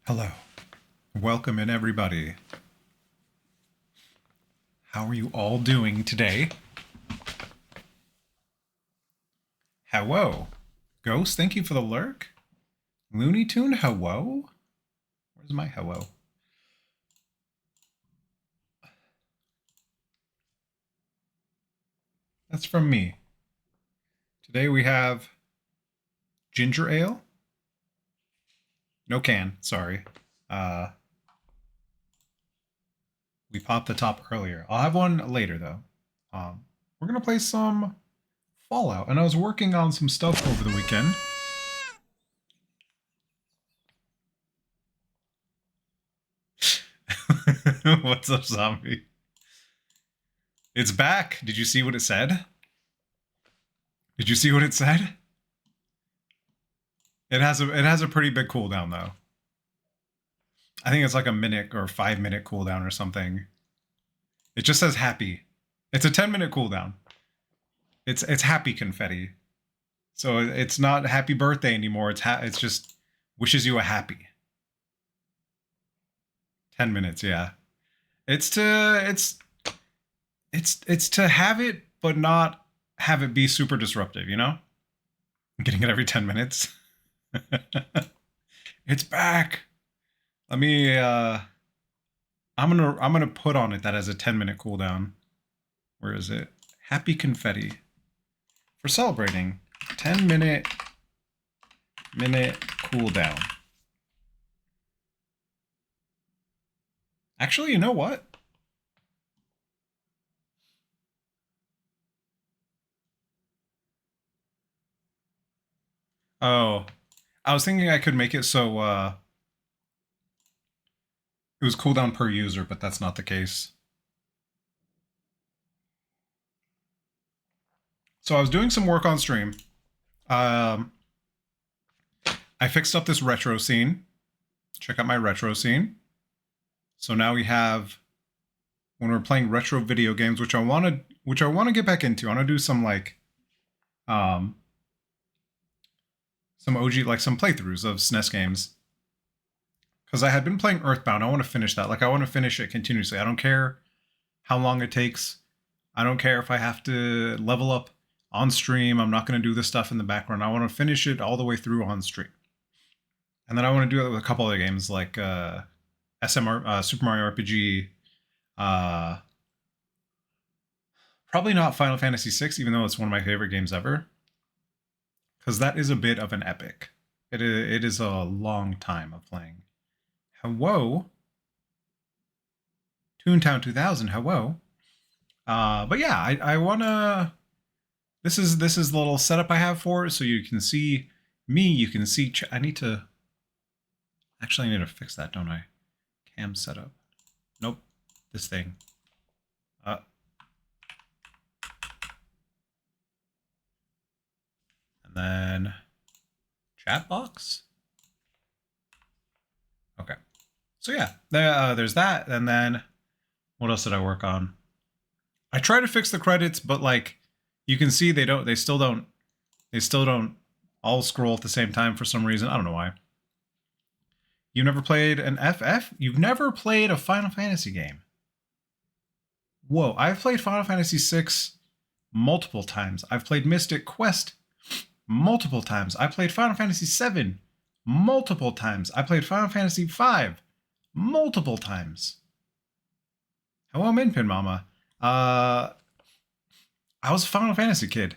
Hello. Welcome in, everybody. How are you all doing today? Hello. Ghost, thank you for the lurk. Looney Tune, hello? Where's my hello? That's from me. Today we have ginger ale. No can, sorry. We popped the top earlier. I'll have one later, though. We're going to play some Fallout, and I was working on some stuff over the weekend. What's up, zombie? It's back. Did you see what it said? Did you see what it said? It has a pretty big cooldown though. I think it's like a minute or 5-minute cooldown or something. It just says happy. It's a 10-minute cooldown. It's happy confetti. So it's not happy birthday anymore. It's just wishes you a happy. 10 minutes, yeah. It's to have it but not have it be super disruptive, you know? I'm getting it every 10 minutes. It's back. Let me I'm gonna put on it that as a 10-minute cooldown. Where is it? Happy confetti. For celebrating. 10-minute cooldown. Actually, you know what? Oh. I was thinking I could make it so it was cooldown per user, but that's not the case. So I was doing some work on stream. I fixed up this retro scene. Check out my retro scene. So now we have, when we're playing retro video games, which I want to get back into. I want to do some like some OG, like some playthroughs of SNES games. Because I had been playing Earthbound. I want to finish that. Like, I want to finish it continuously. I don't care how long it takes. I don't care if I have to level up on stream. I'm not going to do this stuff in the background. I want to finish it all the way through on stream. And then I want to do it with a couple other games like SMR, Super Mario RPG. Probably not Final Fantasy VI, even though it's one of my favorite games ever. Because that is a bit of an epic. It is a long time of playing. Hello? Toontown 2000, hello? But yeah, I want to... This is the little setup I have for it, so you can see me, you can see... I need to... Actually, I need to fix that, don't I? Cam setup. Nope. This thing. And then... Chat box? Okay. So yeah, there's that, and then... What else did I work on? I try to fix the credits, but like... You can see they still don't all scroll at the same time for some reason. I don't know why. You've never played an FF? You've never played a Final Fantasy game? Whoa, I've played Final Fantasy VI multiple times. I've played Mystic Quest multiple times. I played Final Fantasy VII multiple times. I played Final Fantasy V multiple times. Hello, Minpin Mama. I was a Final Fantasy kid.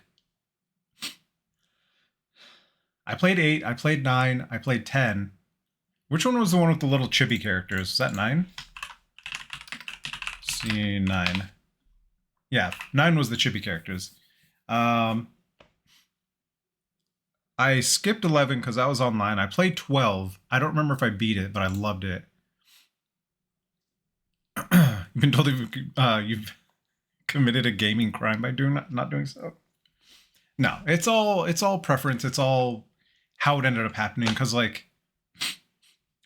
I played 8, I played 9, I played 10. Which one was the one with the little chibi characters? Was that 9? See, 9. Yeah, 9 was the chibi characters. I skipped 11 because I was online. I played 12. I don't remember if I beat it, but I loved it. You've been told you've committed a gaming crime by not doing so. No, it's all preference. It's all how it ended up happening. Because like,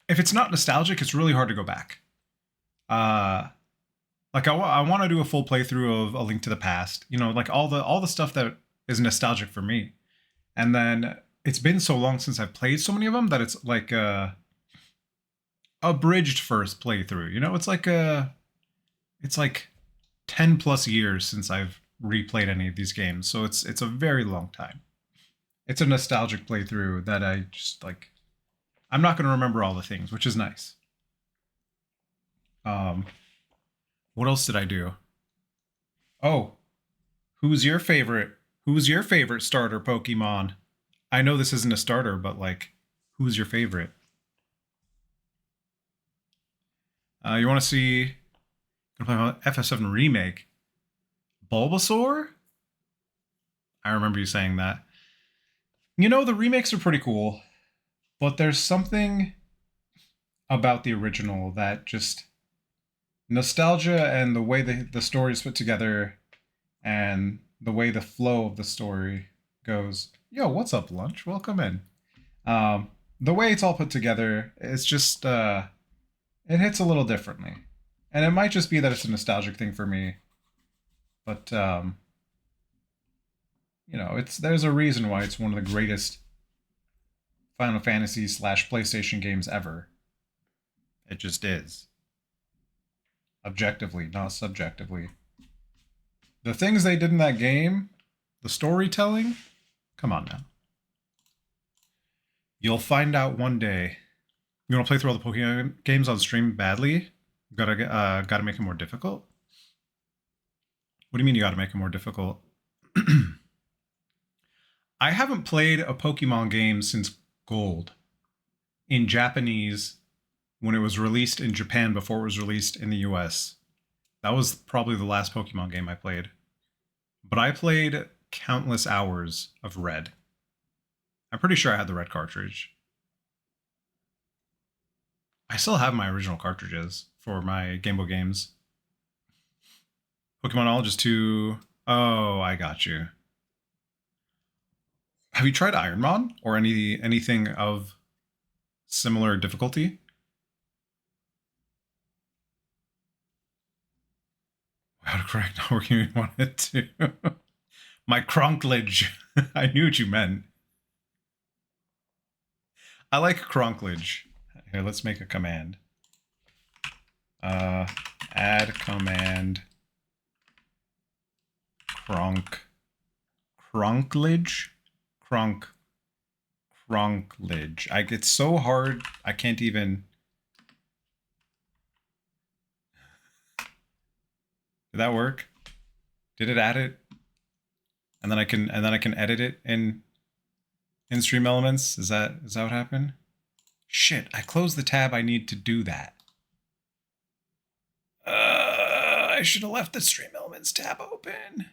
if it's not nostalgic, it's really hard to go back. Like I want to do a full playthrough of A Link to the Past. You know, like all the stuff that is nostalgic for me. And then it's been so long since I've played so many of them that it's like abridged first playthrough. You know, it's like 10 plus years since I've replayed any of these games, so it's a very long time. It's a nostalgic playthrough that I just like. I'm not going to remember all the things, which is nice. Um, what else did I do? Oh, who's your favorite? Who's your favorite starter Pokemon? I know this isn't a starter, but like, who's your favorite? You want to see? Gonna play FF7 remake. Bulbasaur? I remember you saying that. You know, the remakes are pretty cool, but there's something about the original that just nostalgia and the way the story is put together and the way the flow of the story goes. Yo, what's up, lunch? Welcome in. The way it's all put together, it's just it hits a little differently, and it might just be that it's a nostalgic thing for me, but you know, there's a reason why it's one of the greatest Final Fantasy slash PlayStation games ever. It just is. Objectively, not subjectively. The things they did in that game, the storytelling, come on now. You'll find out one day. You want to play through all the Pokemon games on stream badly? Gotta make it more difficult? What do you mean you gotta make it more difficult? I haven't played a Pokemon game since Gold in Japanese when it was released in Japan before it was released in the US. That was probably the last Pokemon game I played. But I played countless hours of Red. I'm pretty sure I had the Red cartridge. I still have my original cartridges for my Game Boy games. Pokemonologist 2. Oh, I got you. Have you tried Ironmon or anything of similar difficulty? How to correct not working we wanted to. My Cronklage. I knew what you meant. I like Cronklage. Here, let's make a command. Add command Cronklage? Cronklage. It's so hard, I can't even. Did that work? Did it add it? And then I can edit it in Stream Elements. Is that what happened? Shit, I closed the tab I need to do that. I should have left the Stream Elements tab open.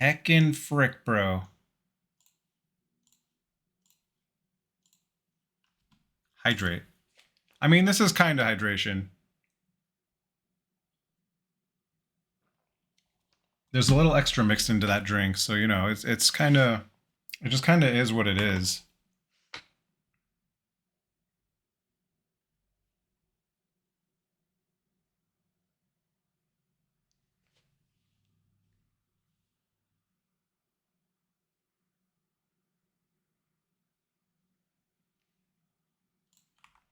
Heckin' frick, bro. Hydrate. I mean, this is kind of hydration. There's a little extra mixed into that drink, so you know, it's kind of, it just kind of is what it is.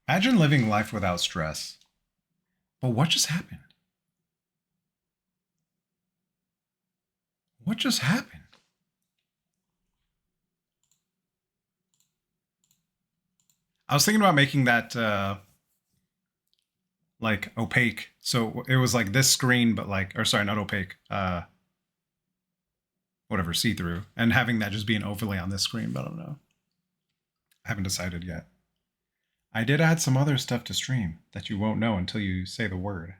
Imagine living life without stress. But what just happened? What just happened? I was thinking about making that like opaque. So it was like this screen, but like, or sorry, not opaque. Whatever, see-through, and having that just be an overlay on this screen, but I don't know. I haven't decided yet. I did add some other stuff to stream that you won't know until you say the word.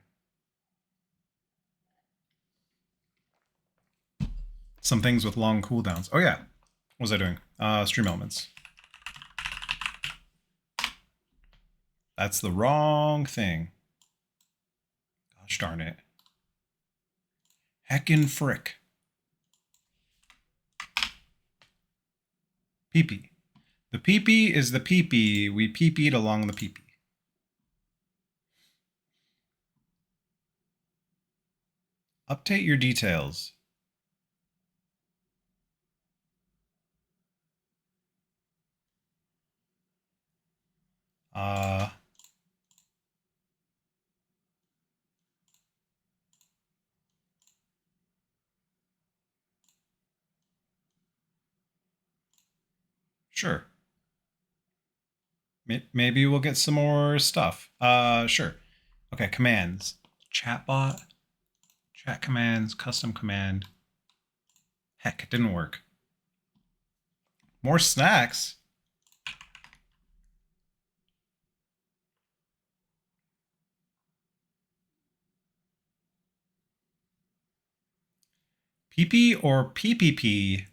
Some things with long cooldowns. Oh yeah, what was I doing? Stream Elements. That's the wrong thing. Gosh darn it. Heckin' frick. Pee-pee. The pee-pee is the pee-pee. We pee-peed along the pee-pee. Update your details. Uh, sure. Maybe we'll get some more stuff. Sure. Okay, commands. Chatbot, chat commands, custom command. Heck, it didn't work. More snacks? PP or PPP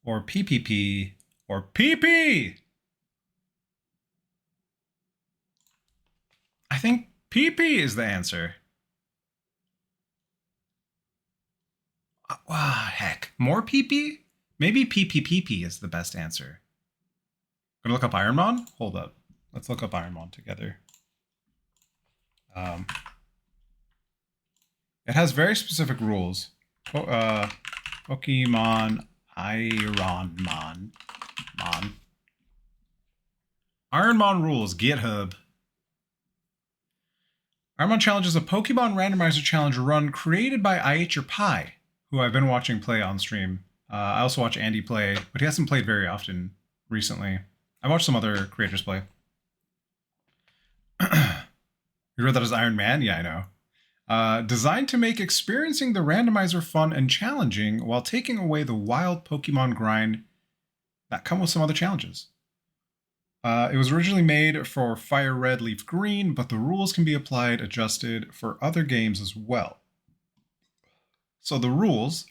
or PPP or PP? I think PP is the answer. Heck. More PP? Maybe PPPP is the best answer. Gonna look up Ironmon? Hold up. Let's look up Ironmon together. It has very specific rules. Pokemon Ironmon. Ironmon rules, GitHub. Ironmon Challenge is a Pokemon randomizer challenge run created by I Ate Your Pie, who I've been watching play on stream. I also watch Andy play, but he hasn't played very often recently. I watched some other creators play. You read that as Iron Man? Yeah, I know. Designed to make experiencing the randomizer fun and challenging while taking away the wild Pokemon grind that come with some other challenges. It was originally made for Fire Red, Leaf Green, but the rules can be adjusted for other games as well. So the rules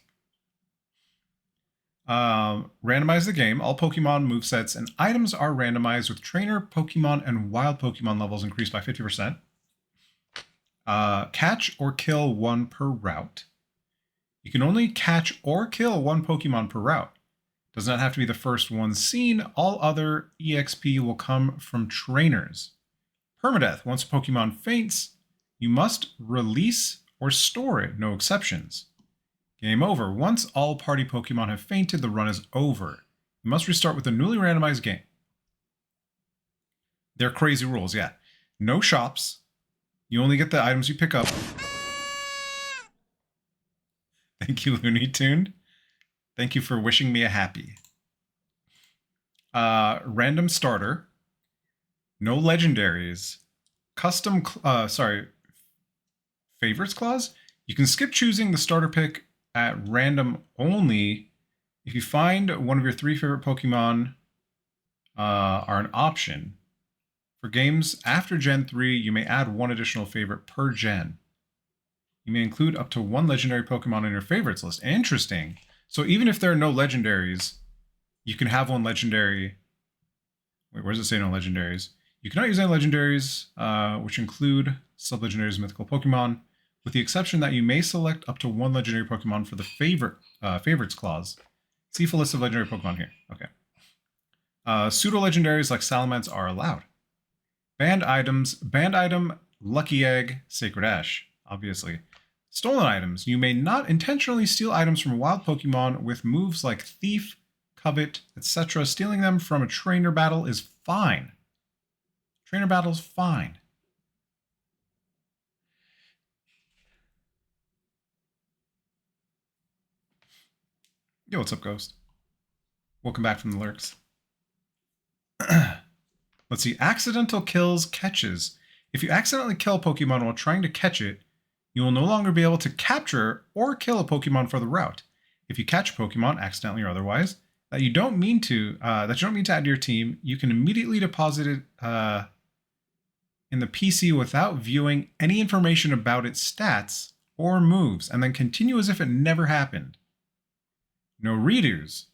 randomize the game. All Pokemon movesets and items are randomized with trainer Pokemon and wild Pokemon levels increased by 50%. Catch or kill one per route. You can only catch or kill one Pokemon per route. Does not have to be the first one seen. All other EXP will come from trainers. Permadeath. Once a Pokemon faints, you must release or store it. No exceptions. Game over. Once all party Pokemon have fainted, the run is over. You must restart with a newly randomized game. They're crazy rules, yeah. No shops. You only get the items you pick up. Thank you, Looney Tune. Thank you for wishing me a happy. Random starter. No legendaries. Custom, favorites clause. You can skip choosing the starter pick at random only if you find one of your 3 favorite Pokemon are an option. For games after Gen 3, you may add 1 additional favorite per gen. You may include up to 1 legendary Pokemon in your favorites list. Interesting. So even if there are no legendaries, you can have 1 legendary. Wait, where does it say no legendaries? You cannot use any legendaries, which include sub-legendaries and mythical Pokemon, with the exception that you may select up to 1 legendary Pokemon for the favorites clause. See full list of legendary Pokemon here. Okay. Pseudo-legendaries like Salamence are allowed. Banned items, banned item, Lucky Egg, Sacred Ash, obviously. Stolen items. You may not intentionally steal items from wild Pokemon with moves like Thief, Covet, etc. Stealing them from a trainer battle is fine. Trainer battle's fine. Yo, what's up, Ghost? Welcome back from the lurks. Let's see. Accidental kills, catches. If you accidentally kill a Pokemon while trying to catch it, you will no longer be able to capture or kill a Pokemon for the route. If you catch a Pokemon, accidentally or otherwise, that you don't mean to add to your team, you can immediately deposit it in the PC without viewing any information about its stats or moves, and then continue as if it never happened. No redos.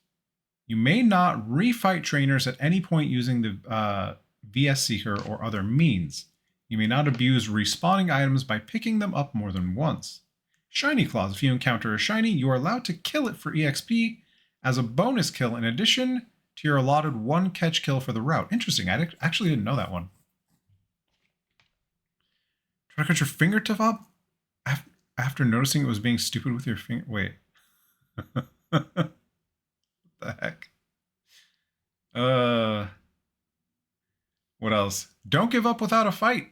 You may not refight trainers at any point using the VS Seeker or other means. You may not abuse respawning items by picking them up more than once. Shiny clause. If you encounter a shiny, you are allowed to kill it for EXP as a bonus kill in addition to your allotted 1 catch kill for the route. Interesting. I actually didn't know that one. Try to cut your fingertip up after noticing it was being stupid with your finger. Wait. What the heck? What else? Don't give up without a fight.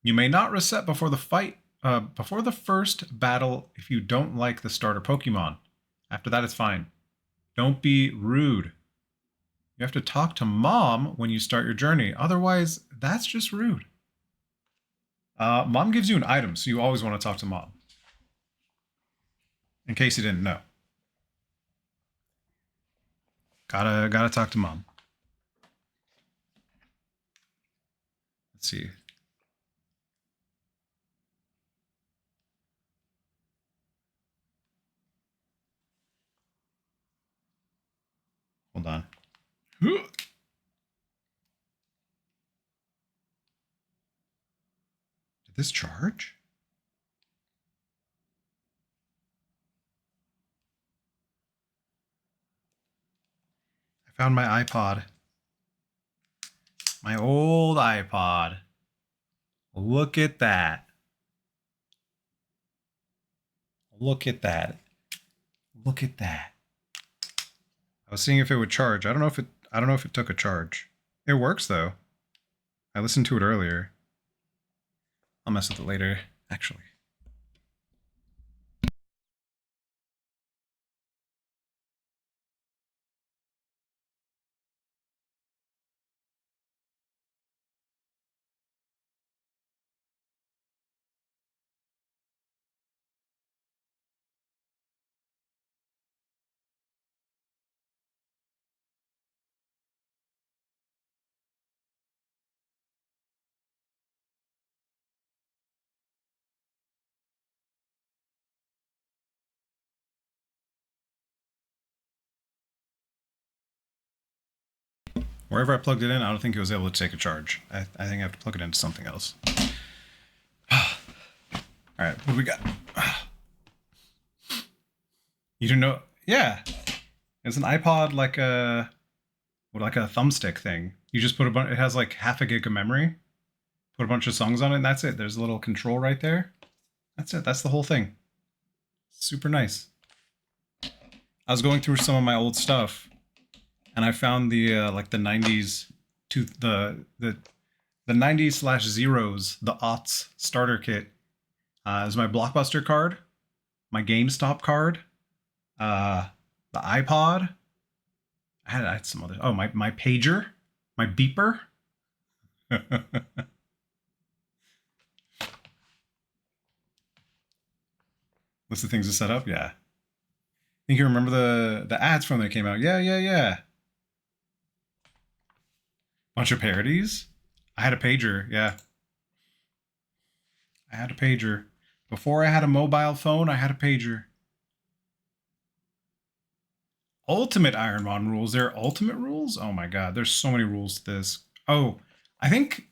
You may not reset before the fight, before the first battle if you don't like the starter Pokemon. After that, it's fine. Don't be rude. You have to talk to Mom when you start your journey. Otherwise, that's just rude. Mom gives you an item, so you always want to talk to Mom. In case you didn't know. Gotta talk to Mom. Let's see. Hold on. Did this charge? I found my iPod. My old iPod. Look at that. Look at that. Look at that. I was seeing if it would charge. I don't know if it took a charge. It works though. I listened to it earlier. I'll mess with it later, actually. Wherever I plugged it in, I don't think it was able to take a charge. I think I have to plug it into something else. All right, what do we got? You didn't know? Yeah, it's an iPod like a thumbstick thing. You just put a bunch. It has like half a gig of memory. Put a bunch of songs on it, and that's it. There's a little control right there. That's it. That's the whole thing. Super nice. I was going through some of my old stuff, and I found the like the 90s to the 90s slash zeros, the aughts starter kit. Is my Blockbuster card, my GameStop card, the iPod. I had some other. Oh, my pager, my beeper. List of things to set up. Yeah. Think you remember the ads from that came out? Yeah. Bunch of parodies. I had a pager. Yeah. I had a pager. Before I had a mobile phone, I had a pager. Ultimate Ironmon rules. There are ultimate rules? Oh my god, there's so many rules to this. Oh, I think...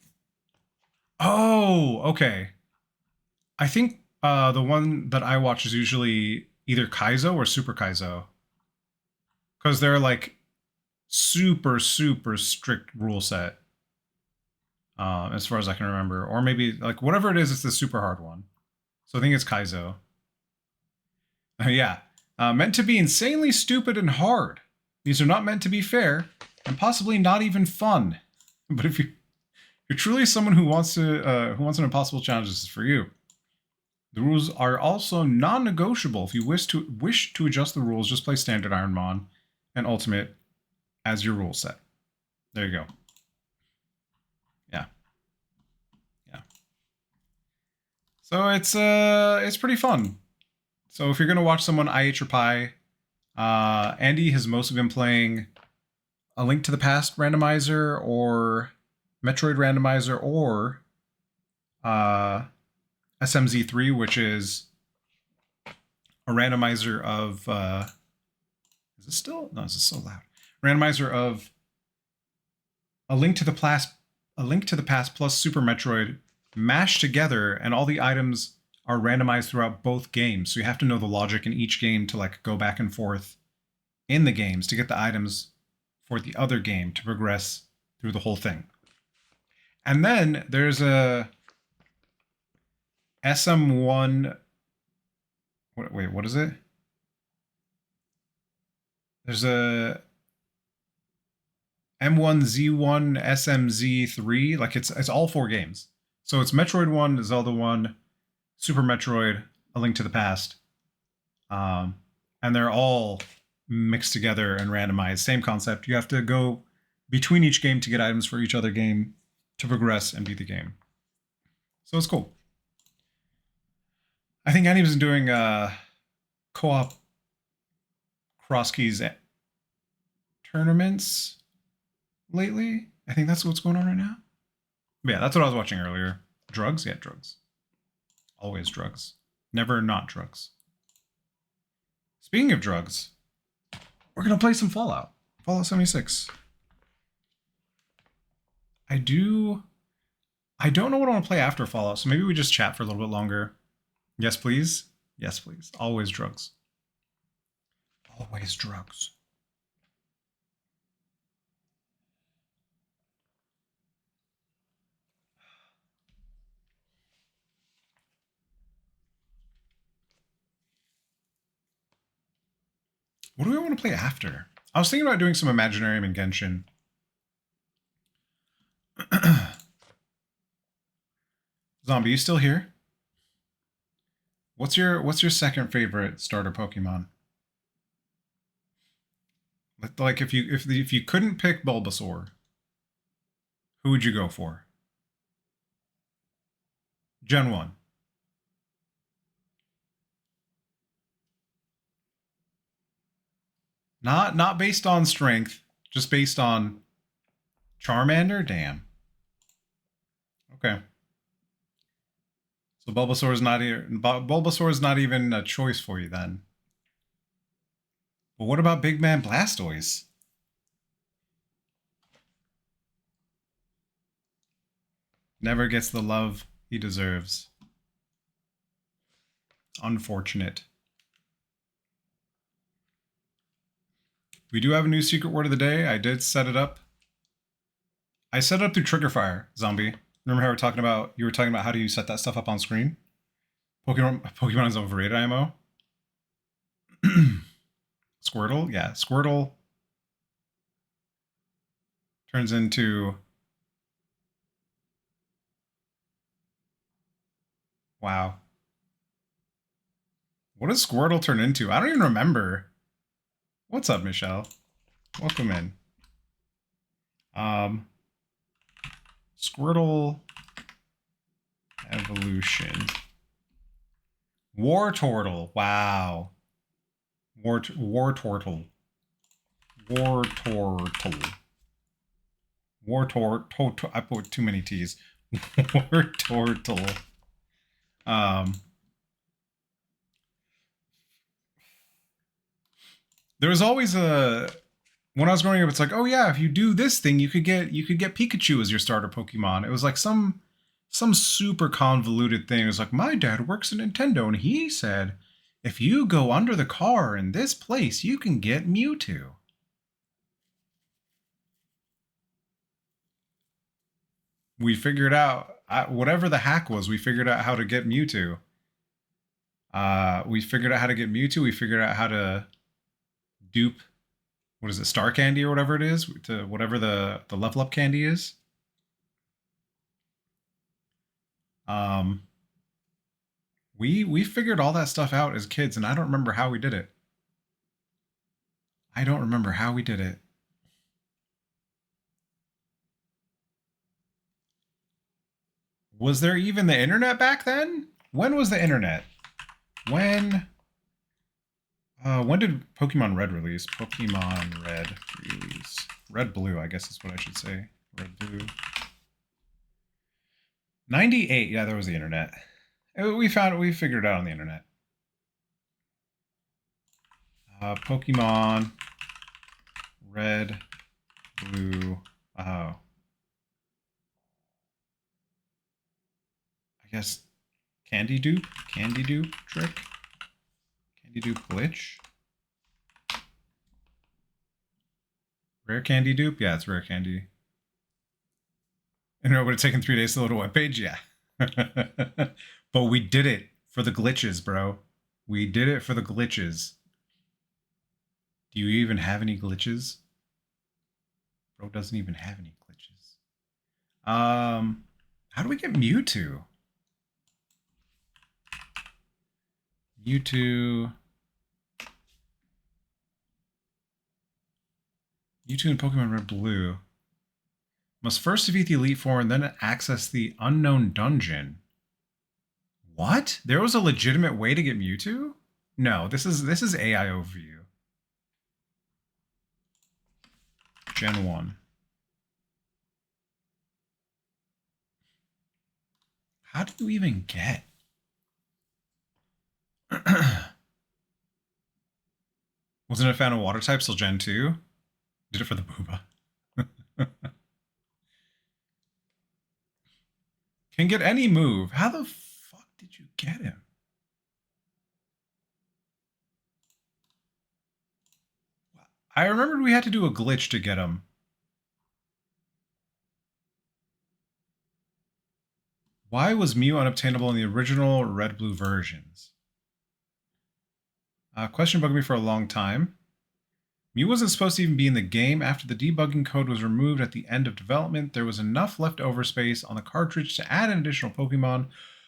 Oh, okay. I think the one that I watch is usually either Kaizo or Super Kaizo. Because they're like super strict rule set. As far as I can remember. Or maybe, like, whatever it is, it's the super hard one. So I think it's Kaizo. Yeah. Meant to be insanely stupid and hard. These are not meant to be fair, and possibly not even fun. But if you're truly someone who wants an impossible challenge, this is for you. The rules are also non-negotiable. If you wish to adjust the rules, just play standard Ironmon and Ultimate as your rule set. There you go. Yeah. So it's pretty fun. So if you're gonna watch someone IH or Pi, Andy has mostly been playing A Link to the Past randomizer or Metroid randomizer or SMZ3, which is a randomizer of is it still? No, this is so loud. Randomizer of A Link to the Past plus Super Metroid mashed together, and all the items are randomized throughout both games. So you have to know the logic in each game to like go back and forth in the games to get the items for the other game to progress through the whole thing. And then there's a SM1. Wait, what is it? There's a M1, Z1, SMZ3. Like it's all 4 games. So it's Metroid 1, Zelda 1, Super Metroid, A Link to the Past. And they're all mixed together and randomized. Same concept. You have to go between each game to get items for each other game to progress and beat the game. So it's cool. I think Annie's been doing co-op cross keys tournaments lately. I think that's what's going on right now. But yeah, that's what I was watching earlier. Drugs? Yeah, drugs. Always drugs. Never not drugs. Speaking of drugs, we're going to play some Fallout. Fallout 76. I don't know what I want to play after Fallout, so maybe we just chat for a little bit longer. Yes, please. Yes, please. Always drugs. Always drugs. What do we want to play after? I was thinking about doing some Imaginarium and Genshin. Zombie, you still here? What's your second favorite starter Pokemon? Like if you couldn't pick Bulbasaur, who would you go for? Gen 1. Not based on strength, just based on Charmander? Damn. Okay. So Bulbasaur is not even a choice for you then. But what about Big Man Blastoise? Never gets the love he deserves. Unfortunate. We do have a new secret word of the day. I did set it up. I set it up through Triggerfire, Zombie. Remember how you were talking about how do you set that stuff up on screen? Pokemon is overrated, IMO. Squirtle? Yeah, Squirtle turns into... Wow. What does Squirtle turn into? I don't even remember. What's up, Michelle? Welcome in. Squirtle evolution. Wartortle. Wow. Wartortle. I put too many T's. Wartortle. There was always when I was growing up, it's like, oh yeah, if you do this thing, you could get Pikachu as your starter Pokemon. It was like some super convoluted thing. It was like, my dad works at Nintendo, and he said, if you go under the car in this place, you can get Mewtwo. We figured out, whatever the hack was, we figured out how to get Mewtwo. We figured out how to get Mewtwo. We figured out how to dupe, what is it, Star Candy or whatever it is, to whatever the level up candy is. We figured all that stuff out as kids, and I don't remember how we did it. I don't remember how we did it. Was there even the internet back then? When was the internet? When did Pokemon Red release? Pokemon Red release. Red Blue, I guess is what I should say. Red Blue. 98, yeah, there was the internet. We figured it out on the internet. Pokemon Red, Blue. Oh. I guess Candy Dupe trick. Candy Dupe glitch. Rare Candy Dupe? Yeah, it's Rare Candy. And it would have taken 3 days to load a webpage? Yeah. But we did it for the glitches, bro. We did it for the glitches. Do you even have any glitches? Bro doesn't even have any glitches. How do we get Mewtwo? Mewtwo in Pokemon Red Blue. Must first defeat the Elite Four and then access the unknown dungeon. What? There was a legitimate way to get Mewtwo? No, this is AI overview. Gen 1. How do you even get? Wasn't a fan of water types till Gen 2? Did it for the booba. Can get any move. How the fuck did you get him? I remembered we had to do a glitch to get him. Why was Mew unobtainable in the original red-blue versions? Question bugged me for a long time. Mew wasn't supposed to even be in the game. After the debugging code was removed at the end of development, there was enough leftover space on the cartridge to add an additional Pokemon,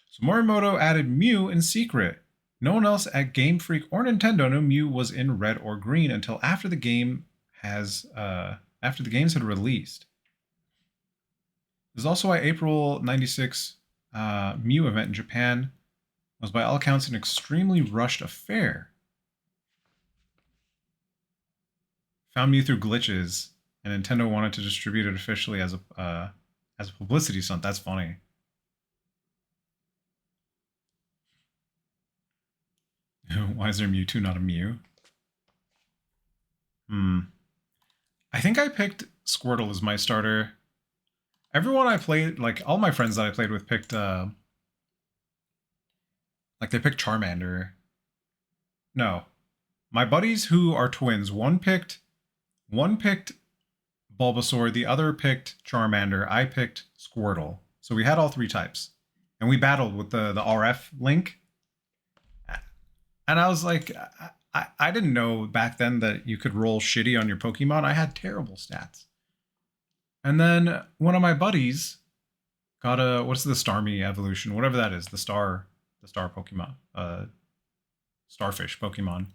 so Morimoto added Mew in secret. No one else at Game Freak or Nintendo knew Mew was in red or green until after the games had released. This is also why April 96 Mew event in Japan was by all accounts an extremely rushed affair. Found Mew through glitches, and Nintendo wanted to distribute it officially as a publicity stunt. That's funny. Why is there Mewtwo, not a Mew? I think I picked Squirtle as my starter. Everyone I played, like all my friends that I played with, picked like they picked Charmander. No, my buddies who are twins, one picked Bulbasaur, the other picked Charmander, I picked Squirtle. So we had all three types, and we battled with the RF link. And I was like, I didn't know back then that you could roll shitty on your Pokemon. I had terrible stats. And then one of my buddies got a, what's the Starmie evolution? Whatever that is, the star Pokemon. Starfish Pokemon.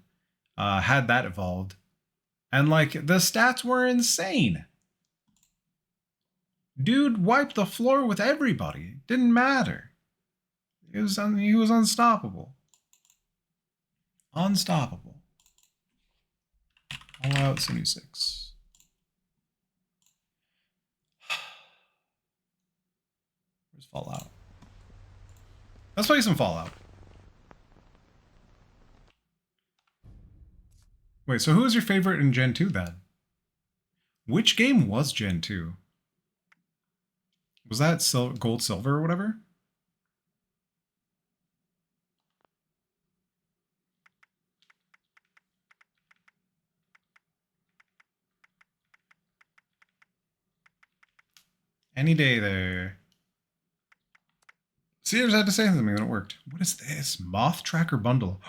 Had that evolved. And like, the stats were insane. Dude wiped the floor with everybody. Didn't matter. He was unstoppable. Unstoppable. All out 76. Where's Fallout? Let's play some Fallout. Wait, so who was your favorite in Gen 2 then? Which game was Gen 2? Was that Gold, Silver, or whatever? Any day there. Sears had to say something and it worked. What is this? Moth Tracker Bundle.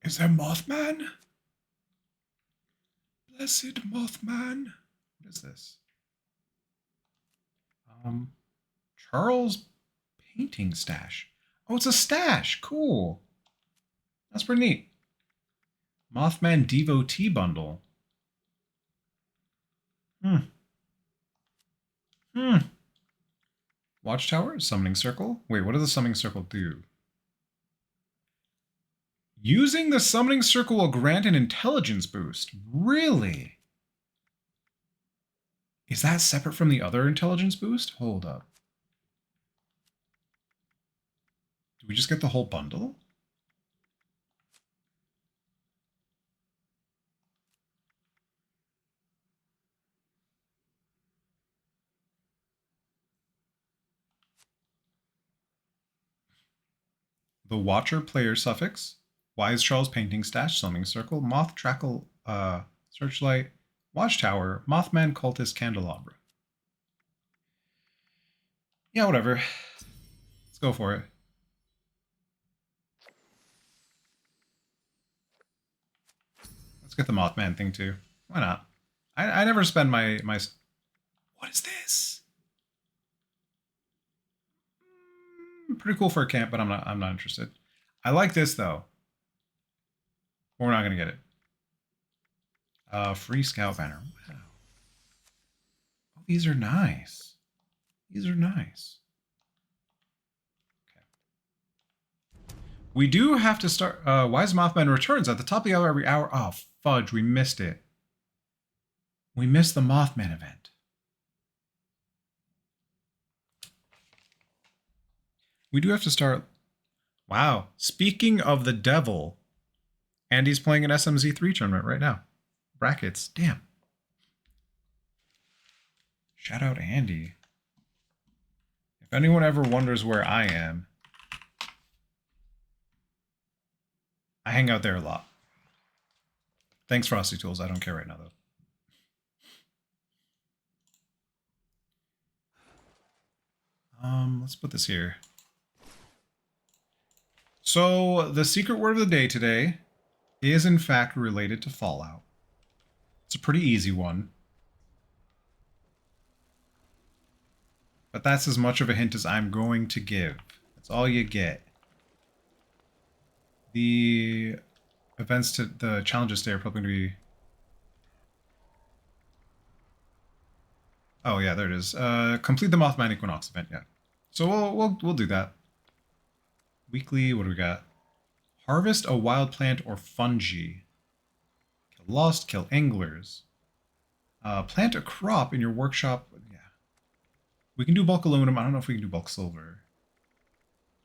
Is that Mothman? Blessed Mothman. What is this? Charles Painting Stash. Oh, it's a stash. Cool. That's pretty neat. Mothman Devotee Bundle. Watchtower, Summoning Circle. Wait, what does the Summoning Circle do? Using the Summoning Circle will grant an intelligence boost. Really? Is that separate from the other intelligence boost? Hold up. Do we just get the whole bundle? The Watcher player suffix. Wise Charles Painting Stash, Summoning Circle, Moth Trackle, Searchlight, Watchtower, Mothman Cultist Candelabra. Yeah, whatever. Let's go for it. Let's get the Mothman thing too. Why not? I never spend my... What is this? Pretty cool for a camp, but I'm not interested. I like this, though. We're not going to get it. Free scout banner. Wow. Oh, these are nice. These are nice. Okay. We do have to start... Wise Mothman returns at the top of the hour every hour. Oh, fudge. We missed it. We missed the Mothman event. We do have to start... Wow. Speaking of the devil, Andy's playing an SMZ3 tournament right now. Brackets. Damn. Shout out Andy. If anyone ever wonders where I am, I hang out there a lot. Thanks, Frosty Tools. I don't care right now, though. Let's put this here. So, the secret word of the day today is, in fact, related to Fallout. It's a pretty easy one. But that's as much of a hint as I'm going to give. That's all you get. The events to the challenges today are probably going to be... Oh, yeah, there it is. Complete the Mothman Equinox event, yeah. So we'll do that. Weekly, what do we got? Harvest a wild plant or fungi. Kill lost, kill anglers. Plant a crop in your workshop. Yeah. We can do bulk aluminum. I don't know if we can do bulk silver.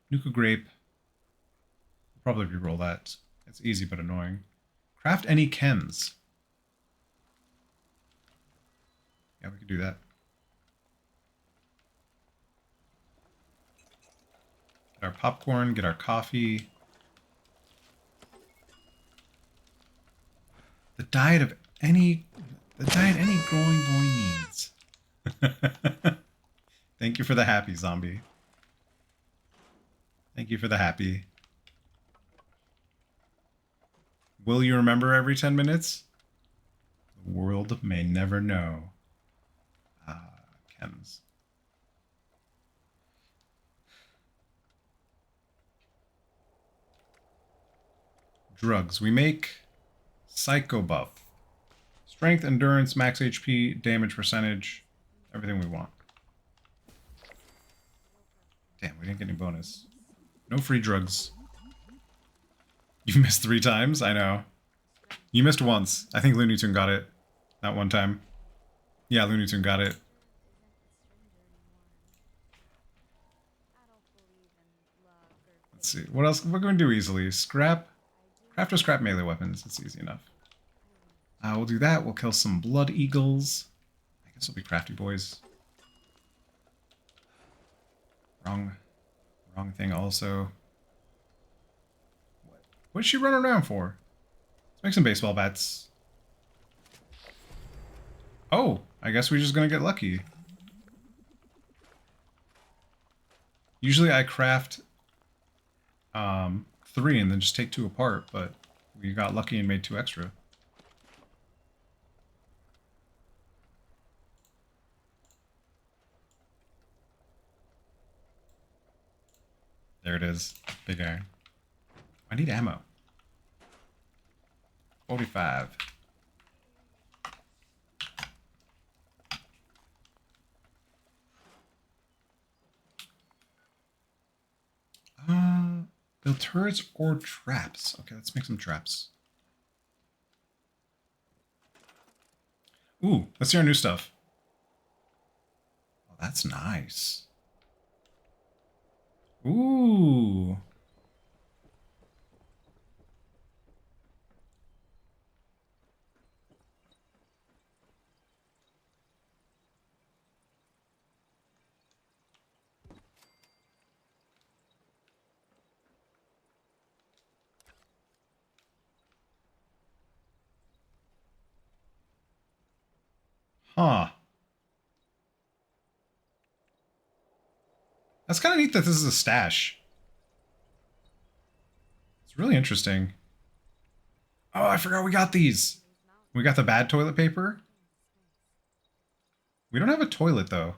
Nuka grape. We'll probably reroll that. It's easy but annoying. Craft any chems. Yeah, we could do that. Get our popcorn, get our coffee. The diet any growing boy needs. Thank you for the happy, zombie. Thank you for the happy. Will you remember every 10 minutes? The world may never know. Chems. Drugs. We make Psycho Buff. Strength, endurance, max HP, damage percentage, everything we want. Damn, we didn't get any bonus. No free drugs. You missed 3 times? I know. You missed once. I think Looney Tune got it. That one time. Yeah, Looney Tune got it. Let's see. What else? We're going to do easily. Scrap. Craft or scrap melee weapons. It's easy enough. We'll do that. We'll kill some blood eagles. I guess we'll be crafty boys. Wrong thing also. What's she running around for? Let's make some baseball bats. Oh, I guess we're just gonna get lucky. Usually I craft 3 and then just take 2 apart, but we got lucky and made 2 extra. There it is. Big iron. I need ammo. 45. Build turrets or traps. Okay, let's make some traps. Ooh, let's see our new stuff. Oh, that's nice. Ooh. Huh. That's kind of neat that this is a stash. It's really interesting. Oh, I forgot we got these. We got the bad toilet paper. We don't have a toilet, though.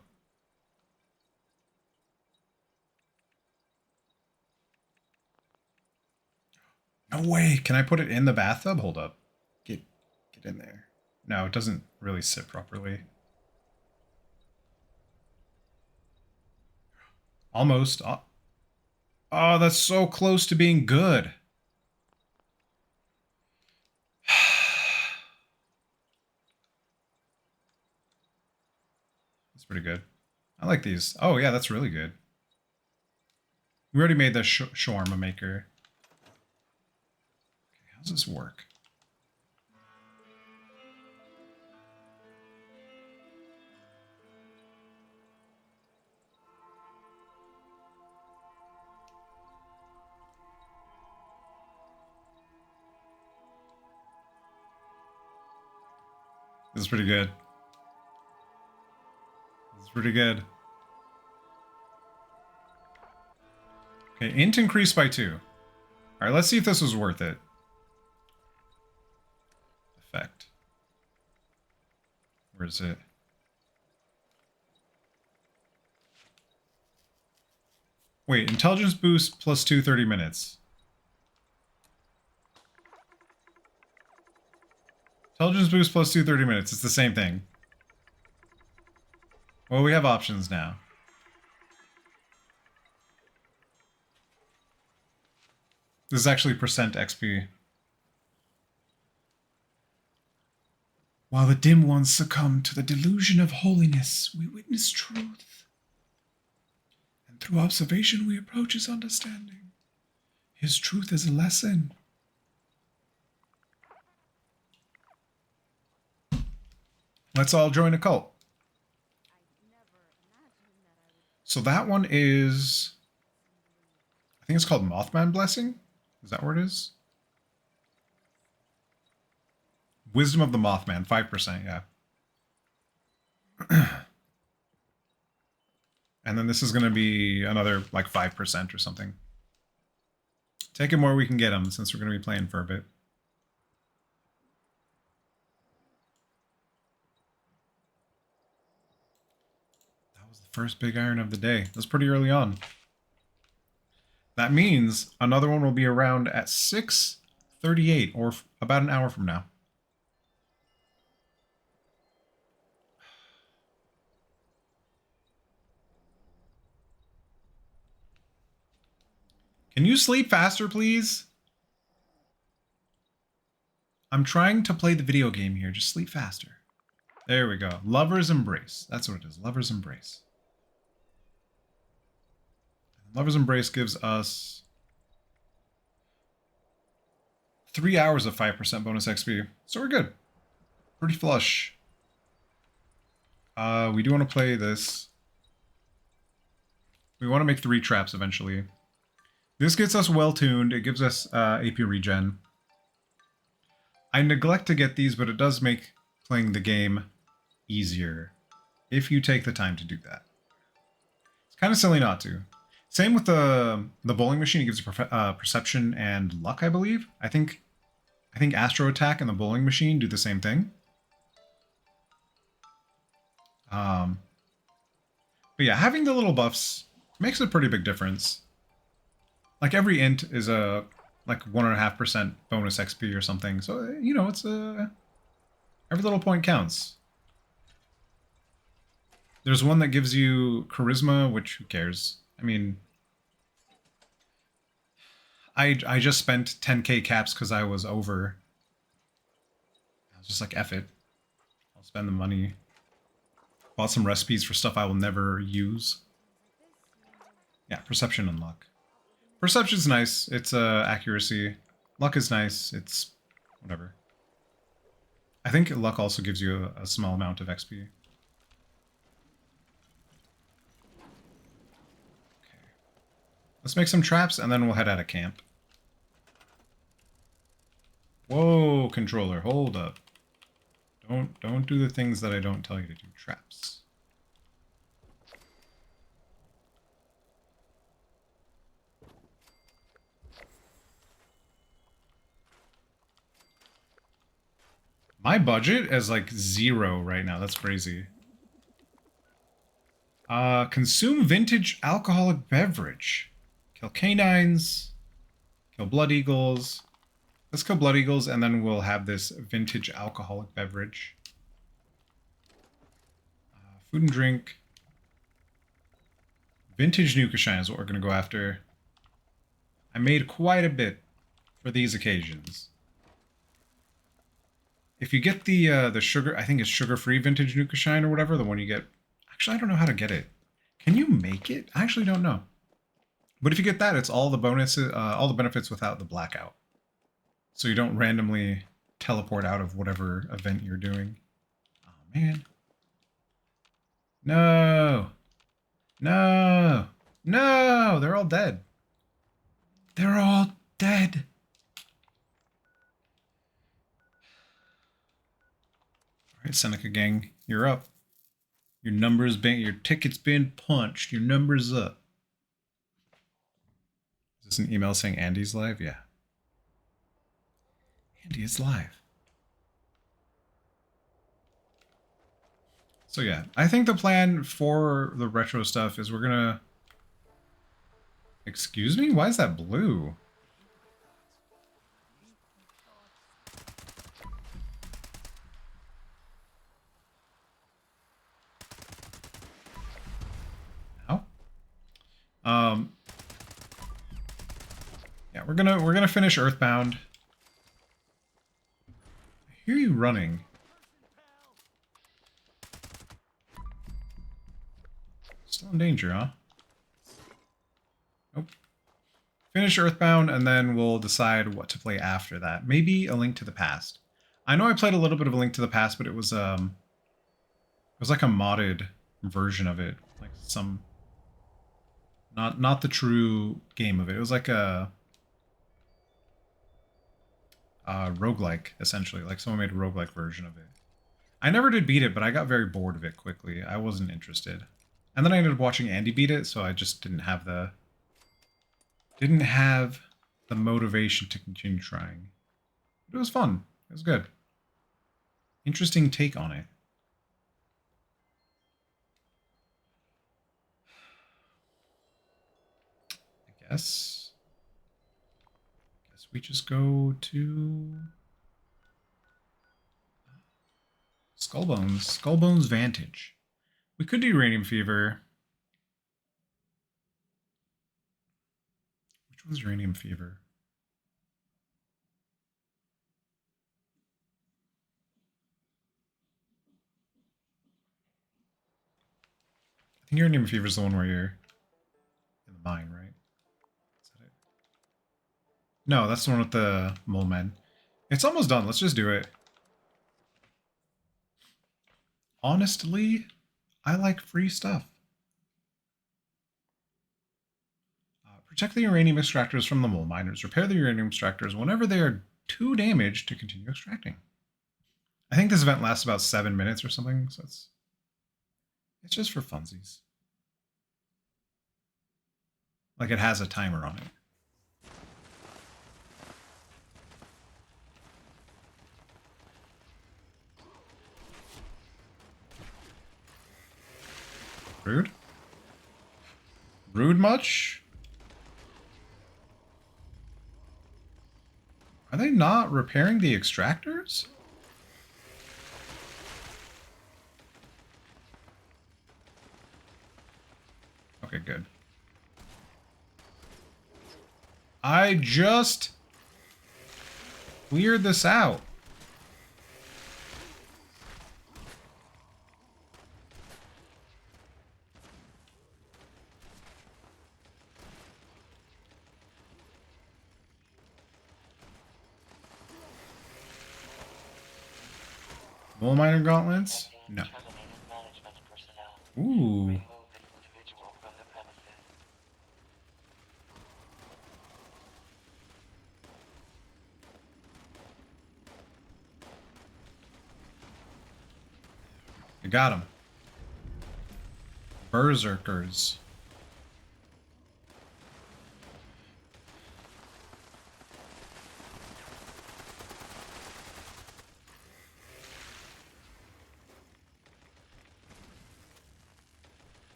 No way. Can I put it in the bathtub? Hold up. Get in there. No, it doesn't really sit properly. Almost. Oh, that's so close to being good. That's pretty good. I like these. Oh, yeah, that's really good. We already made the shawarma maker. Okay, how's this work? This is pretty good. This is pretty good. Okay, int increased by 2. Alright, let's see if this was worth it. Effect. Where is it? Wait, intelligence boost plus 2, 30 minutes. Intelligence boost plus 2, 30 minutes. It's the same thing. Well, we have options now. This is actually percent XP. While the dim ones succumb to the delusion of holiness, we witness truth. And through observation, we approach his understanding. His truth is a lesson. Let's all join a cult. So that one is... I think it's called Mothman Blessing? Is that where it is? Wisdom of the Mothman, 5%, yeah. And then this is going to be another, like, 5% or something. Take him where we can get him, since we're going to be playing for a bit. That was the first big iron of the day. That was pretty early on. That means another one will be around at 6:38, or about an hour from now. Can you sleep faster, please? I'm trying to play the video game here. Just sleep faster. There we go. Lover's Embrace. That's what it is. Lover's Embrace. Lover's Embrace gives us 3 hours of 5% bonus XP. So we're good. Pretty flush. We do want to play this. We want to make 3 traps eventually. This gets us well tuned. It gives us AP regen. I neglect to get these, but it does make playing the game easier if you take the time to do that. It's kind of silly not to. Same with the bowling machine. It gives you perception and luck, I believe. I think Astro Attack and the bowling machine do the same thing. But yeah, having the little buffs makes a pretty big difference. Like every int is a like 1.5% bonus XP or something. So you know, it's every little point counts. There's one that gives you charisma, which who cares? I mean, I just spent 10k caps because I was over. I was just like, F it. I'll spend the money. Bought some recipes for stuff I will never use. Yeah, perception and luck. Perception's nice. It's accuracy. Luck is nice. It's whatever. I think luck also gives you a small amount of XP. Okay. Let's make some traps and then we'll head out of camp. Whoa, controller, hold up. Don't do the things that I don't tell you to do. Traps. My budget is like 0 right now. That's crazy. Consume vintage alcoholic beverage. Kill canines. Kill blood eagles. Let's kill blood eagles, and then we'll have this vintage alcoholic beverage. Food and drink. Vintage Nukashine is what we're going to go after. I made quite a bit for these occasions. If you get the sugar, I think it's sugar-free vintage Nukashine or whatever, the one you get. Actually, I don't know how to get it. Can you make it? I actually don't know. But if you get that, it's all the bonuses, all the benefits without the blackout. So you don't randomly teleport out of whatever event you're doing. Oh, man. No. No. No. They're all dead. They're all dead. All right, Seneca gang, you're up. Your ticket's been punched. Your number's up. Is this an email saying Andy's live? Yeah. Andy is live. So yeah, I think the plan for the retro stuff is we're gonna... Excuse me? Why is that blue? Ow. Yeah, we're gonna finish Earthbound. I hear you running. Still in danger, huh? Nope. Finish Earthbound, and then we'll decide what to play after that. Maybe A Link to the Past. I know I played a little bit of A Link to the Past, but it was like a modded version of it, like some not the true game of it. It was like a roguelike, essentially. Like someone made a roguelike version of it. I never did beat it, but I got very bored of it quickly. I wasn't interested. And then I ended up watching Andy beat it, so I just didn't have the motivation to continue trying. But it was fun. It was good. Interesting take on it. I guess we just go to Skullbones Vantage. We could do Uranium Fever. Which one's Uranium Fever? I think Uranium Fever is the one where you're in the mine, right? Is that it? No, that's the one with the mole men. It's almost done. Let's just do it. Honestly, I like free stuff. Protect the uranium extractors from the mole miners. Repair the uranium extractors whenever they are too damaged to continue extracting. I think this event lasts about 7 minutes or something, so it's just for funsies. Like it has a timer on it. Rude? Rude much? Are they not repairing the extractors? Okay, good. I just cleared this out. Mole miner gauntlets? No. Ooh. You got him. Berserkers.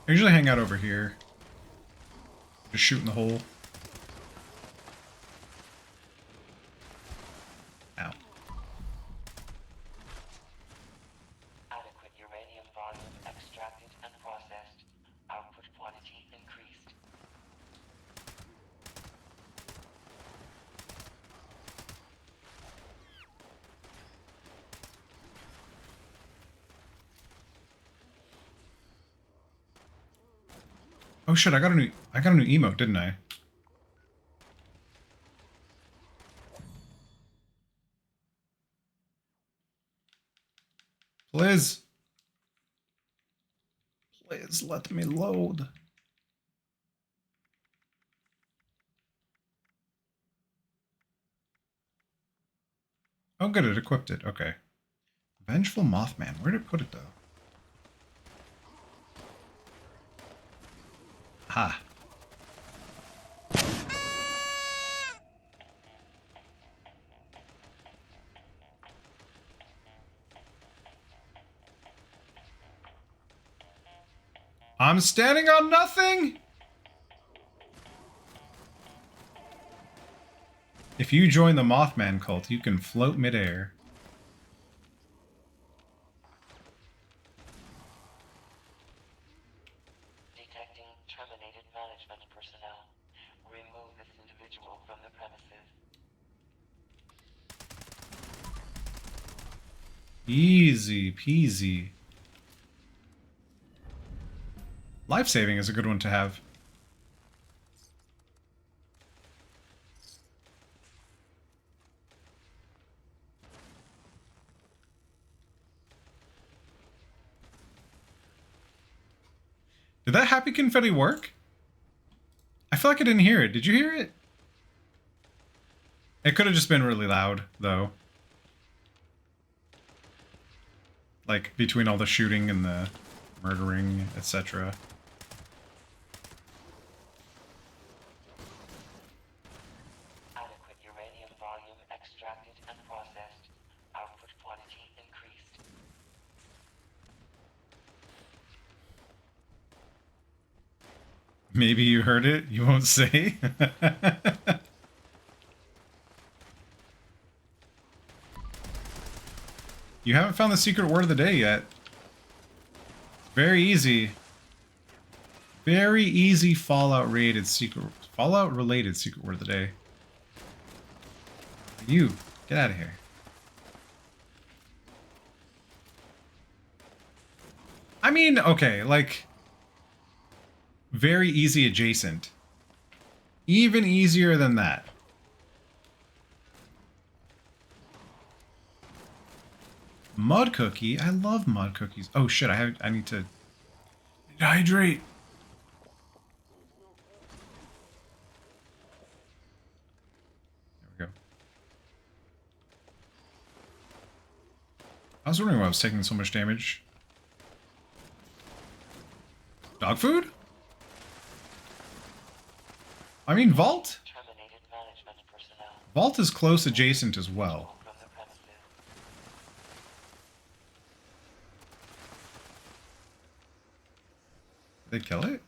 I usually hang out over here. Just shoot in the hole. Ow. Adequate uranium volume extracted and processed. Output quantity increased. Oh shit, I got a new emote, didn't I? Please. Please let me load. Oh good, it equipped it. Okay. Vengeful Mothman. Where did it put it though? Ha. I'm standing on nothing! If you join the Mothman cult, you can float midair. Detecting terminated management personnel. Remove this individual from the premises. Easy peasy. Life-saving is a good one to have. Did that happy confetti work? I feel like I didn't hear it. Did you hear it? It could have just been really loud, though. Like, between all the shooting and the murdering, etc. Adequate uranium volume extracted and processed. Output quantity increased. Maybe you heard it? You won't say? You haven't found the secret word of the day yet. Very easy. Very easy Fallout related secret word of the day. You, get out of here. I mean, okay, like very easy adjacent. Even easier than that. Mud cookie? I love mud cookies. Oh shit, I need to hydrate. There we go. I was wondering why I was taking so much damage. Dog food? I mean, Vault? Terminated management personnel. Vault is close adjacent as well. From the premises. Did they kill it?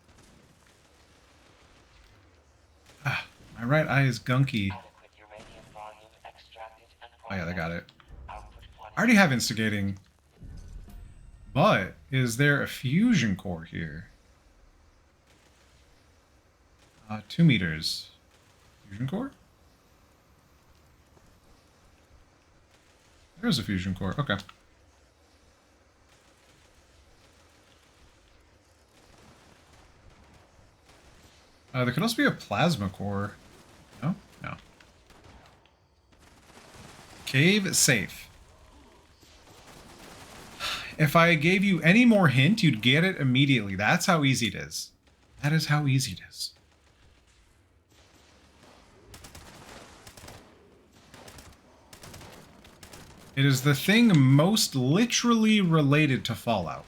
Ah, my right eye is gunky. Adequate uranium volume extracted and processed. Oh yeah, they got it. Output quantity. I already have instigating. But is there a fusion core here? 2 meters. Fusion core? There's a fusion core. Okay. There could also be a plasma core. No? No. Cave safe. If I gave you any more hint, you'd get it immediately. That's how easy it is. That is how easy it is. It is the thing most literally related to Fallout.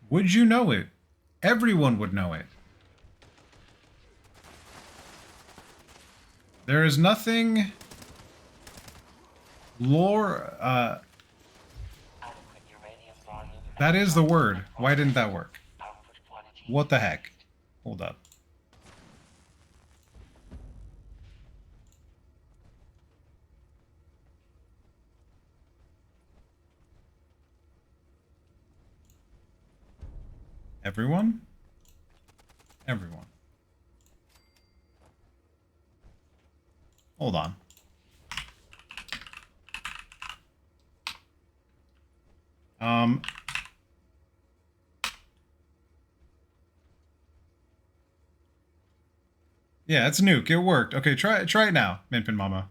Would you know it? Everyone would know it. There is nothing Lore, Adequate uranium volume. that is the word. Why didn't that work? Output quantity. What the heck? Hold up. Everyone? Everyone. Hold on. Yeah, it's nuke. It worked. Okay, try it now, Minpin Mama.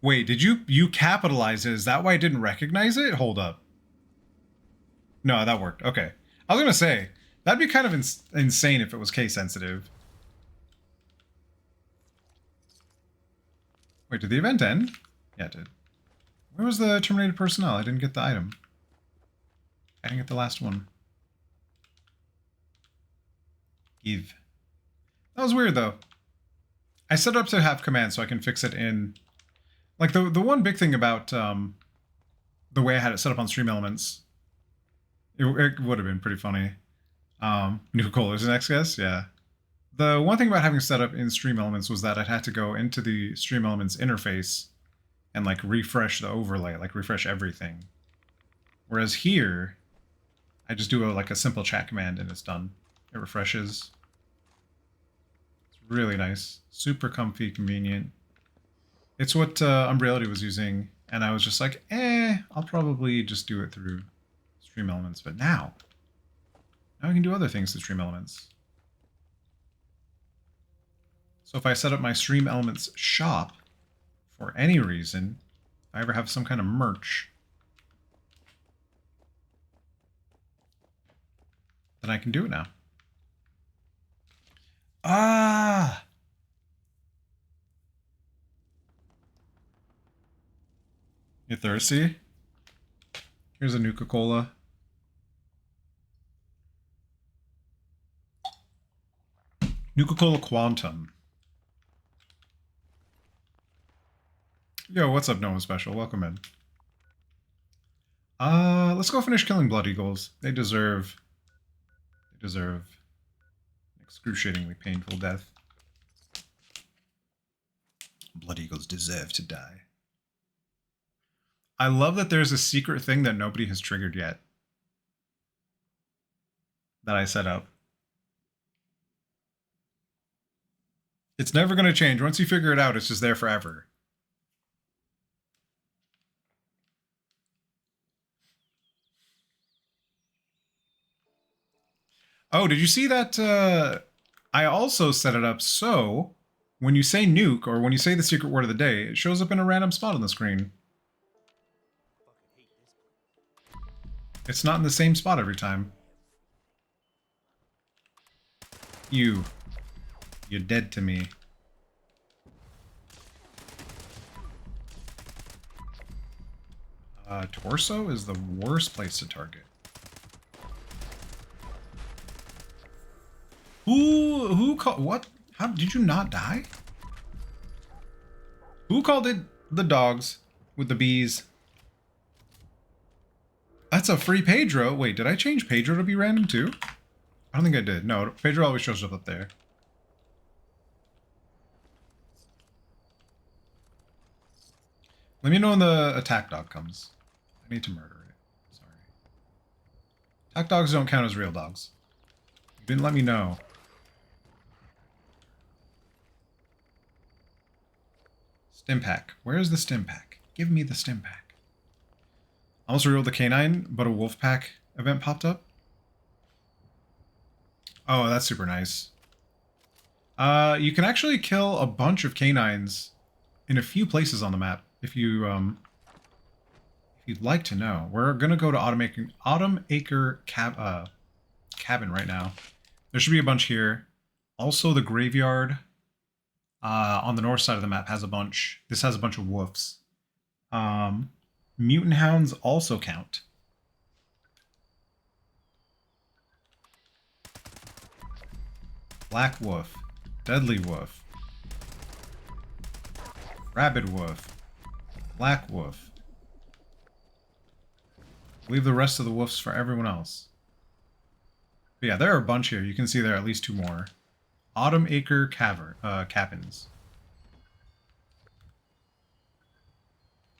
Wait, did you capitalize it? Is that why I didn't recognize it? Hold up. No, that worked. Okay. I was gonna say, that'd be kind of insane if it was case sensitive. Wait, did the event end? Yeah, it did. Where was the terminated personnel? I didn't get the item. I didn't get the last one. Give. That was weird, though. I set it up to have commands so I can fix it in... Like, the one big thing about the way I had it set up on Stream Elements, it would have been pretty funny. New Colas next guess? Yeah. The one thing about having set up in Stream Elements was that I'd have to go into the Stream Elements interface and, like, refresh the overlay, like, refresh everything. Whereas here, I just do like a simple chat command and it's done. It refreshes. It's really nice. Super comfy, convenient. It's what Umbrellity was using, and I was just like, I'll probably just do it through Stream Elements. But now I can do other things to Stream Elements. So if I set up my Stream Elements shop for any reason, if I ever have some kind of merch, then I can do it now. Ah! You thirsty? Here's a Nuka-Cola. Nuka-Cola Quantum. Yo, what's up, Noah Special? Welcome in. Let's go finish killing Blood Eagles. They deserve an excruciatingly painful death. Blood Eagles deserve to die. I love that there's a secret thing that nobody has triggered yet. That I set up. It's never going to change. Once you figure it out, it's just there forever. Oh, did you see that? I also set it up so when you say nuke or when you say the secret word of the day, it shows up in a random spot on the screen. It's not in the same spot every time. You're dead to me. Torso is the worst place to target. Who called what? How did you not die? Who called it the dogs with the bees? That's a free Pedro. Wait, did I change Pedro to be random too? I don't think I did. No, Pedro always shows up there. Let me know when the attack dog comes. I need to murder it. Sorry. Attack dogs don't count as real dogs. You didn't let me know. Stim pack. Where's the stim pack? Give me the stim pack. I almost revealed the canine, but a wolf pack event popped up. Oh, that's super nice. You can actually kill a bunch of canines in a few places on the map. If you'd like to know. We're gonna go to Autumn Acre cabin right now. There should be a bunch here. Also, the graveyard on the north side of the map has a bunch. This has a bunch of wolves. Mutant hounds also count. Black wolf, deadly wolf, rabid wolf, Black wolf. Leave the rest of the wolves for everyone else. But yeah, there are a bunch here. You can see there are at least 2 more. Autumn Acre Cabins.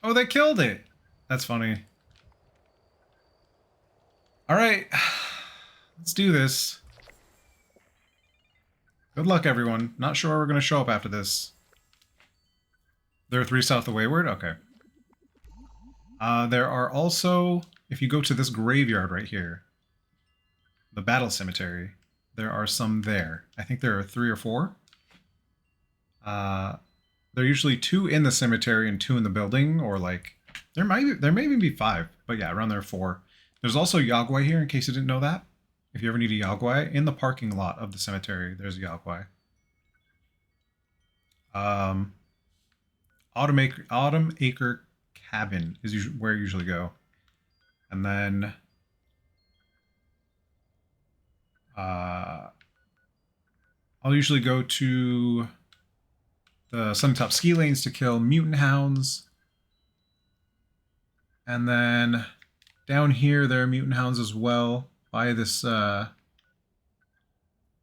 Oh, they killed it! That's funny. Alright. Let's do this. Good luck, everyone. Not sure we're going to show up after this. There are 3 south of Wayward? Okay. There are also, if you go to this graveyard right here, the Battle Cemetery, there are some there. I think there are 3 or 4. There are usually 2 in the cemetery and 2 in the building, or like, there may even be 5, but yeah, around there 4. There's also Yagwai here, in case you didn't know that. If you ever need a Yagwai, in the parking lot of the cemetery, there's a Yagwai. Autumn Acre Cabin is usually where I usually go. And then I'll usually go to the Suntop Ski Lanes to kill mutant hounds. And then down here there are mutant hounds as well by this by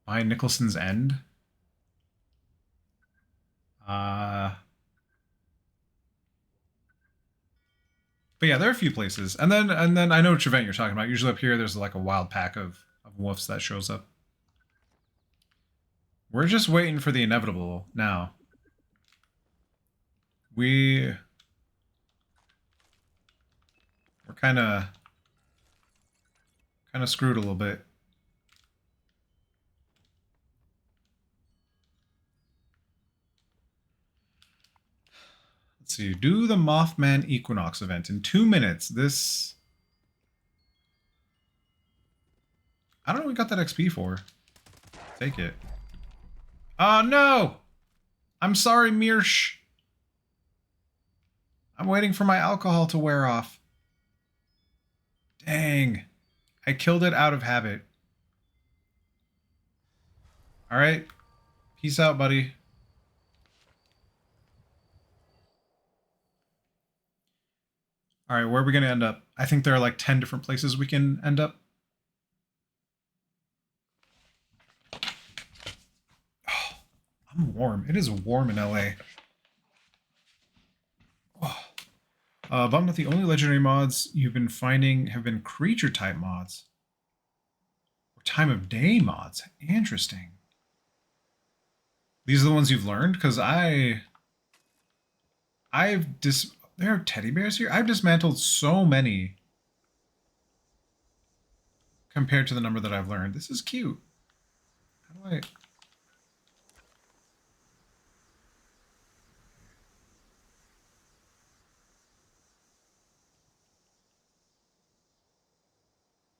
Nicholson's End. But yeah, there are a few places. And then I know which event you're talking about. Usually up here there's like a wild pack of wolves that shows up. We're just waiting for the inevitable now. We're kind of screwed a little bit. Let's see. Do the Mothman Equinox event in 2 minutes. This... I don't know what we got that XP for. Take it. Oh, no! I'm sorry, Mirsch. I'm waiting for my alcohol to wear off. Dang. I killed it out of habit. Alright. Peace out, buddy. Alright, where are we going to end up? I think there are like 10 different places we can end up. Oh, I'm warm. It is warm in LA. Oh. Bummed that the only legendary mods you've been finding have been creature type mods. Or time of day mods. Interesting. These are the ones you've learned? Because there are teddy bears here? I've dismantled so many compared to the number that I've learned. This is cute. How do I...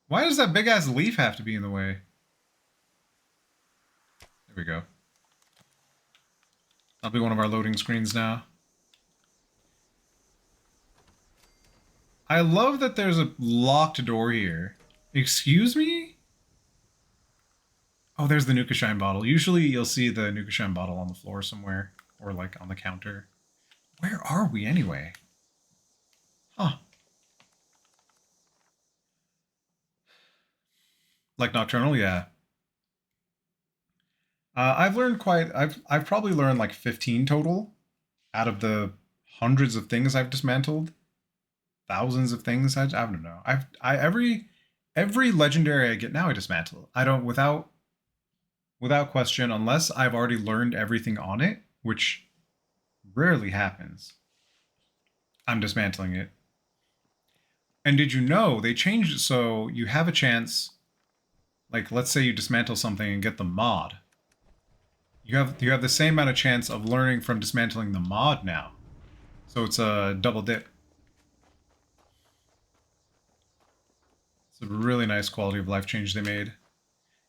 Why does that big-ass leaf have to be in the way? There we go. That'll be one of our loading screens now. I love that there's a locked door here. Excuse me? Oh, there's the Nuka Shine bottle. Usually you'll see the Nuka Shine bottle on the floor somewhere. Or like on the counter. Where are we anyway? Huh. Like Nocturnal? Yeah. I've learned quite... I've probably learned like 15 total. Out of the hundreds of things I've dismantled. Thousands of things. I don't know. Every legendary I get now I dismantle. I don't... Without question, unless I've already learned everything on it, which rarely happens, I'm dismantling it. And did you know they changed it so you have a chance, like let's say you dismantle something and get the mod. You have the same amount of chance of learning from dismantling the mod now. So it's a double dip. It's a really nice quality of life change they made.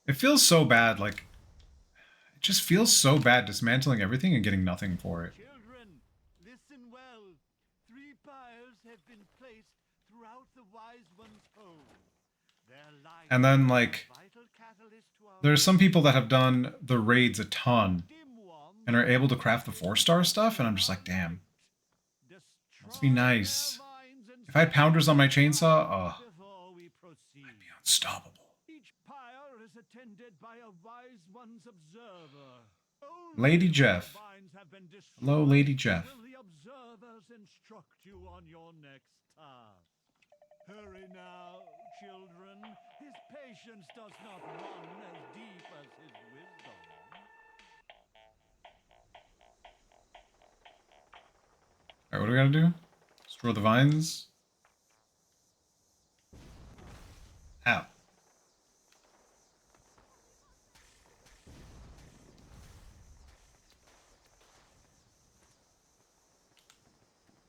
It feels so bad, like it just feels so bad dismantling everything and getting nothing for it. Children, listen well. 3 pyres have been placed throughout the wise one's home. Their light And then like vital catalyst to our there's some people that have done the raids a ton dim one and are able to craft the 4-star stuff, and I'm just like, damn. Must be nice. If I had pounders on my chainsaw, oh, I'd be unstoppable. Each pyre is attended by a wise one's observer. Lady Jeff. Hello, Lady Jeff. Will the observers instruct you on your next task? Hurry now, children. His patience does not run as deep as his wisdom. Alright, what do we gotta do? Destroy the vines. Ow.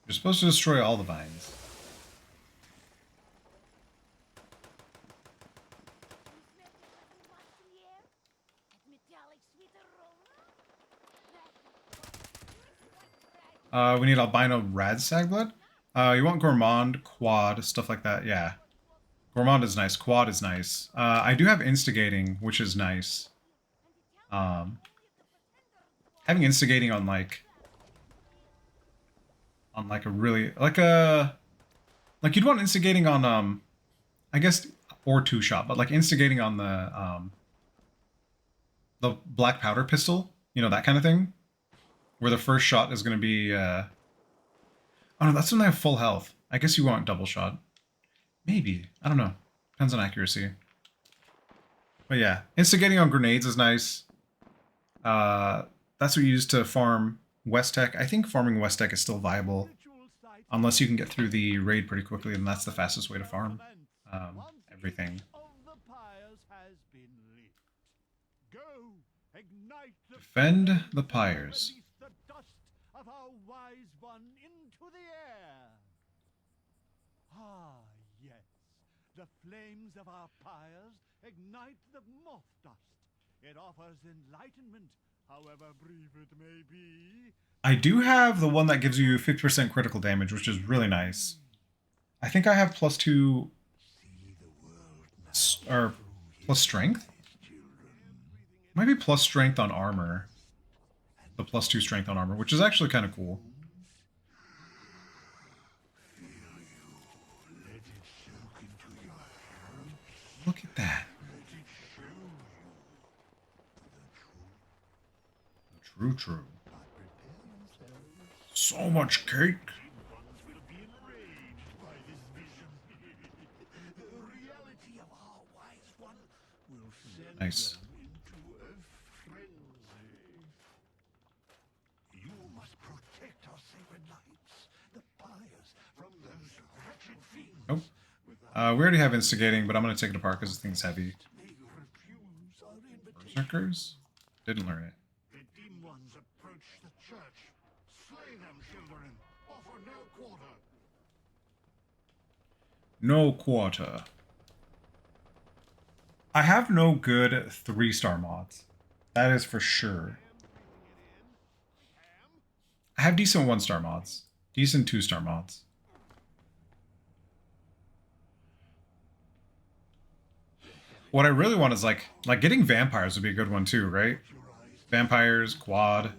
You're supposed to destroy all the vines. We need albino radsag blood. You want gourmand, quad, stuff like that. Yeah. Gourmand is nice. Quad is nice. I do have instigating, which is nice. Having instigating on like a really like you'd want instigating on I guess or two shot, but like instigating on the black powder pistol, you know, that kind of thing, where the first shot is going to be oh no, that's when they have full health. I guess you want double shot. Maybe. I don't know. Depends on accuracy. But yeah, instigating on grenades is nice. That's what you use to farm West Tech. I think farming West Tech is still viable, unless you can get through the raid pretty quickly, and that's the fastest way to farm everything. Defend the pyres. Ah, yes. The flames of our pyres ignite the moth dust. It offers enlightenment, however brief it may be. I do have the one that gives you 50% critical damage, which is really nice. I think I have +2 or plus strength. Might be plus strength on armor. The +2 strength on armor, which is actually kind of cool. Look at that. The true. So much cake. Nice. You must protect our sacred lights, the pyres, from those wretched fiends. Nope. We already have instigating, but I'm going to take it apart because this thing's heavy. Berserkers? Didn't learn it. The dim ones approach the church. Slay them, children. Offer no quarter. No quarter. I have no good 3-star mods. That is for sure. I have decent 1-star mods. Decent 2-star mods. What I really want is like getting vampires would be a good one too, right? Vampires, quad,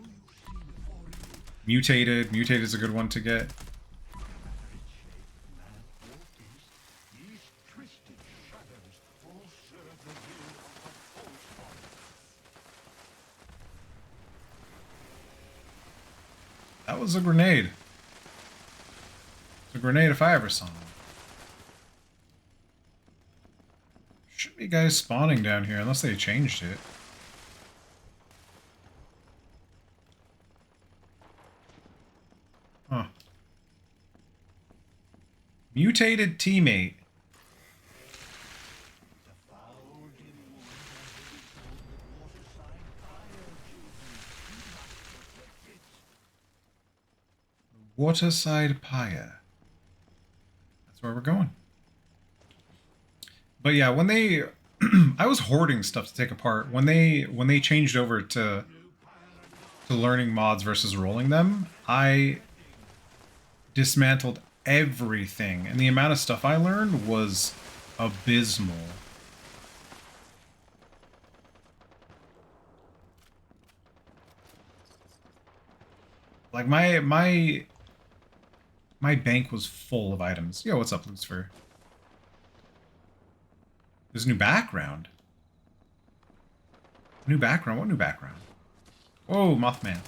mutated. Mutated is a good one to get. That was a grenade. It's a grenade if I ever saw one. Should be guys spawning down here unless they changed it. Huh. Mutated teammate. Waterside Pyre. That's where we're going. But yeah, when they I was hoarding stuff to take apart. When they changed over to learning mods versus rolling them, I dismantled everything, and the amount of stuff I learned was abysmal. Like my My bank was full of items. Yo, what's up, Lucifer? There's a new background. New background? What new background? Whoa, Mothman.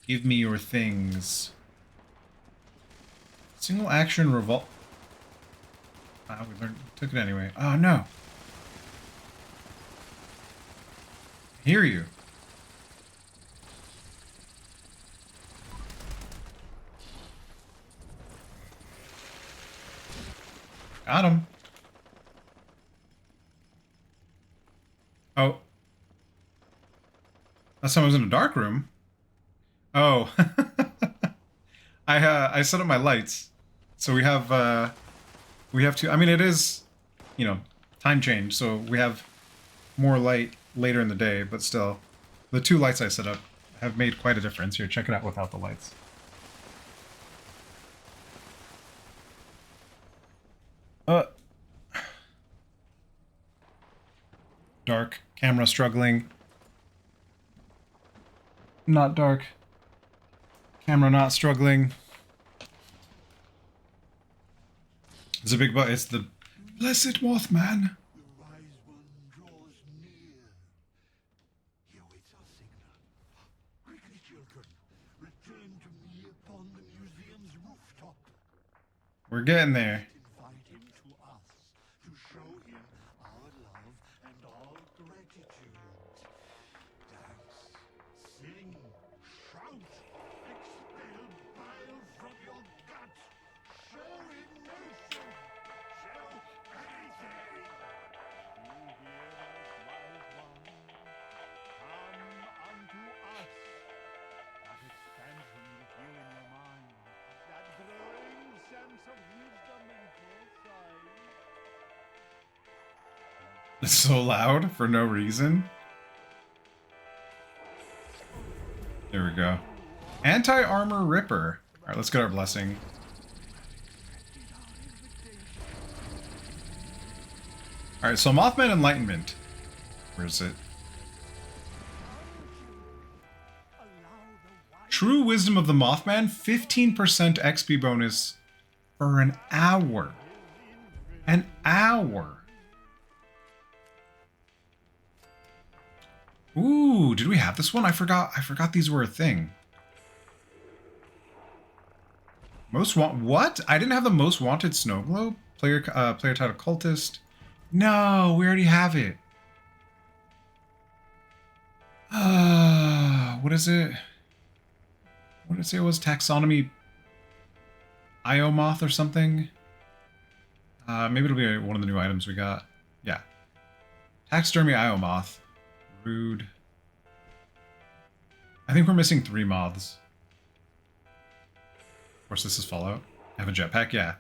Give me your things. Single action revolt. Ah, we took it anyway. Oh no. I hear you. Got him. Oh. Last time I was in a dark room. Oh. I set up my lights. So we have to, I mean, it is, you know, time change, so we have more light later in the day, but still, the 2 lights I set up have made quite a difference. Here, check it out without the lights. Dark. Camera struggling. Not dark. Camera not struggling. It's a big but. It's the blessed Mothman. The wise one draws near. He awaits our signal. Quickly, children, return to me upon the museum's rooftop. We're getting there. Invite him to us to show him our love and our gratitude. Dance, sing, shout, expel bile from your gut. Show emotion. Show anything. You hear us, wise one. Come unto us. That expansion you feel in your mind. That growing sense of wisdom and foresight. It's so loud for no reason. There we go. Anti-armor Ripper. Alright, let's get our blessing. Alright, so Mothman Enlightenment. Where is it? True Wisdom of the Mothman, 15% XP bonus for an hour. An hour. Ooh, did we have this one? I forgot these were a thing. What? I didn't have the most wanted snow globe? Player title cultist. No, we already have it. What is it? What did it say it was? Taxonomy Iomoth or something? Maybe it'll be one of the new items we got. Yeah. Taxidermy Iomoth. Rude. I think we're missing 3 moths. Of course, this is Fallout. Have a jetpack? Yeah.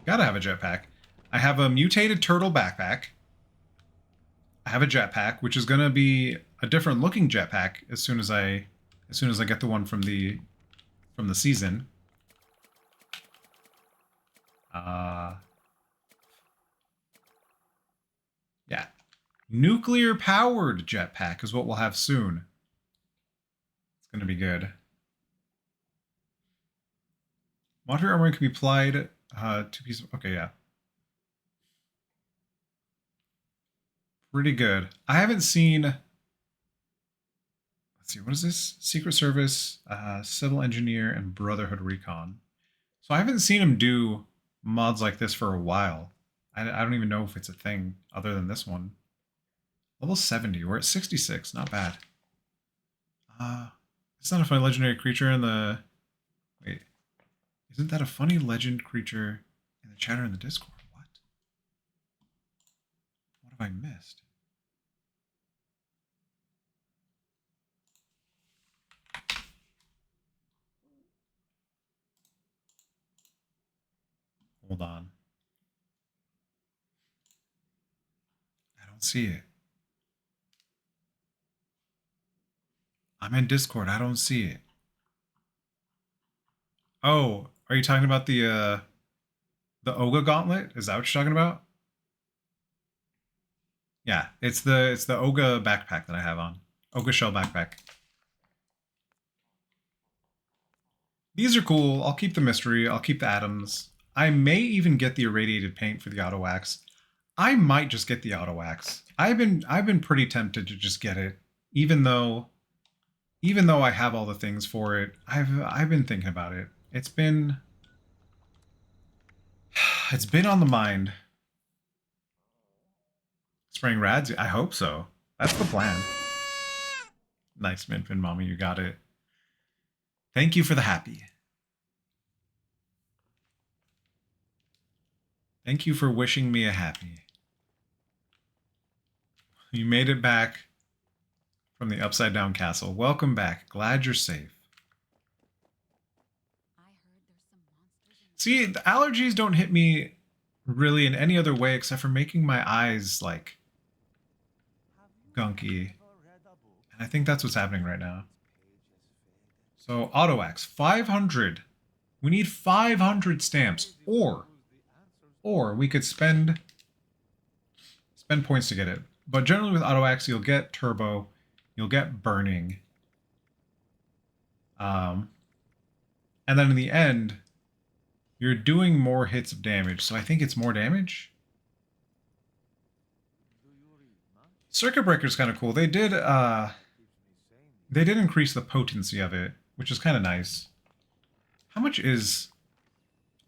Gotta have a jetpack. I have a mutated turtle backpack. I have a jetpack, which is gonna be a different looking jetpack as soon as I get the one from the season. Yeah. Nuclear powered jetpack is what we'll have soon. It's gonna be good. Moderate armor can be applied 2 pieces. Okay, yeah. Pretty good. I haven't seen. Let's see, what is this? Secret Service, Civil Engineer, and Brotherhood Recon. So I haven't seen him do mods like this for a while. I don't even know if it's a thing other than this one. Level 70. We're at 66. Not bad. It's not a funny legendary creature in the. Wait. Isn't that a funny legend creature in the chatter in the Discord? What? What have I missed? Hold on. I don't see it. I'm in Discord. I don't see it. Oh, are you talking about the Oga Gauntlet? Is that what you're talking about? Yeah, it's the Oga backpack that I have on. Ogre Shell backpack. These are cool. I'll keep the mystery. I'll keep the atoms. I may even get the irradiated paint for the auto wax. I might just get the auto wax. I've been pretty tempted to just get it, even though I have all the things for it. I've been thinking about it. It's been on the mind. Spraying rads? I hope so. That's the plan. Nice, Minfin Mommy, you got it. Thank you for the happy. Thank you for wishing me a happy. You made it back from the upside down castle. Welcome back. Glad you're safe. See, the allergies don't hit me really in any other way except for making my eyes like gunky. And I think that's what's happening right now. So auto axe 500. We need 500 stamps, or we could spend points to get it. But generally with auto axe, you'll get turbo, you'll get burning, and then in the end, you're doing more hits of damage. So I think it's more damage. Circuit Breaker is kind of cool. They did increase the potency of it, which is kind of nice. How much is...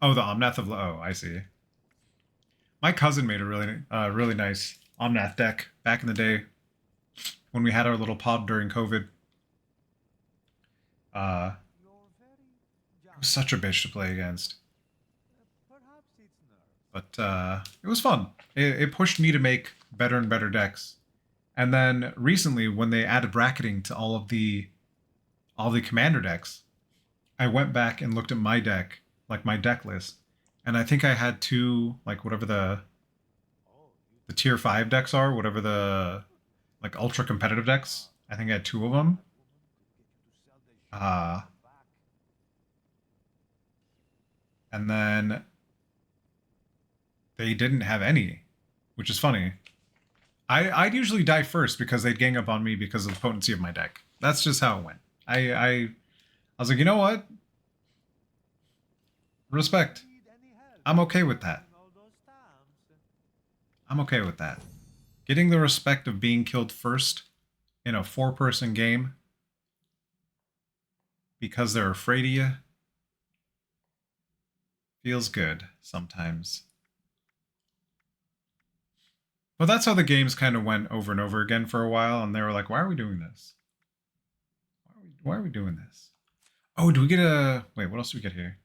Oh, the Omnath of... Oh, I see. My cousin made a really nice Omnath deck back in the day when we had our little pod during COVID. It was such a bitch to play against. But it was fun. It pushed me to make better and better decks. And then recently, when they added bracketing to all the commander decks, I went back and looked at my deck, like my deck list, and I think I had two, like whatever the tier 5 decks are, whatever the like ultra competitive decks. I think I had two of them. And then they didn't have any, which is funny. I'd usually die first because they'd gang up on me because of the potency of my deck. That's just how it went. I was like, you know what? Respect. I'm okay with that. I'm okay with that. Getting the respect of being killed first in a 4-person game because they're afraid of you feels good sometimes. But that's how the games kind of went over and over again for a while, and they were like, why are we doing this? Why are we doing this? Oh, do we get a... Wait, what else do we get here?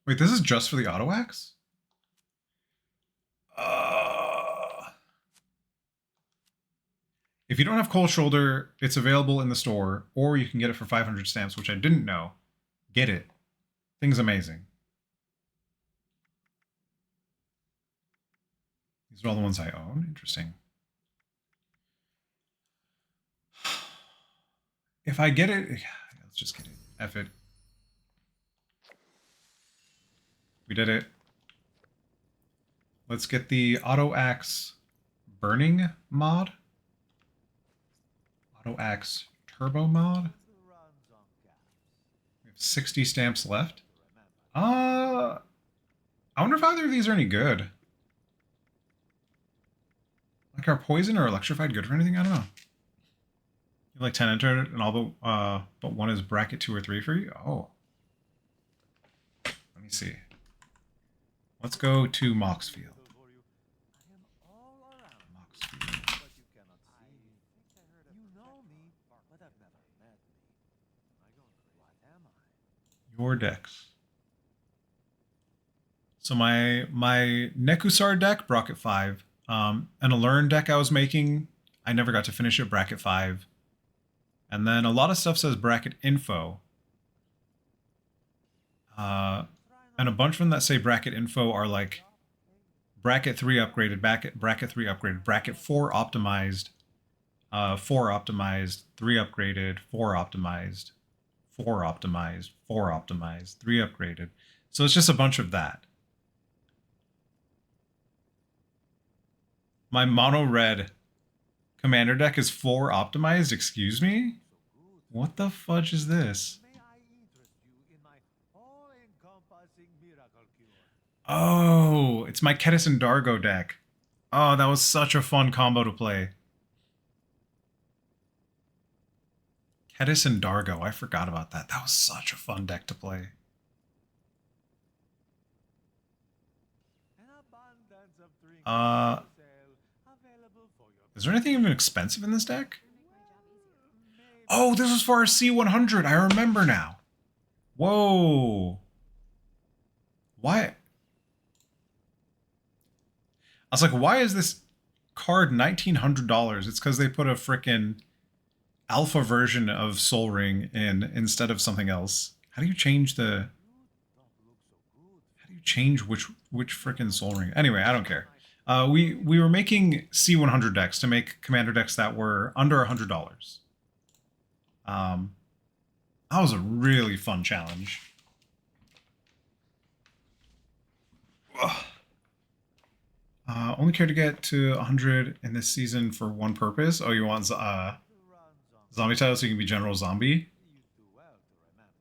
Wait, this is just for the auto axe? If you don't have Cold Shoulder, it's available in the store, or you can get it for 500 stamps, which I didn't know. Get it. Thing's amazing. These are all the ones I own. Interesting. If I get it... Let's just get it. F it. We did it. Let's get the Auto Axe Burning mod. Auto Axe Turbo mod. We have 60 stamps left. I wonder if either of these are any good. Like, are Poison or Electrified good for anything? I don't know. You like 10 enter and all but one is bracket 2 or 3 for you? Oh. Let me see. Let's go to Moxfield. Your decks. So my Nekusar deck, bracket 5. An Alluren deck I was making, I never got to finish it, bracket 5. And then a lot of stuff says bracket info. And a bunch of them that say bracket info are like bracket 3 upgraded, bracket 3 upgraded, bracket 4 optimized, 4 optimized, 3 upgraded, 4 optimized, 4 optimized, 4 optimized, 3 upgraded. So it's just a bunch of that. My mono red Commander deck is 4 optimized? Excuse me? What the fudge is this? May I interest you in my all-encompassing miracle cure? Oh, it's my Kedis and Dargo deck. Oh, that was such a fun combo to play. Kedis and Dargo, I forgot about that. That was such a fun deck to play. An abundance of drinks Uh, for sale, available for your Is there anything even expensive in this deck? maybe. Oh, this was for our C100. I remember now. Whoa. Why? I was like, why is this card $1,900? It's because they put a frickin' alpha version of Soul Ring in instead of something else. How do you change the... You don't look so good. How do you change which frickin' Soul Ring? Anyway, I don't care. We were making C100 decks to make commander decks that were under $100. That was a really fun challenge. Ugh. Only care to get to 100 in this season for one purpose. Oh, you want Run zombie. zombie title so you can be General Zombie? You do well to remember that.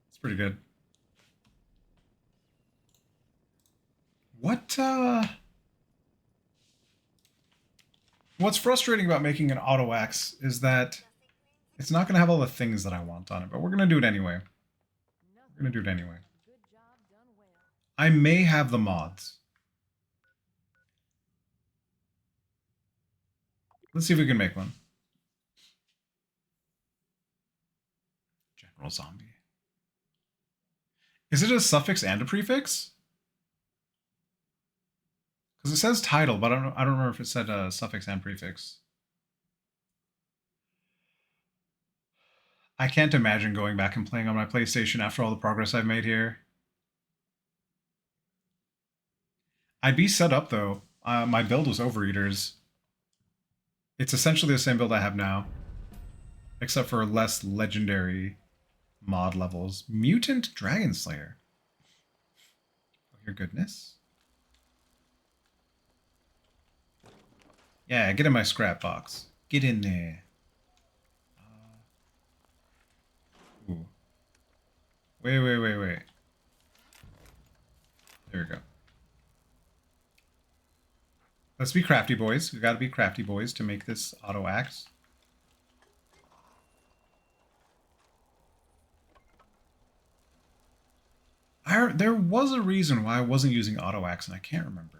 It's pretty good. What's frustrating about making an auto axe is that it's not going to have all the things that I want on it, but we're going to do it anyway. We're going to do it anyway. I may have the mods. Let's see if we can make one. General Zombie. Is it a suffix and a prefix? Because it says title, but I don't remember if it said a suffix and prefix. I can't imagine going back and playing on my PlayStation after all the progress I've made here. I'd be set up though. My build was Overeaters. It's essentially the same build I have now, except for less legendary mod levels. Mutant Dragon Slayer. Oh, your goodness. Yeah, get in my scrap box. Get in there. Ooh. Wait. There we go. Let's be crafty boys. We gotta be crafty boys to make this auto axe. There was a reason why I wasn't using auto axe, and I can't remember.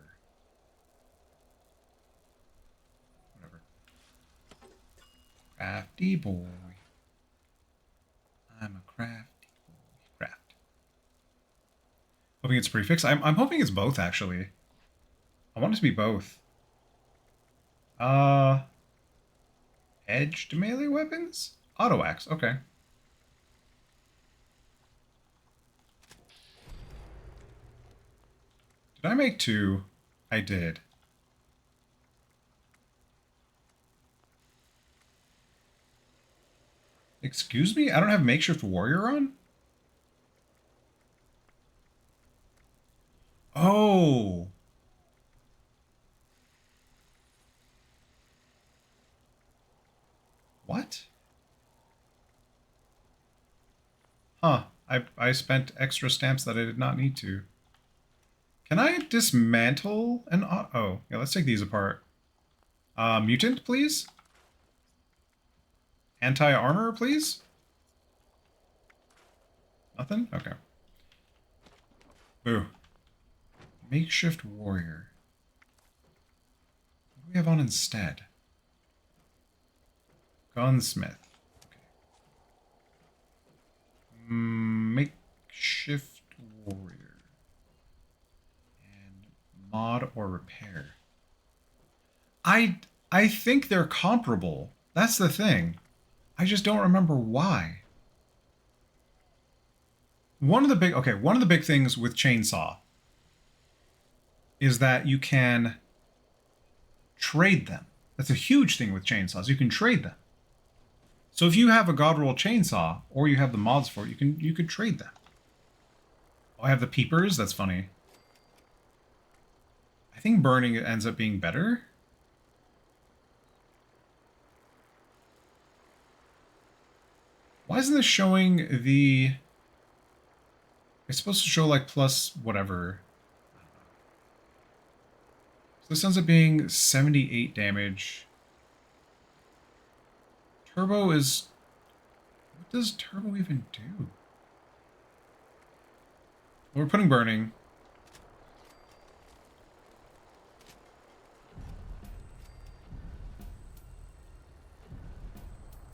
Whatever. Crafty boy. I'm a crafty boy. Craft. Hoping it's a prefix. I'm hoping it's both, actually. I want it to be both. Edged melee weapons? Auto axe, okay. Did I make 2? I did. Excuse me? I don't have Makeshift Warrior on? Oh! What? Huh. I spent extra stamps that I did not need to. Can I dismantle an... Oh, yeah, let's take these apart. Mutant, please? Anti-armor, please? Nothing? Okay. Boo. Makeshift Warrior. What do we have on instead? Gunsmith. Okay. Makeshift Warrior. And mod or repair. I think they're comparable. That's the thing. I just don't remember why. One of the big things with Chainsaw is that you can trade them. That's a huge thing with chainsaws. You can trade them. So if you have a Godroll chainsaw, or you have the mods for it, you could trade them. Oh, I have the peepers? That's funny. I think burning it ends up being better. Why isn't this showing the... It's supposed to show like plus whatever. So this ends up being 78 damage. Turbo is... What does turbo even do? Well, we're putting burning.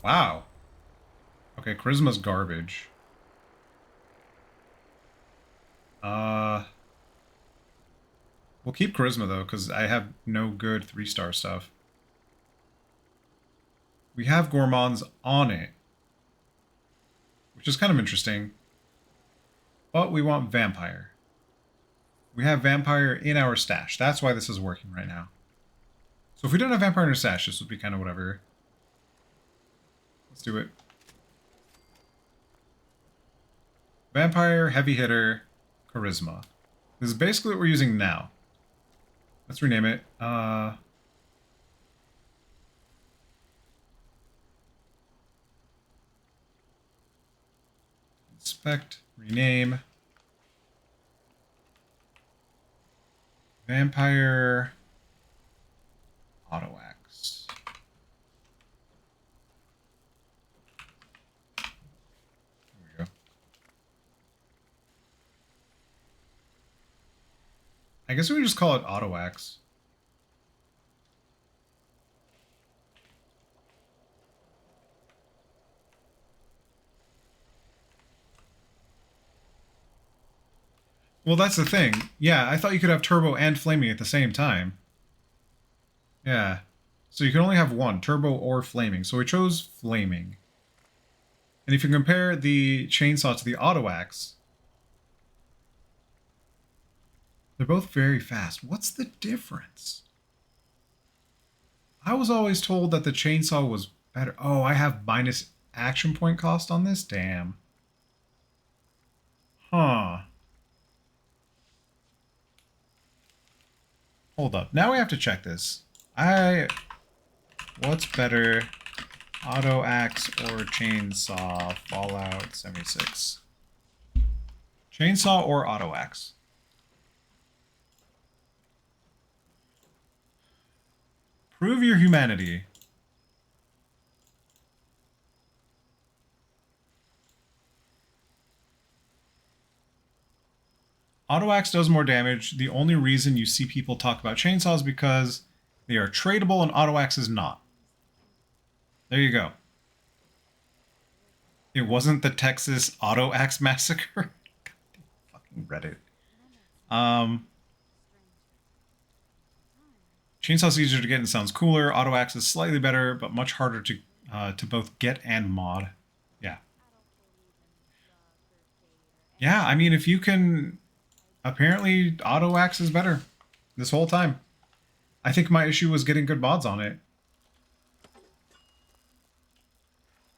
Wow. Okay, charisma's garbage. We'll keep charisma though, because I have no good 3-star stuff. We have gourmands on it, which is kind of interesting. But we want vampire. We have vampire in our stash. That's why this is working right now. So if we don't have vampire in our stash, this would be kind of whatever. Let's do it. Vampire, heavy hitter, charisma. This is basically what we're using now. Let's rename it. Inspect, rename. Vampire Auto Axe. There we go. I guess we would just call it Auto Axe. Well, that's the thing. Yeah, I thought you could have turbo and flaming at the same time. Yeah. So you can only have one, turbo or flaming. So we chose flaming. And if you compare the chainsaw to the auto axe, they're both very fast. What's the difference? I was always told that the chainsaw was better. Oh, I have minus action point cost on this? Damn. Huh. Hold up. Now we have to check this. What's better, auto axe or chainsaw? Fallout 76. Chainsaw or auto axe? Prove your humanity. Auto axe does more damage. The only reason you see people talk about chainsaws is because they are tradable and auto axe is not. There you go. It wasn't the Texas auto axe massacre. Fucking Reddit. Chainsaw's easier to get and sounds cooler. Auto axe is slightly better, but much harder to both get and mod. Yeah. Yeah, I mean, if you can... Apparently, auto axe is better this whole time. I think my issue was getting good mods on it.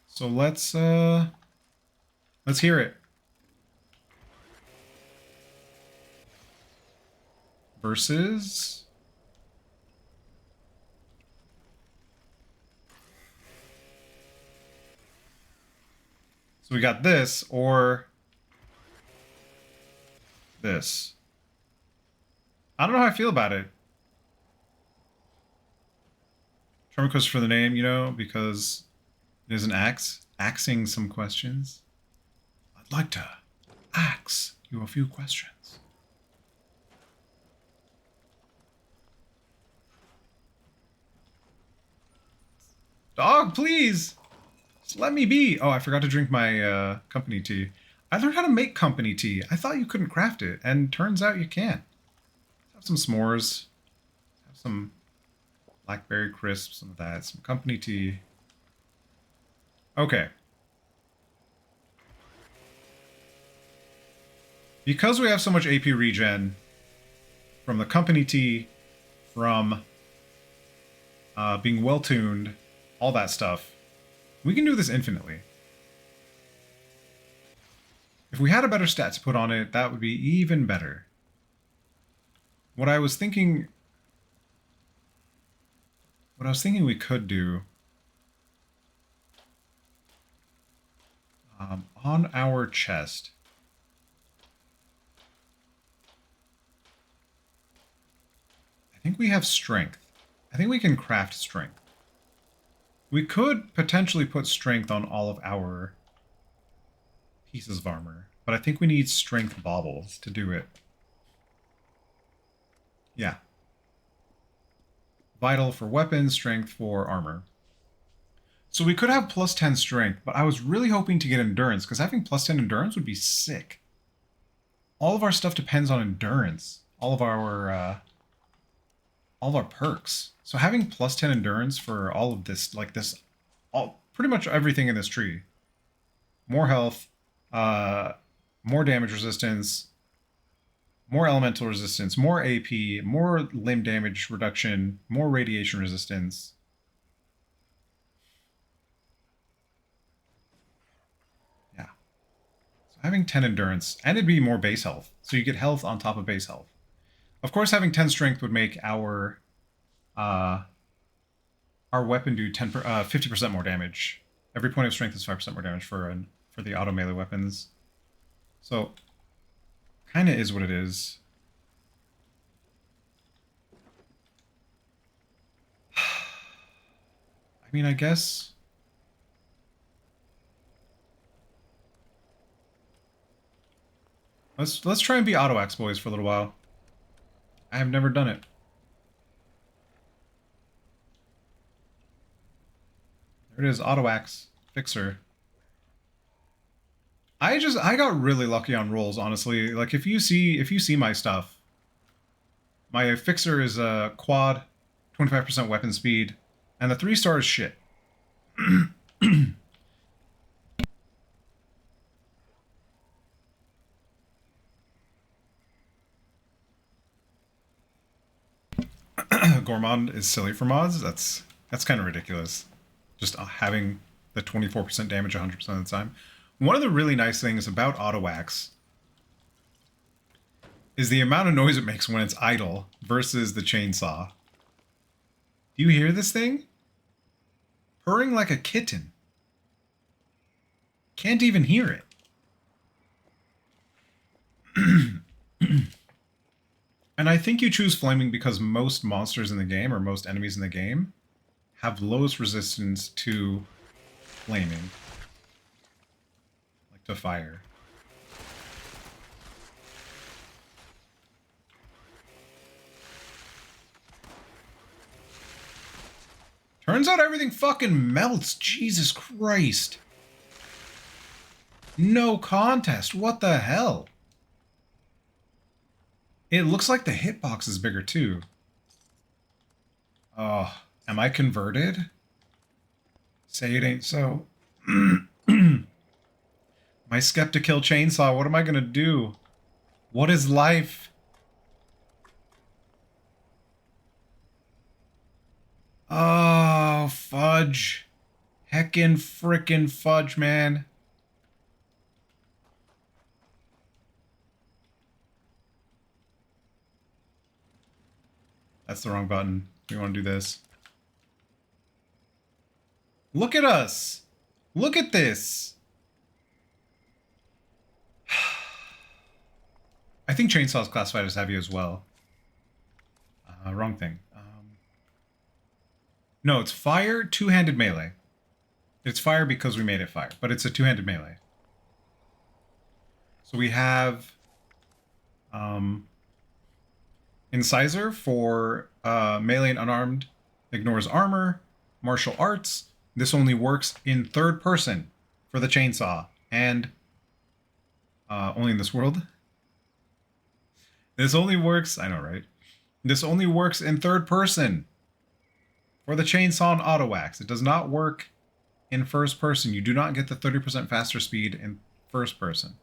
So let's hear it. Versus... So we got this, or... this. I don't know how I feel about it. Charm request for the name, you know, because it is an axe. Axing some questions. I'd like to axe you a few questions. Dog, please! Just let me be! Oh, I forgot to drink my company tea. I learned how to make company tea. I thought you couldn't craft it, and turns out you can. Let's have some s'mores. Have some blackberry crisp, some of that. Some company tea. Okay. Because we have so much AP regen from the company tea, from being well-tuned, all that stuff, we can do this infinitely. If we had a better stat to put on it, that would be even better. What I was thinking we could do on our chest. I think we have strength. I think we can craft strength. We could potentially put strength on all of our pieces of armor, but I think we need strength baubles to do it. Yeah. Vital for weapons, strength for armor. So we could have plus 10 strength, but I was really hoping to get endurance, because having plus 10 endurance would be sick. All of our stuff depends on endurance. All of our perks. So having plus 10 endurance for all of this, like this, pretty much everything in this tree. More health, more damage resistance, more elemental resistance, more AP, more limb damage reduction, more radiation resistance. Yeah. So having 10 endurance, and it'd be more base health. So you get health on top of base health. Of course, having 10 strength would make our weapon do 50% more damage. Every point of strength is 5% more damage for the auto melee weapons. So, kind of is what it is. I mean, I guess. Let's try and be auto axe boys for a little while. I have never done it. There it is, auto axe fixer. I got really lucky on rolls, honestly. Like if you see my stuff, my fixer is a quad, 25% weapon speed, and the 3-star is shit. Gourmand is silly for mods. That's kind of ridiculous. Just having the 24% damage 100% of the time. One of the really nice things about auto axe is the amount of noise it makes when it's idle versus the chainsaw. Do you hear this thing? Purring like a kitten. Can't even hear it. And I think you choose flaming because most monsters in the game, or most enemies in the game, have lowest resistance to flaming. Like to fire. Turns out everything fucking melts. Jesus Christ. No contest. What the hell? It looks like the hitbox is bigger too. Oh, am I converted? Say it ain't so. My skeptical chainsaw, what am I gonna do? What is life? Oh, fudge. Heckin' frickin' fudge, man. That's the wrong button. We want to do this. Look at us. Look at this. I think chainsaw is classified as heavy as well. Wrong thing. No, it's fire, two-handed melee. It's fire because we made it fire, but it's a two-handed melee. So we have Incisor for melee and unarmed, ignores armor, martial arts. This only works in third person for the chainsaw, and only in this world. This only works, I know, right? This only works in third person for the chainsaw and auto axe. It does not work in first person. You do not get the 30% faster speed in first person.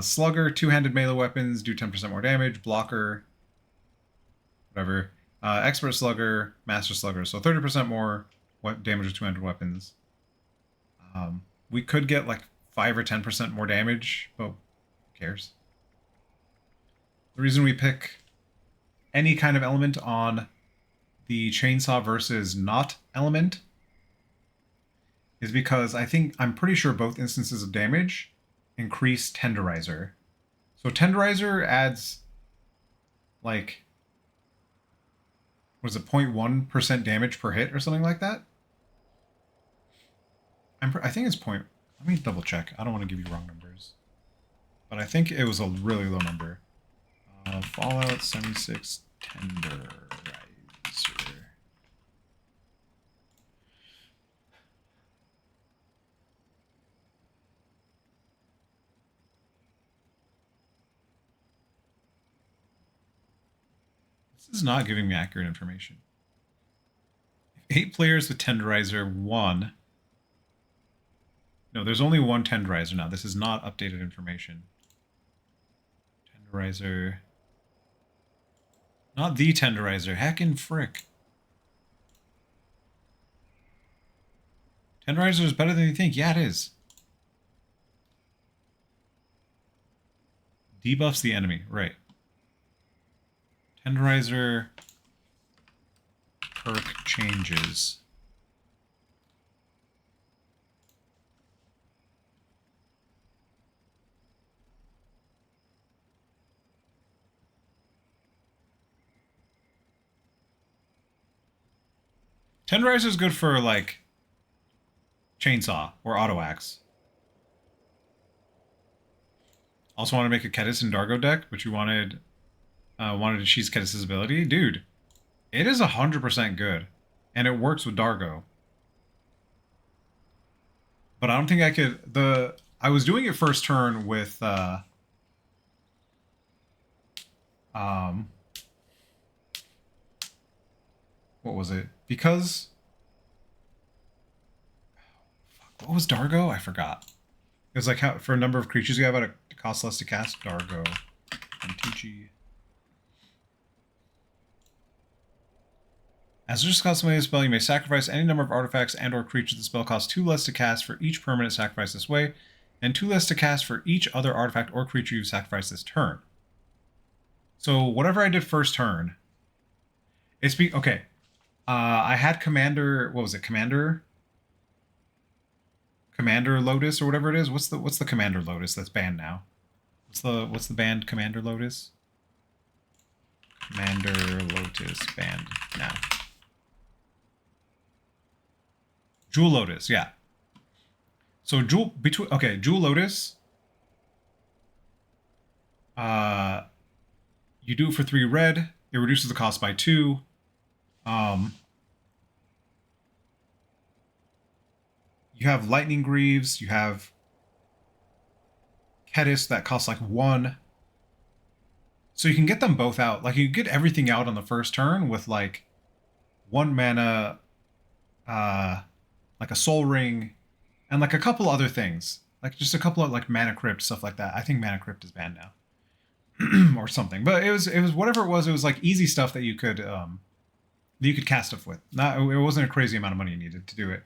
Slugger, two-handed melee weapons do 10% more damage. Blocker, whatever. Expert Slugger, Master Slugger, so 30% more damage with two-handed weapons. We could get like 5 or 10% more damage, but who cares? The reason we pick any kind of element on the chainsaw versus not element is because I'm pretty sure both instances of damage increase Tenderizer. So Tenderizer adds like, what is it, 0.1% damage per hit or something like that? I think it's point. Let me double check. I don't want to give you wrong numbers, but I think it was a really low number. Fallout 76 Tenderizer. This is not giving me accurate information. If 8 players with Tenderizer 1. No, there's only one Tenderizer now. This is not updated information. Tenderizer. Not the Tenderizer. Heckin' frick. Tenderizer is better than you think. Yeah, it is. Debuffs the enemy. Right. Tenderizer perk changes. Tenderizer is good for, like, chainsaw or auto axe. Also want to make a Kedis and Dargo deck, but you wanted to cheese Kedis' ability. Dude, it is 100% good. And it works with Dargo. But I don't think I could... I was doing it first turn with... what was it? Because... What was Dargo? I forgot. It was like how, for a number of creatures you have, it costs less to cast. Dargo. And Tucci. As just costs a spell, you may sacrifice any number of artifacts and or creatures. The spell costs 2 less to cast for each permanent sacrifice this way, and 2 less to cast for each other artifact or creature you sacrifice this turn. So whatever I did first turn, okay. I had Commander. What was it? Commander Lotus or whatever it is. What's the Commander Lotus that's banned now? What's the banned Commander Lotus? Commander Lotus banned now. Jewel Lotus, yeah. So Jewel Lotus. You do it for 3 red. It reduces the cost by 2. You have Lightning Greaves. You have Kedis that costs like 1. So you can get them both out. Like, you get everything out on the first turn with like 1 mana, like a Soul Ring, and like a couple other things. Like just a couple of like Mana Crypt, stuff like that. I think Mana Crypt is banned now. Or something. But it was whatever it was like easy stuff that you could cast stuff with. It wasn't a crazy amount of money you needed to do it.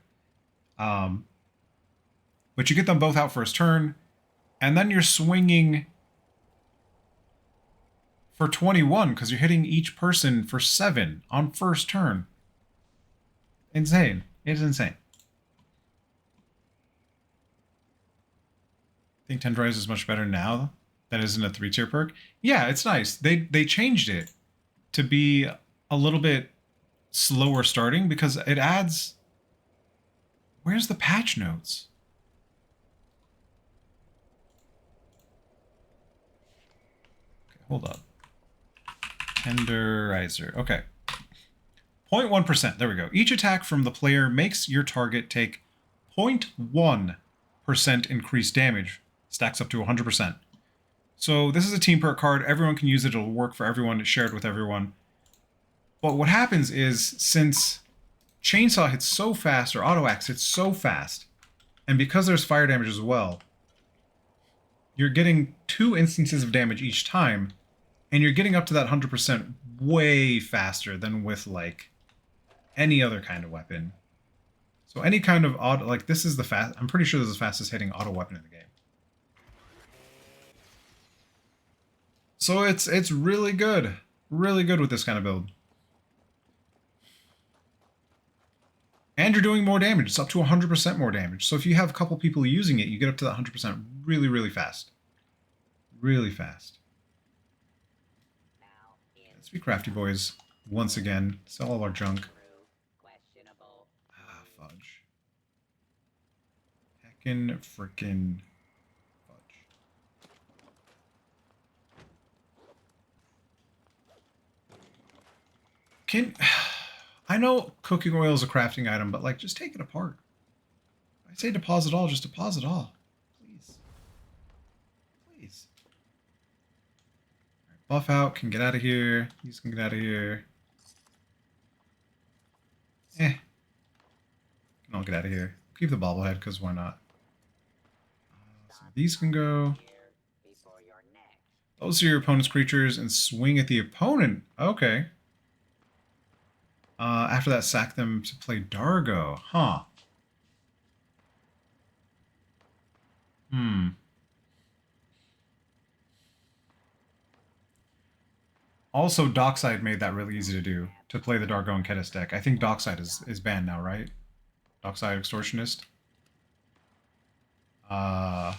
But you get them both out first turn, and then you're swinging for 21 because you're hitting each person for 7 on first turn. Insane. It is insane. I think Tenderizer is much better now than it is in a 3-tier perk. Yeah, it's nice. They changed it to be a little bit slower starting because it adds... Where's the patch notes? Okay, hold up. Tenderizer. Okay. 0.1%. There we go. Each attack from the player makes your target take 0.1% increased damage. Stacks up to 100%. So this is a team perk card. Everyone can use it. It'll work for everyone. It's shared with everyone. But what happens is, since Chainsaw hits so fast, or Auto Axe hits so fast, and because there's fire damage as well, you're getting 2 instances of damage each time, and you're getting up to that 100% way faster than with, like, any other kind of weapon. So any kind of auto, like, this is the fast, I'm pretty sure this is the fastest hitting auto weapon in the game. So it's really good. Really good with this kind of build. And you're doing more damage. It's up to 100% more damage. So if you have a couple people using it, you get up to that 100% really, really fast. Really fast. Let's be crafty, boys. Once again. Sell all our junk. Ah, fudge. Heckin' frickin' fudge. I know cooking oil is a crafting item, but like, just take it apart. I say deposit all, just deposit all. Please. Please. All right, buff out, can get out of here. These can get out of here. Can all get out of here. Keep the bobblehead, because why not? So these can go. Those are your opponent's creatures and swing at the opponent. Okay. After that, sack them to play Dargo. Huh. Also, Dockside made that really easy to do, to play the Dargo and Kedis deck. I think Dockside is banned now, right? Dockside Extortionist. So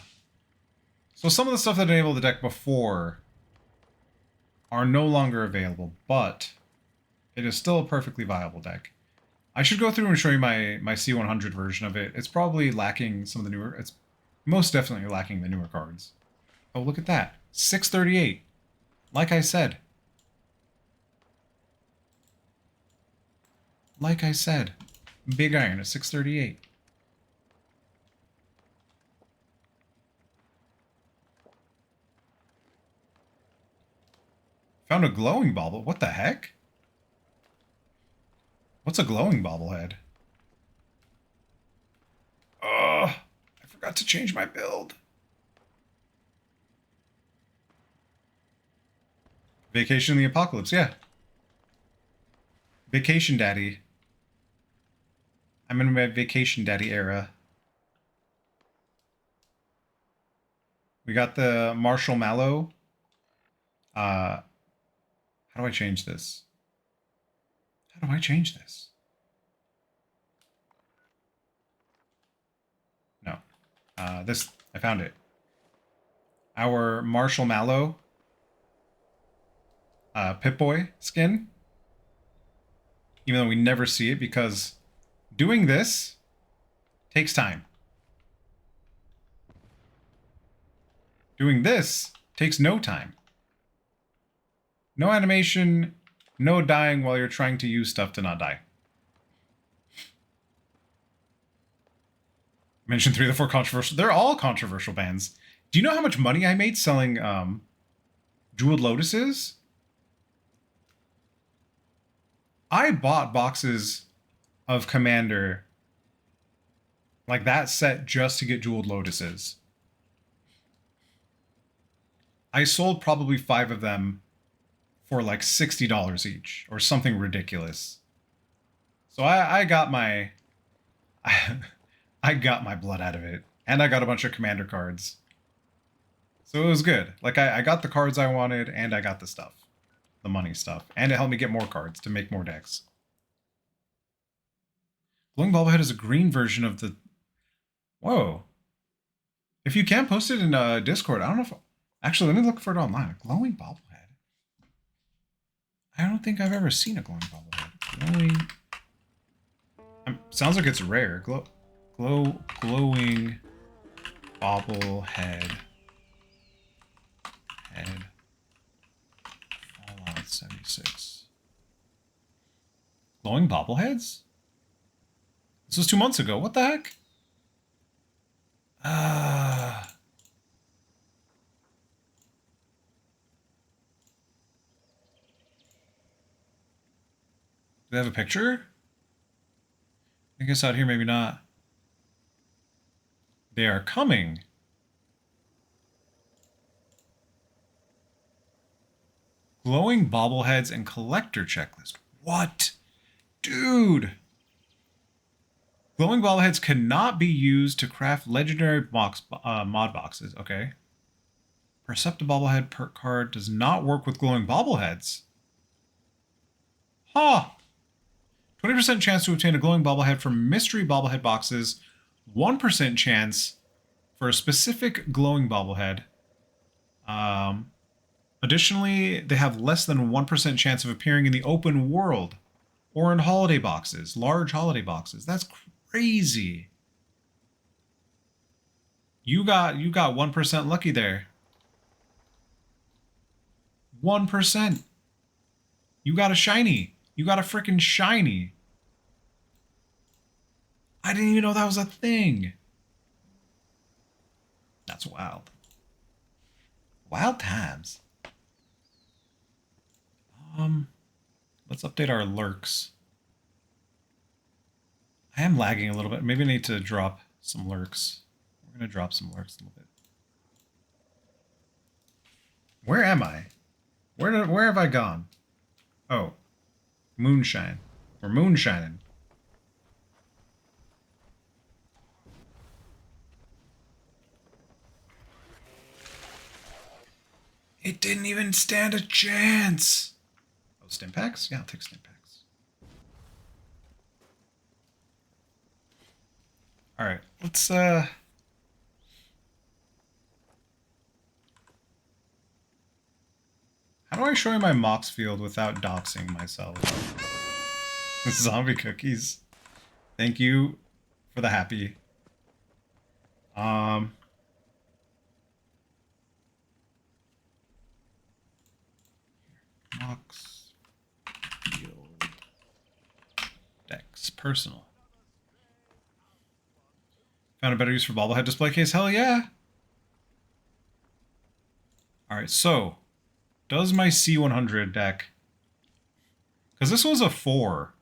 some of the stuff that enabled the deck before are no longer available, but it is still a perfectly viable deck. I should go through and show you my C100 version of it. It's probably lacking some of the newer... It's most definitely lacking the newer cards. Oh, look at that. 638. Like I said. Like I said. Big Iron at 638. Found a glowing bobble. What the heck? What's a glowing bobblehead? Ugh, I forgot to change my build. Vacation in the Apocalypse, yeah. Vacation Daddy. I'm in my Vacation Daddy era. We got the Marshall Mallow. How do I change this? How do I change this? No. This, I found it. Our Marshall Mallow Pip-Boy skin. Even though we never see it, because doing this takes time. Doing this takes no time. No animation, no dying while you're trying to use stuff to not die. Mention 3 of the 4 controversial. They're all controversial bans. Do you know how much money I made selling Jeweled Lotuses? I bought boxes of Commander, like that set, just to get Jeweled Lotuses. I sold probably 5 of them for like $60 each, or something ridiculous. So I got my... I got my blood out of it. And I got a bunch of Commander cards. So it was good. Like, I got the cards I wanted, and I got the stuff. The money stuff. And it helped me get more cards to make more decks. Glowing Bobblehead is a green version of the... Whoa. If you can, post it in Discord. I don't know if... Actually, let me look for it online. A glowing Bobblehead. I don't think I've ever seen a glowing Bobblehead. Glowing... sounds like it's rare. Glowing Bobblehead. Head. Fallout 76. Glowing bobbleheads? This was 2 months ago. What the heck? Do they have a picture? I guess out here, maybe not. They are coming. Glowing bobbleheads and collector checklist. What? Dude! Glowing bobbleheads cannot be used to craft legendary mod boxes. Okay. Perceptive bobblehead perk card does not work with glowing bobbleheads. Huh. 20% chance to obtain a glowing bobblehead from mystery bobblehead boxes. 1% chance for a specific glowing bobblehead. Additionally, they have less than 1% chance of appearing in the open world or in holiday boxes, large holiday boxes. That's crazy. You got 1% lucky there. 1%. You got a shiny. You got a freaking shiny. I didn't even know that was a thing. That's wild. Wild times. Let's update our lurks. I am lagging a little bit. Maybe I need to drop some lurks. We're going to drop some lurks a little bit. Where am I? Where have I gone? Oh. Moonshine. We're moonshining. It didn't even stand a chance. Oh, stim packs? Yeah, I'll take stim packs. Alright, let's how do I show you my Mox field without doxing myself? Zombie cookies. Thank you for the happy. Mox field Dex personal. Found a better use for bobblehead display case? Hell yeah! Alright, so does my C100 deck, because this was a 4,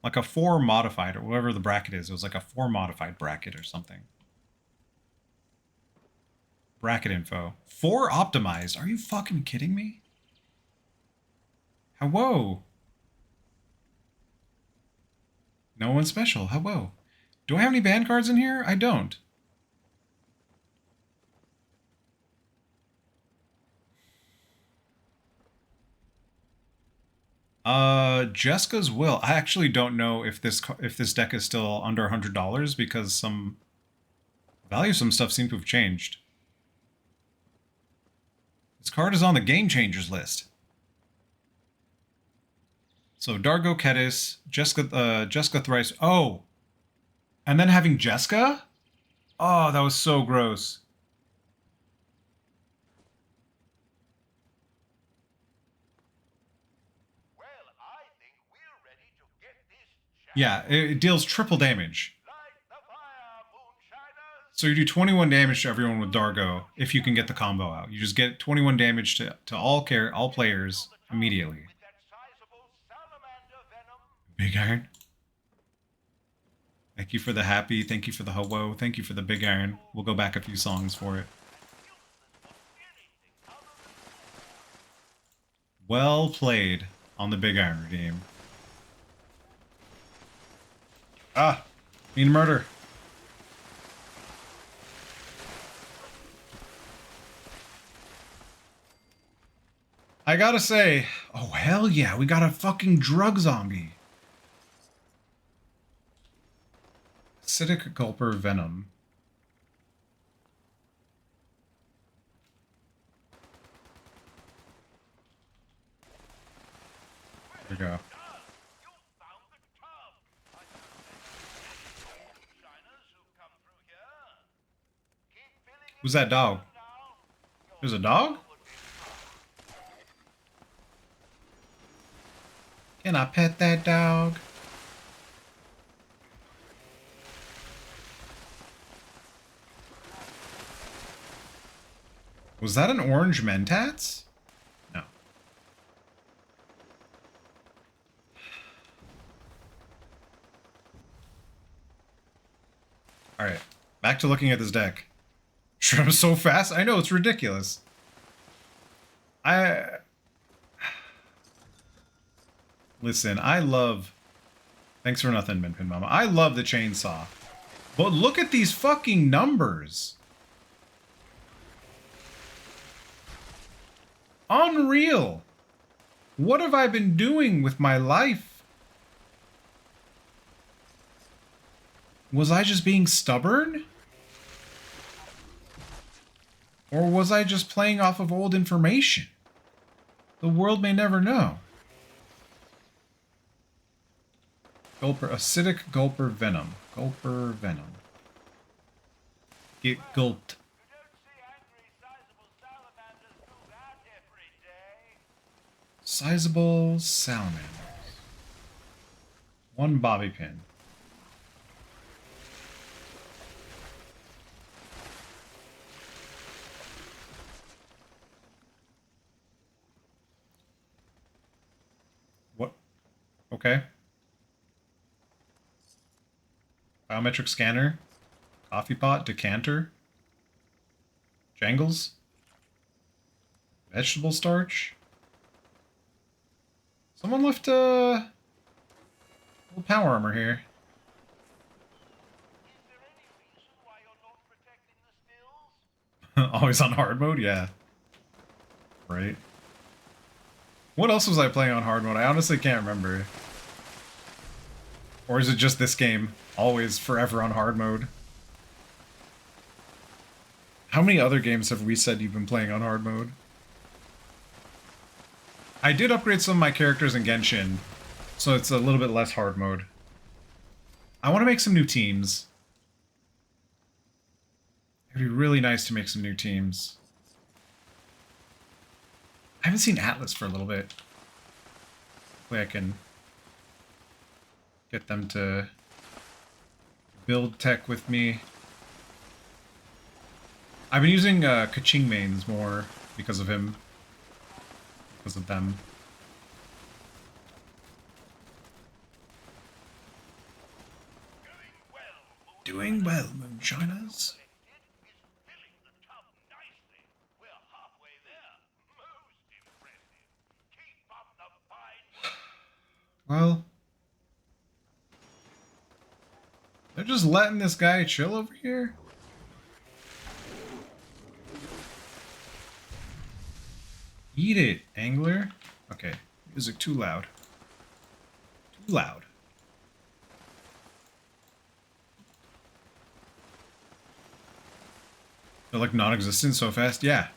like a 4 modified, or whatever the bracket is. It was like a 4 modified bracket or something. Bracket info. 4 optimized. Are you fucking kidding me? Hello. No one special. Hello. Do I have any band cards in here? I don't. Jessica's Will. I actually don't know if this deck is still under $100 because some value of some stuff seem to have changed. This card is on the Game Changers list. So Dargo Kedis, Jessica Thrice. Oh, and then having Jessica? Oh, that was so gross. Well, I think we're ready to get this. Yeah, it deals triple damage. Light the fire, moonshiners. So you do 21 damage to everyone with Dargo if you can get the combo out. You just get 21 damage to all players immediately. With that sizable salamander venom. Big Iron. Thank you for the happy. Thank you for the hello. Thank you for the Big Iron. We'll go back a few songs for it. Well played on the Big Iron redeem. Ah, mean murder. I gotta say, oh hell yeah, we got a fucking drug zombie. Acidic Gulper Venom. There we go. Who's that dog? There's a dog? Can I pet that dog? Was that an orange Mentats? No. Alright. Back to looking at this deck. Shrimp so fast? I know, it's ridiculous. Listen, I love... Thanks for nothing, Minpin Mama. I love the chainsaw. But look at these fucking numbers. Unreal. What have I been doing with my life? Was I just being stubborn? Or was I just playing off of old information? The world may never know. Gulper, acidic gulper venom. Gulper venom. Get gulped. You don't see angry, sizable salamanders do that every day. Sizable salamanders. One bobby pin. What? Okay. Biometric scanner. Coffee pot. Decanter. Jangles. Vegetable starch. Someone left a little power armor here. Is there any reason why you're not protecting the stills? Always on hard mode? Yeah. Right. What else was I playing on hard mode? I honestly can't remember. Or is it just this game? Always, forever on hard mode? How many other games have we said you've been playing on hard mode? I did upgrade some of my characters in Genshin, so it's a little bit less hard mode. I want to make some new teams. It'd be really nice to make some new teams. I haven't seen Atlas for a little bit. Hopefully I can get them to build tech with me. I've been using Kaching mains more because of him. Because of them. Doing well, Moonshiners. Filling the tub nicely. We're halfway there. Most impressive. Keep up the fine work. Well, they're just letting this guy chill over here? Eat it, angler. Okay, music too loud. Too loud. They're like non-existent so fast? Yeah.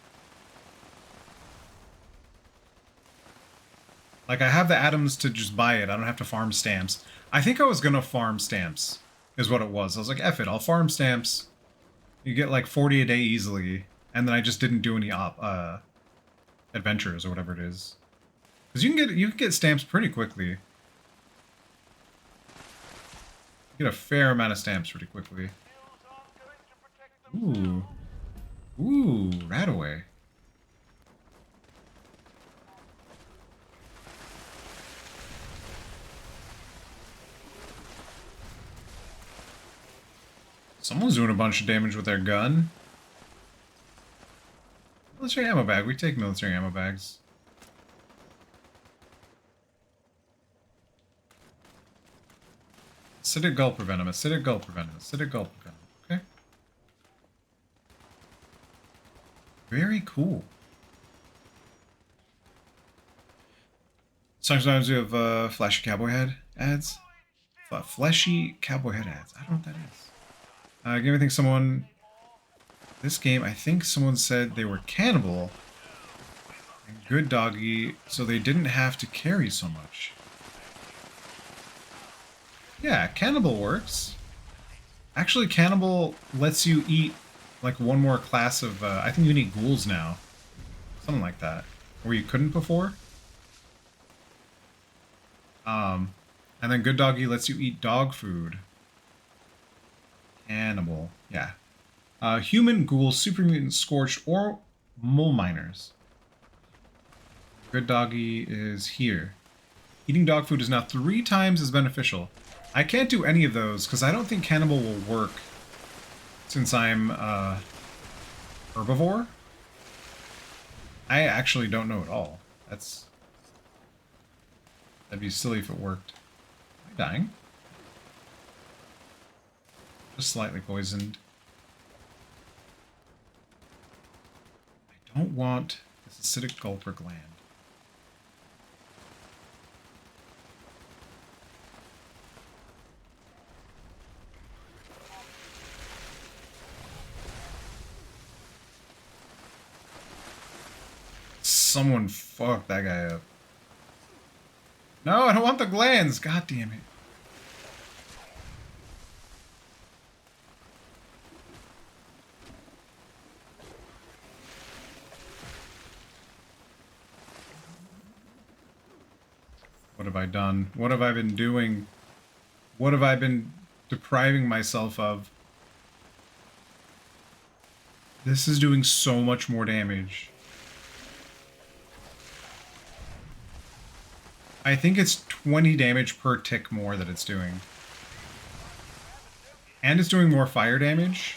Like, I have the atoms to just buy it. I don't have to farm stamps. I think I was gonna farm stamps, is what it was. I was like, F it, I'll farm stamps. You get like 40 a day easily. And then I just didn't do any adventures or whatever it is. Because you can get stamps pretty quickly. You get a fair amount of stamps pretty quickly. Ooh. Ooh, Rataway. Someone's doing a bunch of damage with their gun. Military ammo bag. We take military ammo bags. Acidic gulper venom. Acidic gulper venom. Acidic gulper venom. Okay. Very cool. Sometimes we have flashy cowboy head ads. Fleshy cowboy head ads. I don't know what that is. Give me think someone... This game, I think someone said they were cannibal and good doggy, so they didn't have to carry so much. Yeah, cannibal works. Actually, cannibal lets you eat like one more class of, I think you can eat ghouls now. Something like that. Where you couldn't before. And then good doggy lets you eat dog food. Cannibal, yeah. Human, ghoul, super mutant, scorched, or mole miners. Good doggy is here. Eating dog food is now 3 times as beneficial. I can't do any of those because I don't think cannibal will work since I'm herbivore. I actually don't know at all. That'd be silly if it worked. Am I dying? Just slightly poisoned. I don't want this acidic gulper gland. Someone fuck that guy up. No, I don't want the glands. God damn it. What have I done? What have I been doing? What have I been depriving myself of? This is doing so much more damage. I think it's 20 damage per tick more that it's doing. And it's doing more fire damage.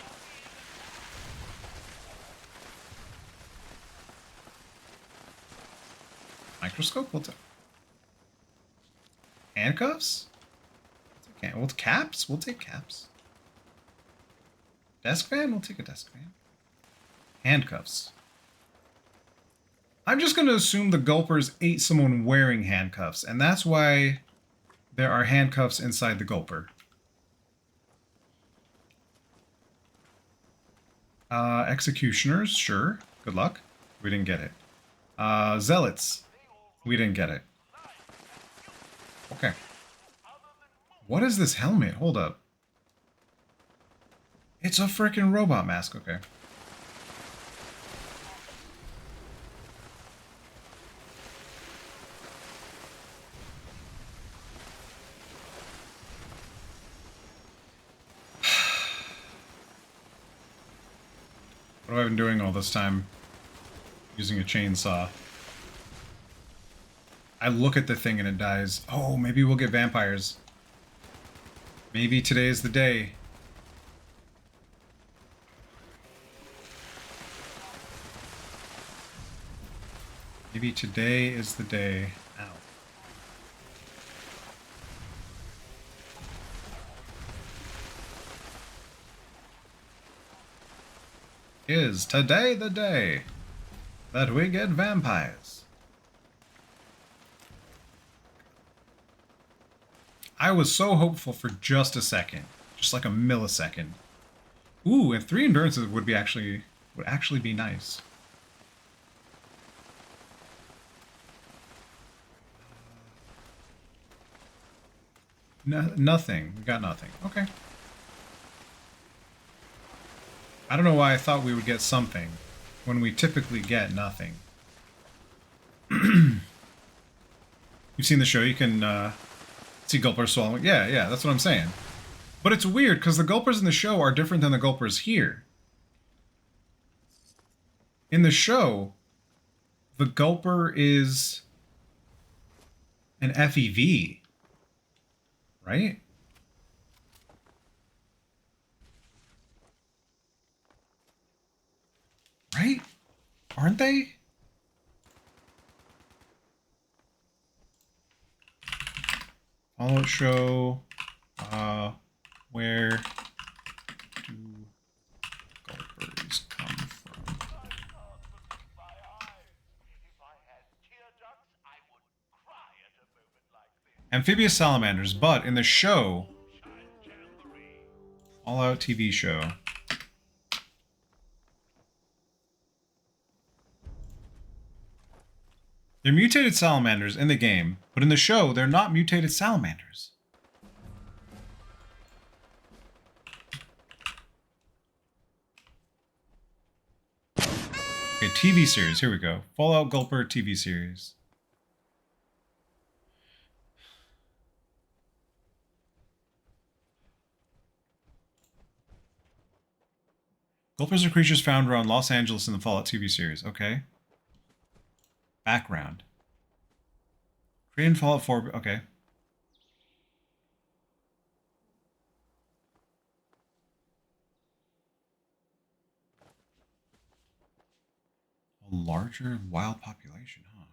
Microscope? We'll take. Handcuffs? Well, caps? We'll take caps. Desk fan? We'll take a desk fan. Handcuffs. I'm just going to assume the Gulpers ate someone wearing handcuffs, and that's why there are handcuffs inside the Gulper. Executioners, sure. Good luck. We didn't get it. Zealots. We didn't get it. Okay. What is this helmet? Hold up. It's a freaking robot mask. Okay. What have I been doing all this time? Using a chainsaw. I look at the thing and it dies. Oh, maybe we'll get vampires. Maybe today is the day. Maybe today is the day. Ow. Is today the day that we get vampires? I was so hopeful for just a second. Just like a millisecond. Ooh, and 3 endurances would actually be nice. No, nothing. We got nothing. Okay. I don't know why I thought we would get something when we typically get nothing. You've seen the show, you can see Gulpers swallowing. Yeah, that's what I'm saying. But it's weird, because the Gulpers in the show are different than the Gulpers here. In the show, the Gulper is an FEV, right? Right? Aren't they? Fallout show. Where do Gulpers come from? Amphibious salamanders, but in the show, Fallout TV show. They're mutated salamanders in the game, but in the show, they're not mutated salamanders. Okay, TV series. Here we go. Fallout Gulper TV series. Gulpers are creatures found around Los Angeles in the Fallout TV series. Okay. Background. Created in Fallout 4. Okay. A larger wild population, huh?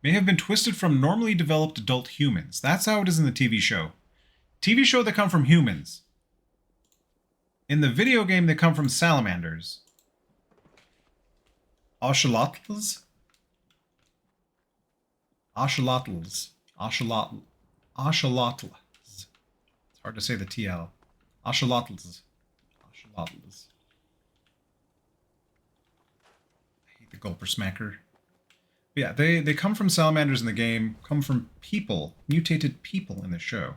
May have been twisted from normally developed adult humans. That's how it is in the TV show. TV show, they come from humans. In the video game, they come from salamanders. Ocelotls? Ocelotls. Ocelotls. It's hard to say the TL. Ocelotls. Axolotls. I hate the gulper smacker. But yeah, they come from salamanders in the game, come from people, mutated people in the show.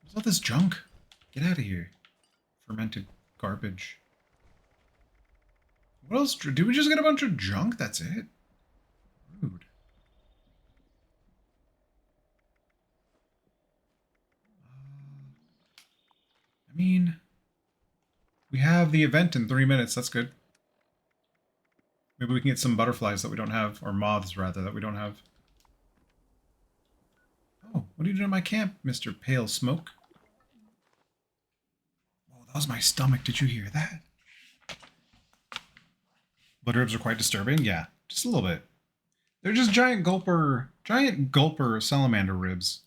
What's all this junk? Get out of here. Fermented garbage. What else? Did we just get a bunch of junk? That's it? Rude. I mean, we have the event in 3 minutes. That's good. Maybe we can get some butterflies that we don't have, or moths, rather, that we don't have. Oh, what are you doing in my camp, Mr. Pale Smoke? Oh, that was my stomach. Did you hear that? Blood ribs are quite disturbing. Yeah, just a little bit. They're just giant gulper salamander ribs.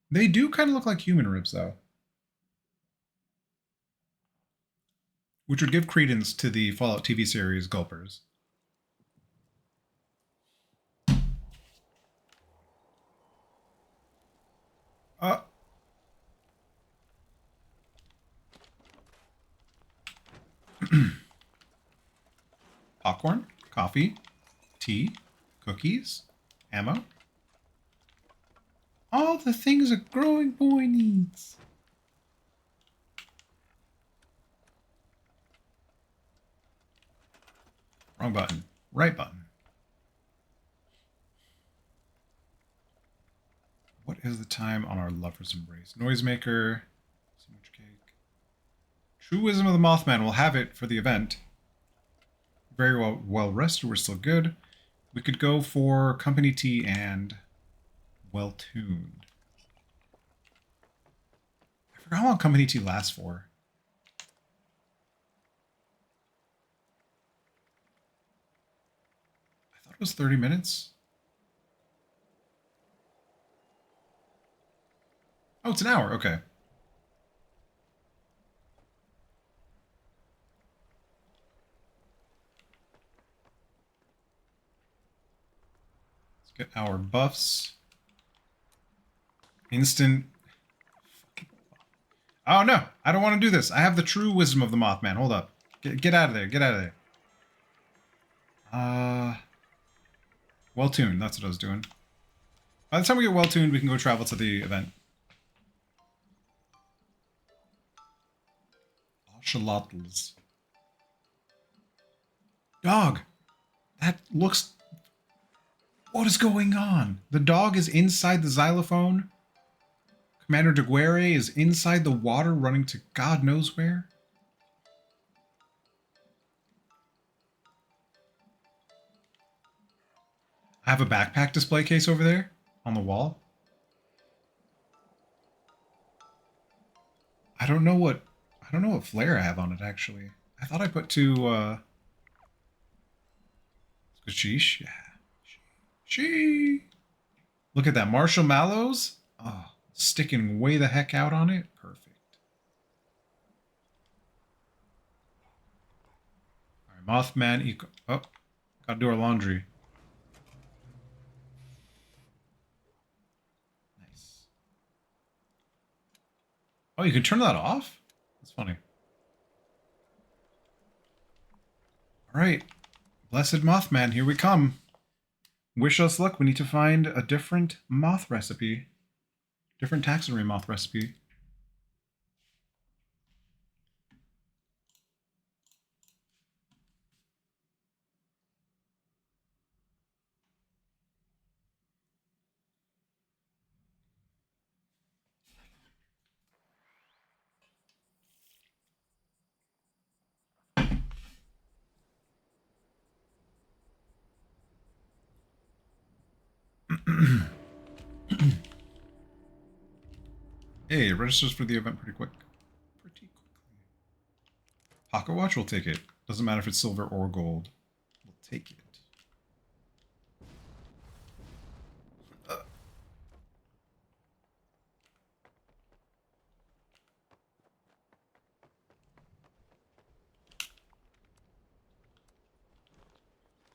They do kind of look like human ribs, though. Which would give credence to the Fallout TV series Gulpers. Popcorn, coffee, tea, cookies, ammo. All the things a growing boy needs. Wrong button. Right button. What is the time on our lover's embrace? Noisemaker. Sandwich cake. True Wisdom of the Mothman. We'll have it for the event. Very well rested. We're still good. We could go for company tea and well tuned. I forgot how long company tea lasts for. I thought it was 30 minutes. Oh, it's an hour. Okay. Let's get our buffs. Instant. Oh no, I don't want to do this. I have the true wisdom of the Mothman. Hold up. Get out of there. Get out of there. Well tuned. That's what I was doing. By the time we get well tuned, we can go travel to the event. Axolotls. Dog. That looks... What is going on? The dog is inside the xylophone. Commander de Guerre is inside the water running to God knows where. I have a backpack display case over there on the wall. I don't know what flare I have on it actually. I thought I put two sheesh. Yeah. She. Look at that. Marshall Mallows. Oh, sticking way the heck out on it. Perfect. All right, Mothman eco. Oh, gotta do our laundry. Nice. Oh, you can turn that off? That's funny. All right. Blessed Mothman, here we come. Wish us luck. We need to find a different moth recipe. Different taxidermy moth recipe. Hey, it registers for the event pretty quick. Pretty quickly. Pocket watch, we'll take it. Doesn't matter if it's silver or gold. We'll take it.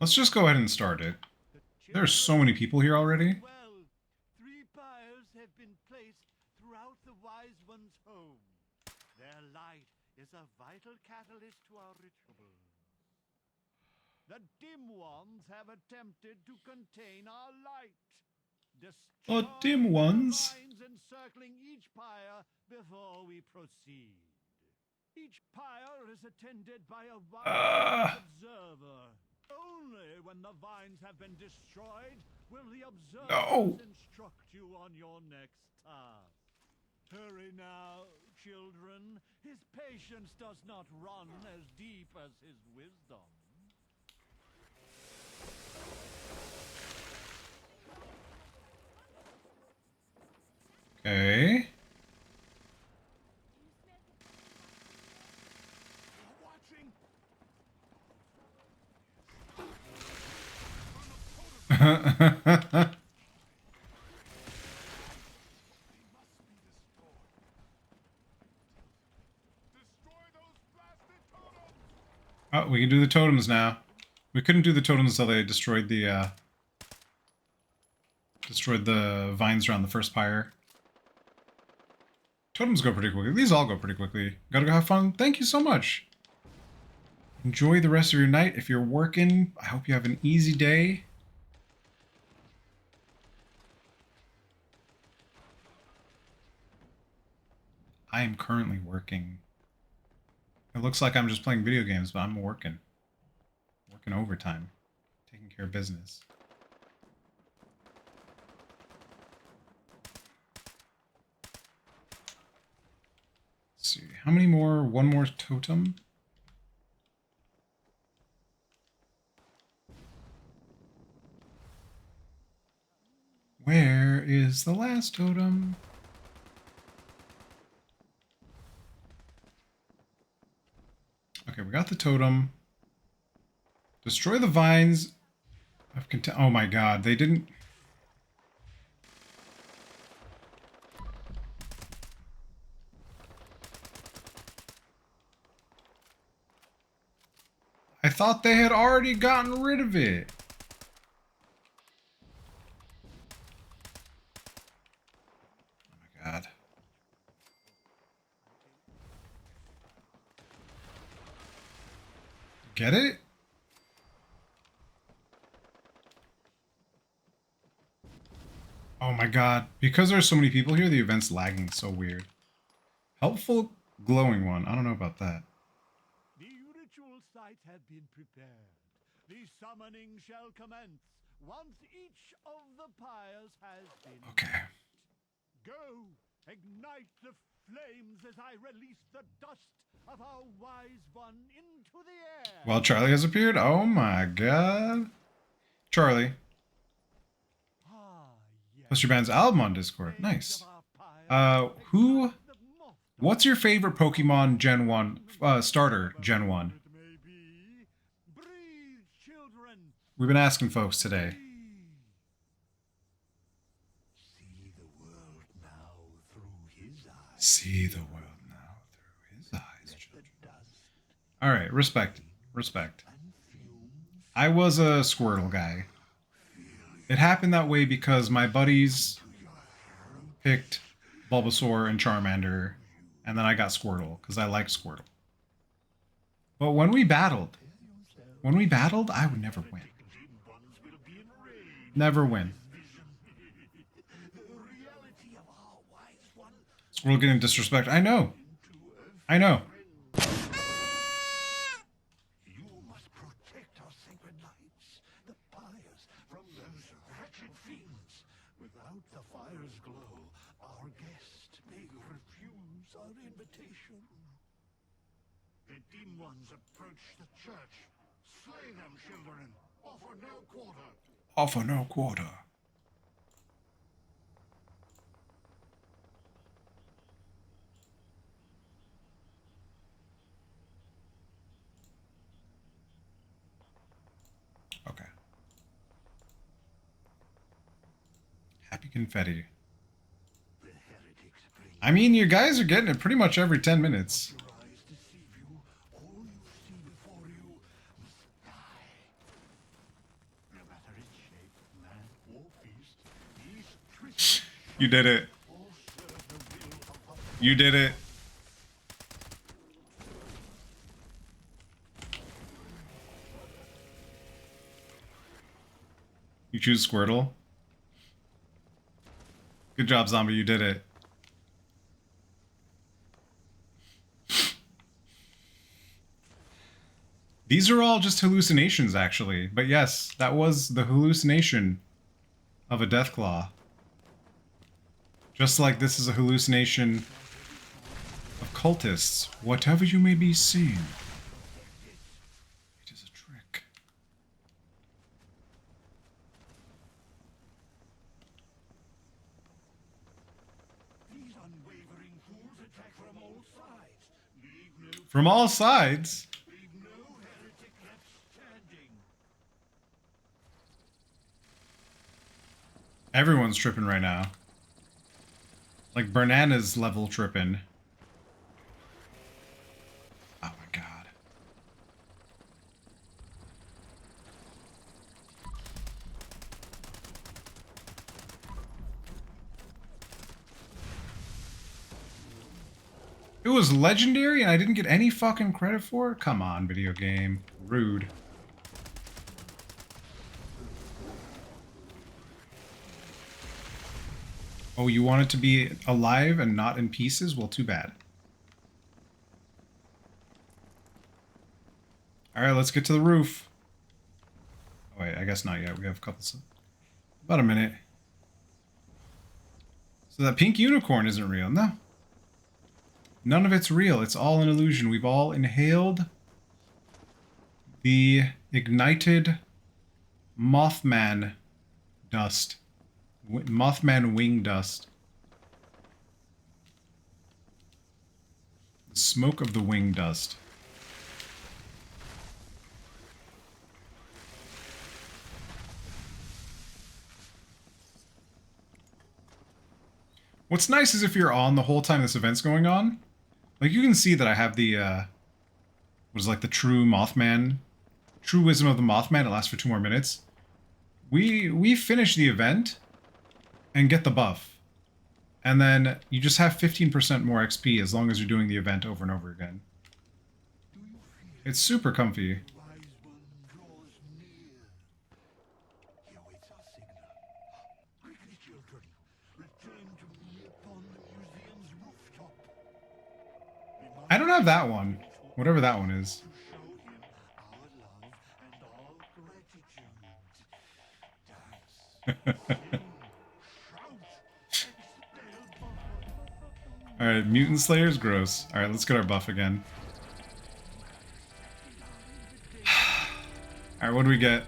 Let's just go ahead and start it. There's so many people here already. Well, 3 pyres have been placed throughout the wise one's home. is a vital catalyst to our ritual. The dim ones have attempted to contain our light. Oh, dim ones. Vines encircling each pyre before we proceed. Each pyre is attended by a wise observer. Only when the vines have been destroyed will the observers instruct you on your next task. Hurry now, children. His patience does not run as deep as his wisdom. Okay. Oh, we can do the totems now. We couldn't do the totems until they destroyed the vines around the first pyre. Totems go pretty quickly. These all go pretty quickly. Gotta go have fun. Thank you so much. Enjoy the rest of your night. If you're working, I hope you have an easy day. I am currently working. It looks like I'm just playing video games, but I'm working. Working overtime. Taking care of business. Let's see. How many more? One more totem? Where is the last totem? Okay, we got the totem. Destroy the vines of content. Oh my god, they didn't... I thought they had already gotten rid of it. Oh my god. Get it? Oh my god. Because there's so many people here, the event's lagging so weird. Helpful glowing one. I don't know about that. The ritual site had been prepared. The summoning shall commence once each of the pyres has been Okay. lit. Go, ignite the flames as I release the dust of our wise one into the air. Well, Charlie has appeared? Oh my god. Charlie. Yes. Plus your band's album on Discord. Nice. What's your favorite Pokemon Gen 1, starter Gen 1? Breathe, children. We've been asking folks today. See the world now through his eyes. See the world now through his eyes, children. Alright, respect. Respect. I was a Squirtle guy. It happened that way because my buddies picked Bulbasaur and Charmander, and then I got Squirtle, because I like Squirtle. But when we battled, I would never win. Never win. Squirtle getting disrespect. I know. I know. You must protect our sacred lights, the pyres, from those wretched fiends. Without the fire's glow, our guest may refuse our invitation. The dim ones approach the church. Slay them, children. Offer no quarter. Offer no quarter. Okay. Happy confetti. I mean, you guys are getting it pretty much every 10 minutes. Your eyes deceive you. All you see before you must die. No matter its shape, man or beast, these twisted You did it. all serve the will of the You did it. You choose Squirtle. Good job, Zombie. You did it. These are all just hallucinations, actually. But yes, that was the hallucination of a Deathclaw. Just like this is a hallucination of cultists. Whatever you may be seeing, it is a trick. These unwavering fools attack from all sides. Leave no, From all sides? leave no heretic left standing. Everyone's tripping right now. Like Bernana's level tripping. Oh my god. It was legendary and I didn't get any fucking credit for it? Come on, video game. Rude. Oh, you want it to be alive and not in pieces? Well, too bad. Alright, let's get to the roof. Oh, wait, I guess not yet. We have a couple... About a minute. So that pink unicorn isn't real. No. None of it's real. It's all an illusion. We've all inhaled the ignited Mothman dust. Mothman wing dust. The smoke of the wing dust. What's nice is if you're on the whole time this event's going on, like you can see that I have the, was like the true Mothman, true wisdom of the Mothman. It lasts for 2 more minutes. We finish the event and get the buff. And then you just have 15% more XP as long as you're doing the event over and over again. It's super comfy. Wise one draws near. He awaits our signal. Quickly, children, return to me upon the museum's rooftop. I don't have that one. Whatever that one is. To show him our love and our gratitude. Dance. Sing. Shout. Expel. Alright, Mutant Slayer's gross. Alright, let's get our buff again. Alright, what do we get?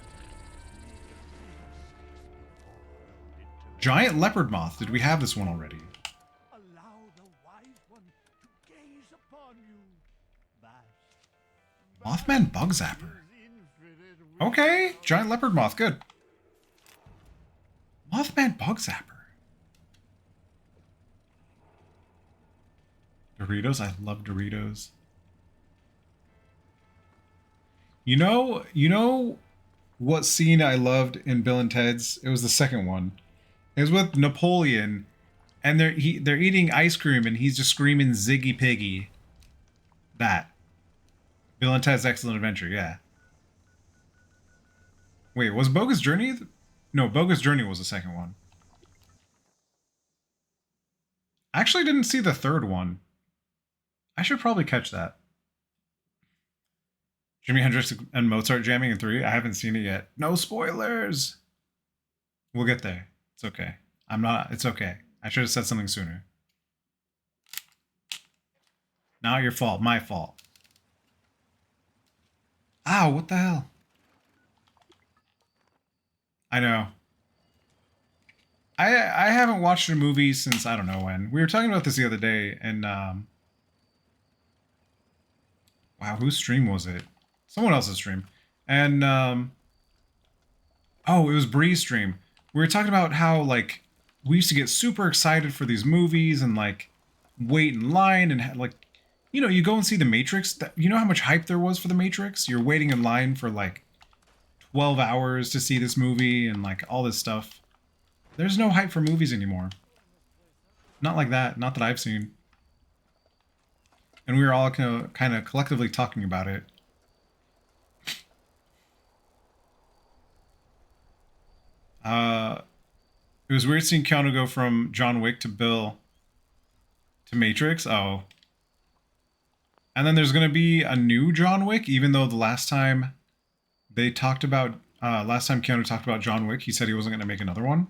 Giant leopard moth. Did we have this one already? Allow the wise one to gaze upon you. Vast. Mothman bug zapper. Infinite Okay, giant leopard moth. Good. Mothman bug zapper. Doritos. I love Doritos. You know what scene I loved in Bill and Ted's? It was the second one. It was with Napoleon, and they're eating ice cream, and he's just screaming "Ziggy Piggy." That. Bill and Ted's Excellent Adventure. Yeah. Wait, was Bogus Journey? No, Bogus Journey was the second one. I actually didn't see the third one. I should probably catch that. Jimi Hendrix and Mozart jamming in 3? I haven't seen it yet. No spoilers! We'll get there. It's okay. It's okay. I should have said something sooner. Not your fault. My fault. Ow, what the hell? I know. I haven't watched a movie since I don't know when. We were talking about this the other day, and wow, whose stream was it? Someone else's stream. And oh, it was Bree's stream. We were talking about how like we used to get super excited for these movies and like wait in line and like, you know, you go and see The Matrix. You know how much hype there was for The Matrix? You're waiting in line for like 12 hours to see this movie and like all this stuff. There's no hype for movies anymore. Not like that. Not that I've seen. And we were all kind of collectively talking about it. It was weird seeing Keanu go from John Wick to Bill to Matrix. Oh. And then there's going to be a new John Wick, even though the last time they talked about, last time Keanu talked about John Wick, he said he wasn't going to make another one.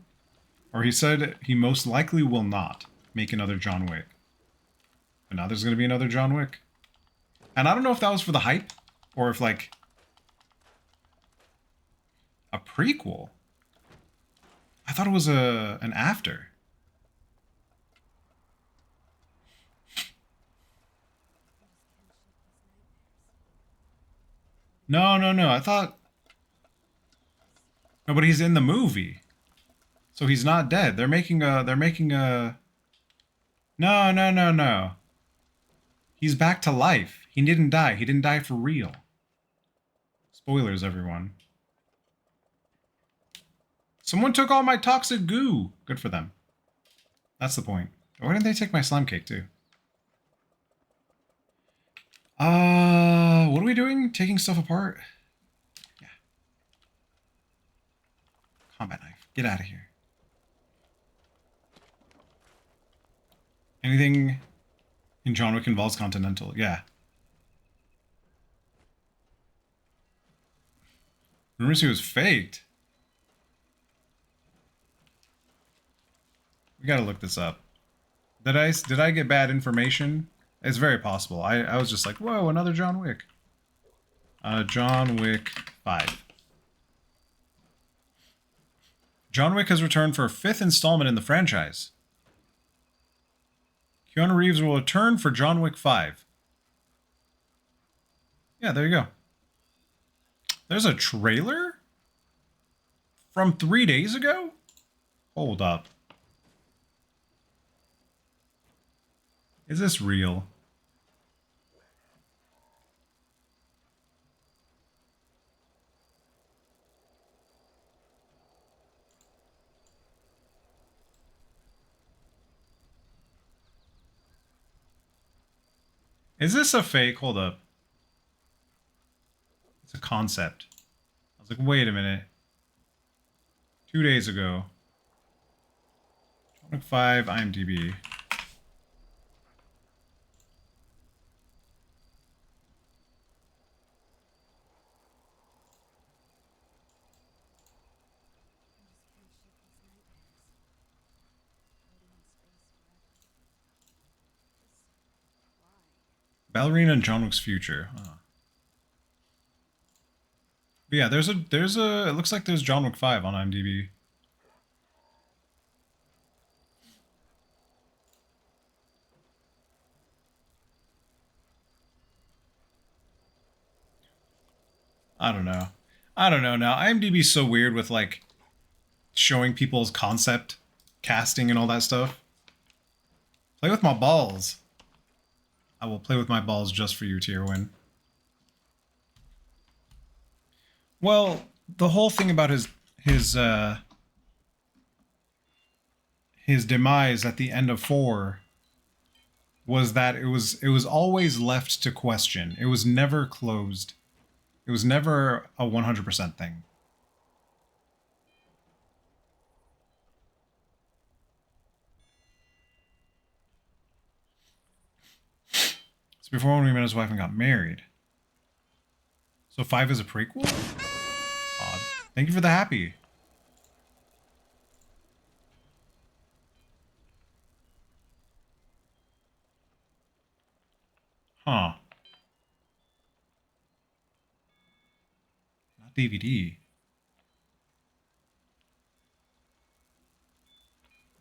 Or he said he most likely will not make another John Wick. But now there's going to be another John Wick. And I don't know if that was for the hype, or if, like, a prequel. I thought it was an after. No, no, no. I thought... No, but he's in the movie. So he's not dead. They're making a... No, no, no, no. He's back to life. He didn't die. He didn't die for real. Spoilers, everyone. Someone took all my toxic goo. Good for them. That's the point. Why didn't they take my slime cake, too? What are we doing? Taking stuff apart? Yeah. Combat knife. Get out of here. Anything in John Wick involves Continental. Yeah. Rumors he was faked. We gotta look this up. Did I get bad information? It's very possible. I was just like, whoa, another John Wick. John Wick 5. John Wick has returned for a 5th installment in the franchise. Keanu Reeves will return for John Wick 5. Yeah, there you go. There's a trailer? From 3 days ago? Hold up. Is this real? Is this a fake? Hold up. It's a concept. I was like, wait a minute. 2 days ago. John Wick 5 IMDb. Ballerina and John Wick's future. Huh. But yeah, there's a. It looks like there's John Wick 5 on IMDb. I don't know. I don't know now. IMDb's so weird with like showing people's concept casting and all that stuff. Play with my balls. I will play with my balls just for you, Tierwin. Well, the whole thing about his demise at the end of 4 was that it was always left to question. It was never closed. It was never a 100% thing. It's before when he met his wife and got married. So 5 is a prequel? Odd. Thank you for the happy. Huh. Not DVD.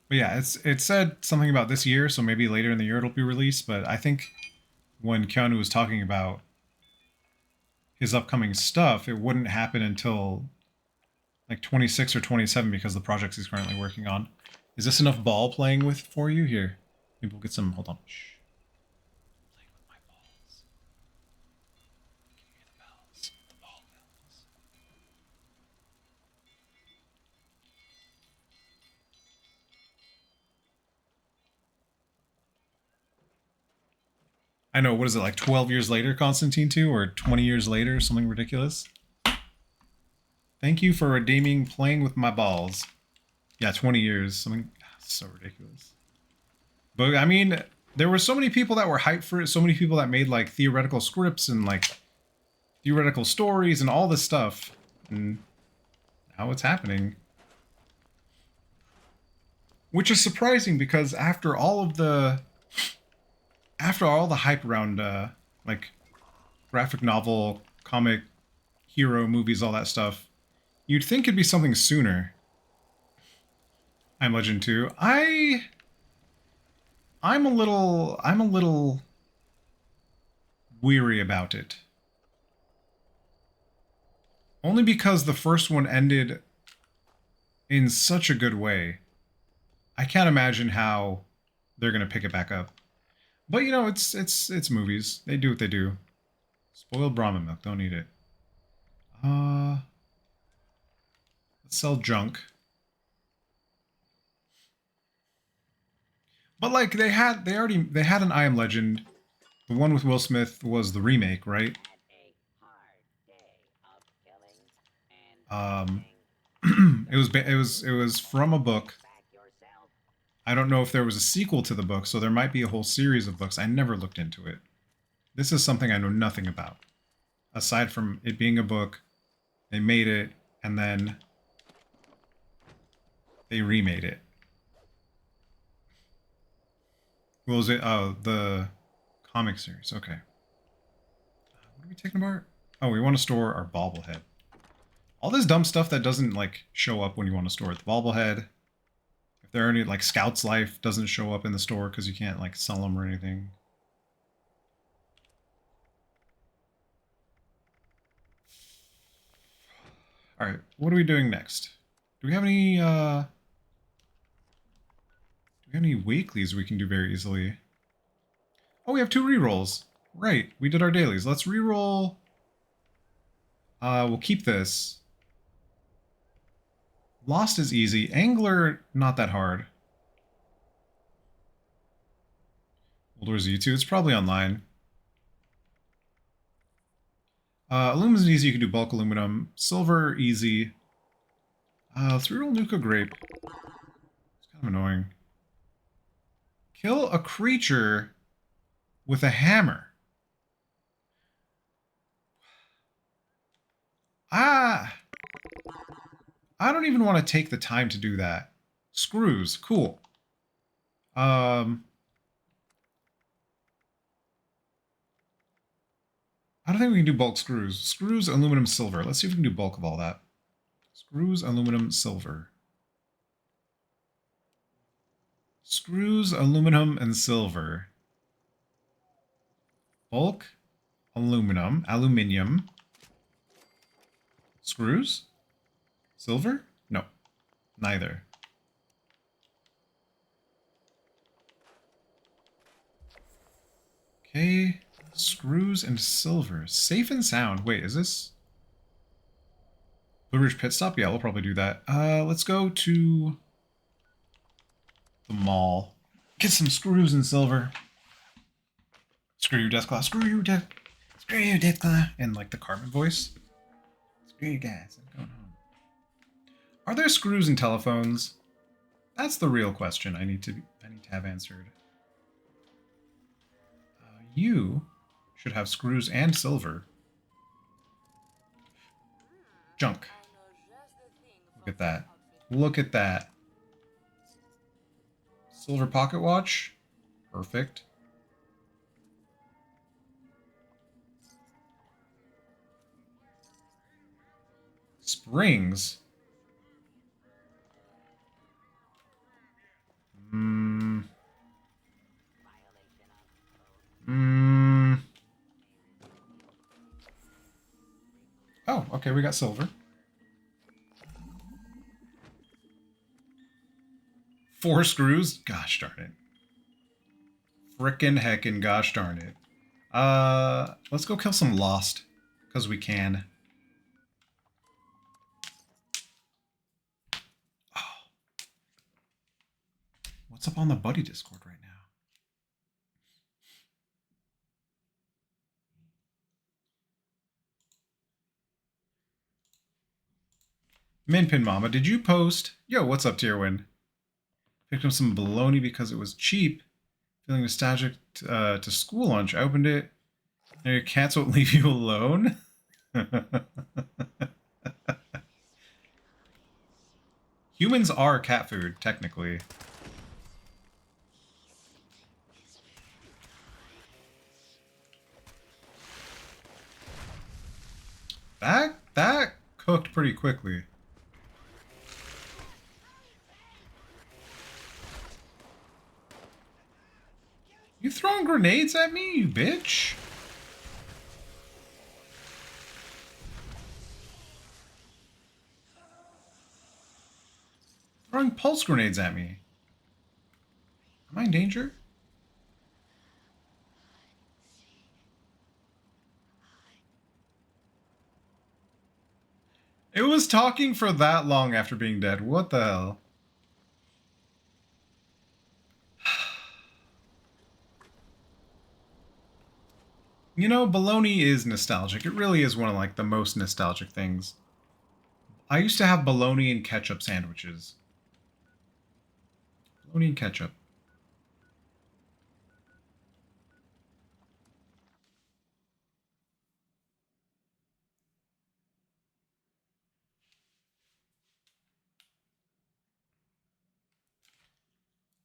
But yeah, it said something about this year, so maybe later in the year it'll be released, but I think when Keanu was talking about his upcoming stuff, it wouldn't happen until like 26 or 27 because of the projects he's currently working on. Is this enough ball playing with for you? Here, maybe we'll get some. Hold on. Shh. Playing with my balls. Can you hear the bells? The ball bells. I know. What is it like? 12 years later, Constantine 2, or 20 years later, something ridiculous. Thank you for redeeming playing with my balls. Yeah, 20 years. I mean, so ridiculous. But I mean, there were so many people that were hyped for it. So many people that made like theoretical scripts and like theoretical stories and all this stuff. And now it's happening. Which is surprising because after all the hype around like graphic novel, comic, hero movies, all that stuff, you'd think it'd be something sooner. I'm Legend 2. I'm a little weary about it. Only because the first one ended in such a good way. I can't imagine how they're gonna pick it back up. But you know, it's movies. They do what they do. Spoiled Brahmin milk, don't eat it. Let's sell junk. But like they had an I Am Legend. The one with Will Smith was the remake, right? It was from a book. I don't know if there was a sequel to the book, so there might be a whole series of books. I never looked into it. This is something I know nothing about. Aside from it being a book, they made it, and then they remade it. What was it? Oh, the comic series. Okay. What are we taking apart? Oh, we want to store our bobblehead. All this dumb stuff that doesn't, like, show up when you want to store it. The bobblehead. If there are any, like, Scout's Life doesn't show up in the store because you can't, like, sell them or anything. Alright, what are we doing next? Do we have any, weeklies we can do very easily? Oh, we have 2 rerolls. Right, we did our dailies. Let's reroll. We'll keep this. Lost is easy. Angler, not that hard. World War Z2, it's probably online. Aluminum is easy, you can do bulk aluminum. Silver, easy. Let's reroll Nuka Grape. It's kind of annoying. Kill a creature with a hammer. I don't even want to take the time to do that. Screws, cool. I don't think we can do bulk screws. Screws, aluminum, silver. Let's see if we can do bulk of all that. Screws, aluminum, silver. Screws, aluminum, and silver. Bulk, aluminium. Screws? Silver? No, neither. Okay, screws and silver. Safe and sound. Wait, is this Blue Ridge Pit Stop? Yeah, we'll probably do that. Let's go to the mall. Get some screws and silver. Screw you, Deathclaw. Screw you, Deathclaw. And like the Cartman voice. Screw you guys. I'm going home. Are there screws in telephones? That's the real question I need to have answered. You should have screws and silver. Junk. Look at that. Look at that. Silver pocket watch. Perfect. Springs. Oh, okay, we got silver. 4 screws? Gosh darn it. Frickin' heckin' gosh darn it. Let's go kill some Lost. Because we can. Oh. What's up on the buddy Discord right now? Minpin Mama, did you post? Yo, what's up, Tierwin? Picked up some bologna because it was cheap. Feeling nostalgic to school lunch. I opened it. And your cats won't leave you alone? Humans are cat food, technically. That cooked pretty quickly. You throwing grenades at me, you bitch? Throwing pulse grenades at me. Am I in danger? It was talking for that long after being dead. What the hell? You know, bologna is nostalgic. It really is one of like the most nostalgic things. I used to have bologna and ketchup sandwiches. Bologna and ketchup.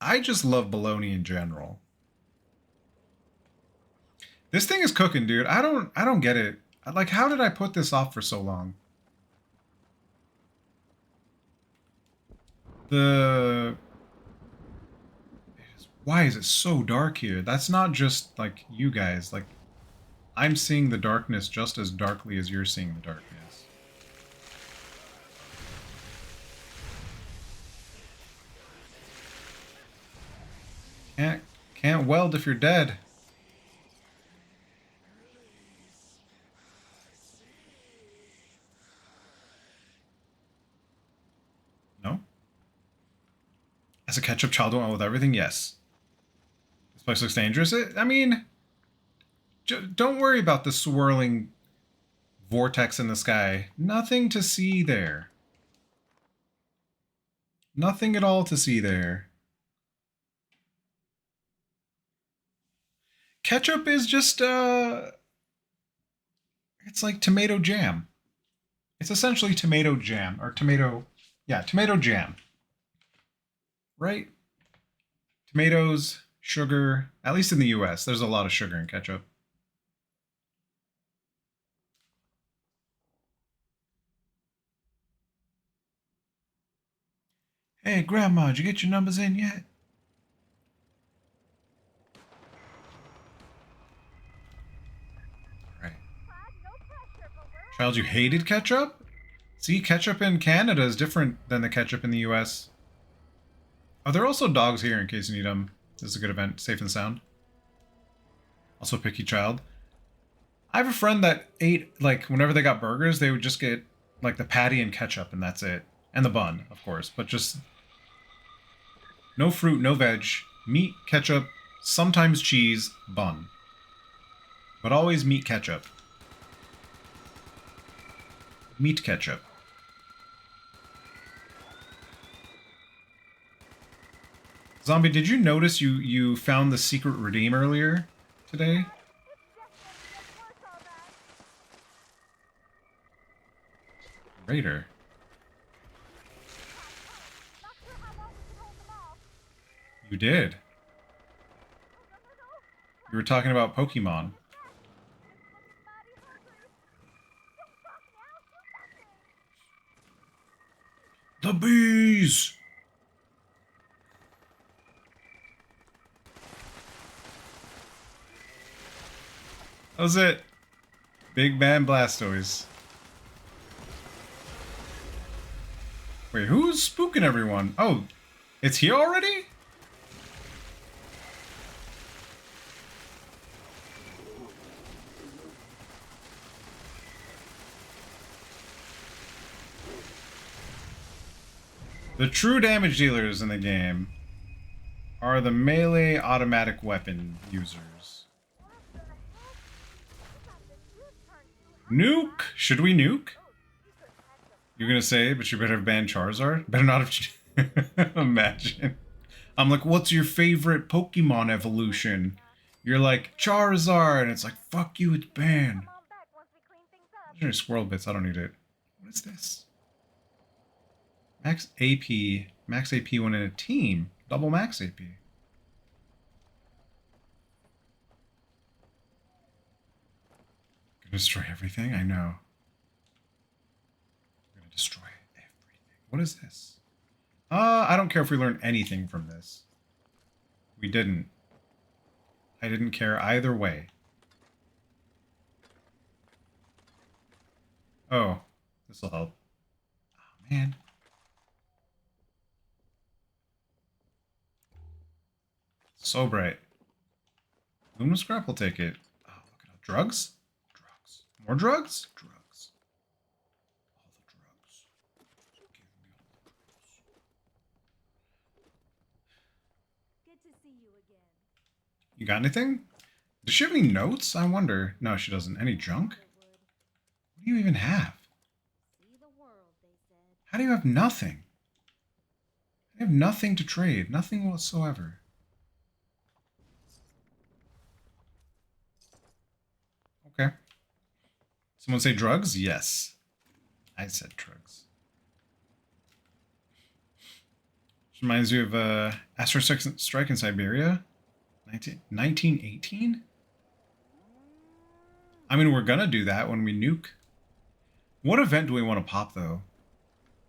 I just love bologna in general. This thing is cooking, dude. I don't get it. Like, how did I put this off for so long? Why is it so dark here? That's not just like you guys. Like, I'm seeing the darkness just as darkly as you're seeing the darkness. Can't weld if you're dead. No? As a ketchup child went with everything, yes. This place looks dangerous. I mean, don't worry about the swirling vortex in the sky. Nothing to see there. Nothing at all to see there. Ketchup is just, it's like tomato jam. It's essentially tomato jam, or tomato jam. Right? Tomatoes, sugar, at least in the US, there's a lot of sugar in ketchup. Hey, Grandma, did you get your numbers in yet? Right. Child, you hated ketchup? See, ketchup in Canada is different than the ketchup in the US. Oh, there are also dogs here in case you need them. This is a good event, safe and sound. Also, picky child. I have a friend that ate, like, whenever they got burgers, they would just get, like, the patty and ketchup, and that's it. And the bun, of course, but just no fruit, no veg, meat, ketchup, sometimes cheese, bun. But always meat ketchup. Meat ketchup. Zombie, did you notice you found the secret redeem earlier today? Raider. You did. You were talking about Pokemon. The bees! That was it. Big Man Blastoise. Wait, who's spooking everyone? Oh, it's here already? The true damage dealers in the game are the melee automatic weapon users. Nuke? Should we nuke? You're gonna say, but you better have banned Charizard? Better not have. Imagine. I'm like, what's your favorite Pokemon evolution? You're like, Charizard, and it's like, fuck you, it's banned. Legendary Squirrel Bits, I don't need it. What is this? Max AP. Max AP when in a team. Double max AP. Gonna destroy everything? I know. We're gonna destroy everything. What is this? I don't care if we learn anything from this. We didn't. I didn't care either way. Oh, this'll help. Oh, man. So bright. Luminous Scrap will take it. Oh, look at all. Drugs? Drugs. More drugs? Drugs. All the drugs. Give me all the drugs. Good to see you again. You got anything? Does she have any notes? I wonder. No, she doesn't. Any junk? What do you even have? See the world, they said. How do you have nothing? I have nothing to trade. Nothing whatsoever. Okay. Someone say drugs? Yes. I said drugs. Which reminds me of Astro Strike in Siberia. 1918? I mean, we're gonna do that when we nuke. What event do we want to pop, though?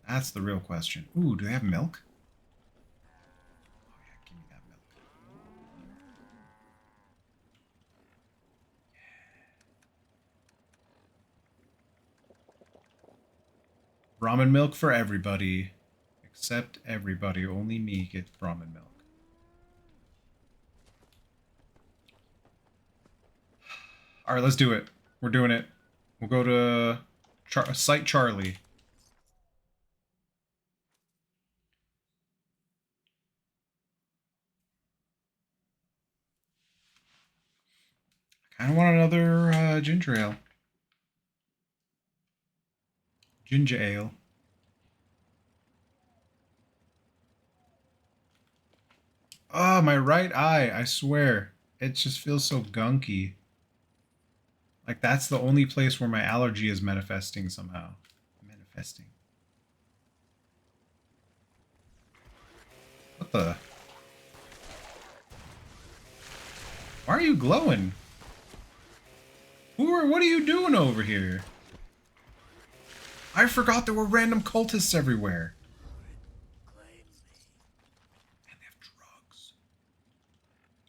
That's the real question. Ooh, do they have milk? Oh, yeah, give me that milk. Ramen milk for everybody. Except everybody. Only me gets ramen milk. Alright, let's do it. We're doing it. We'll go to Site Charlie. I kind of want another ginger ale. Ginger ale. Oh, my right eye. I swear. It just feels so gunky. Like, that's the only place where my allergy is manifesting somehow. Manifesting. What the? Why are you glowing? What are you doing over here? I forgot there were random cultists everywhere. And they have drugs.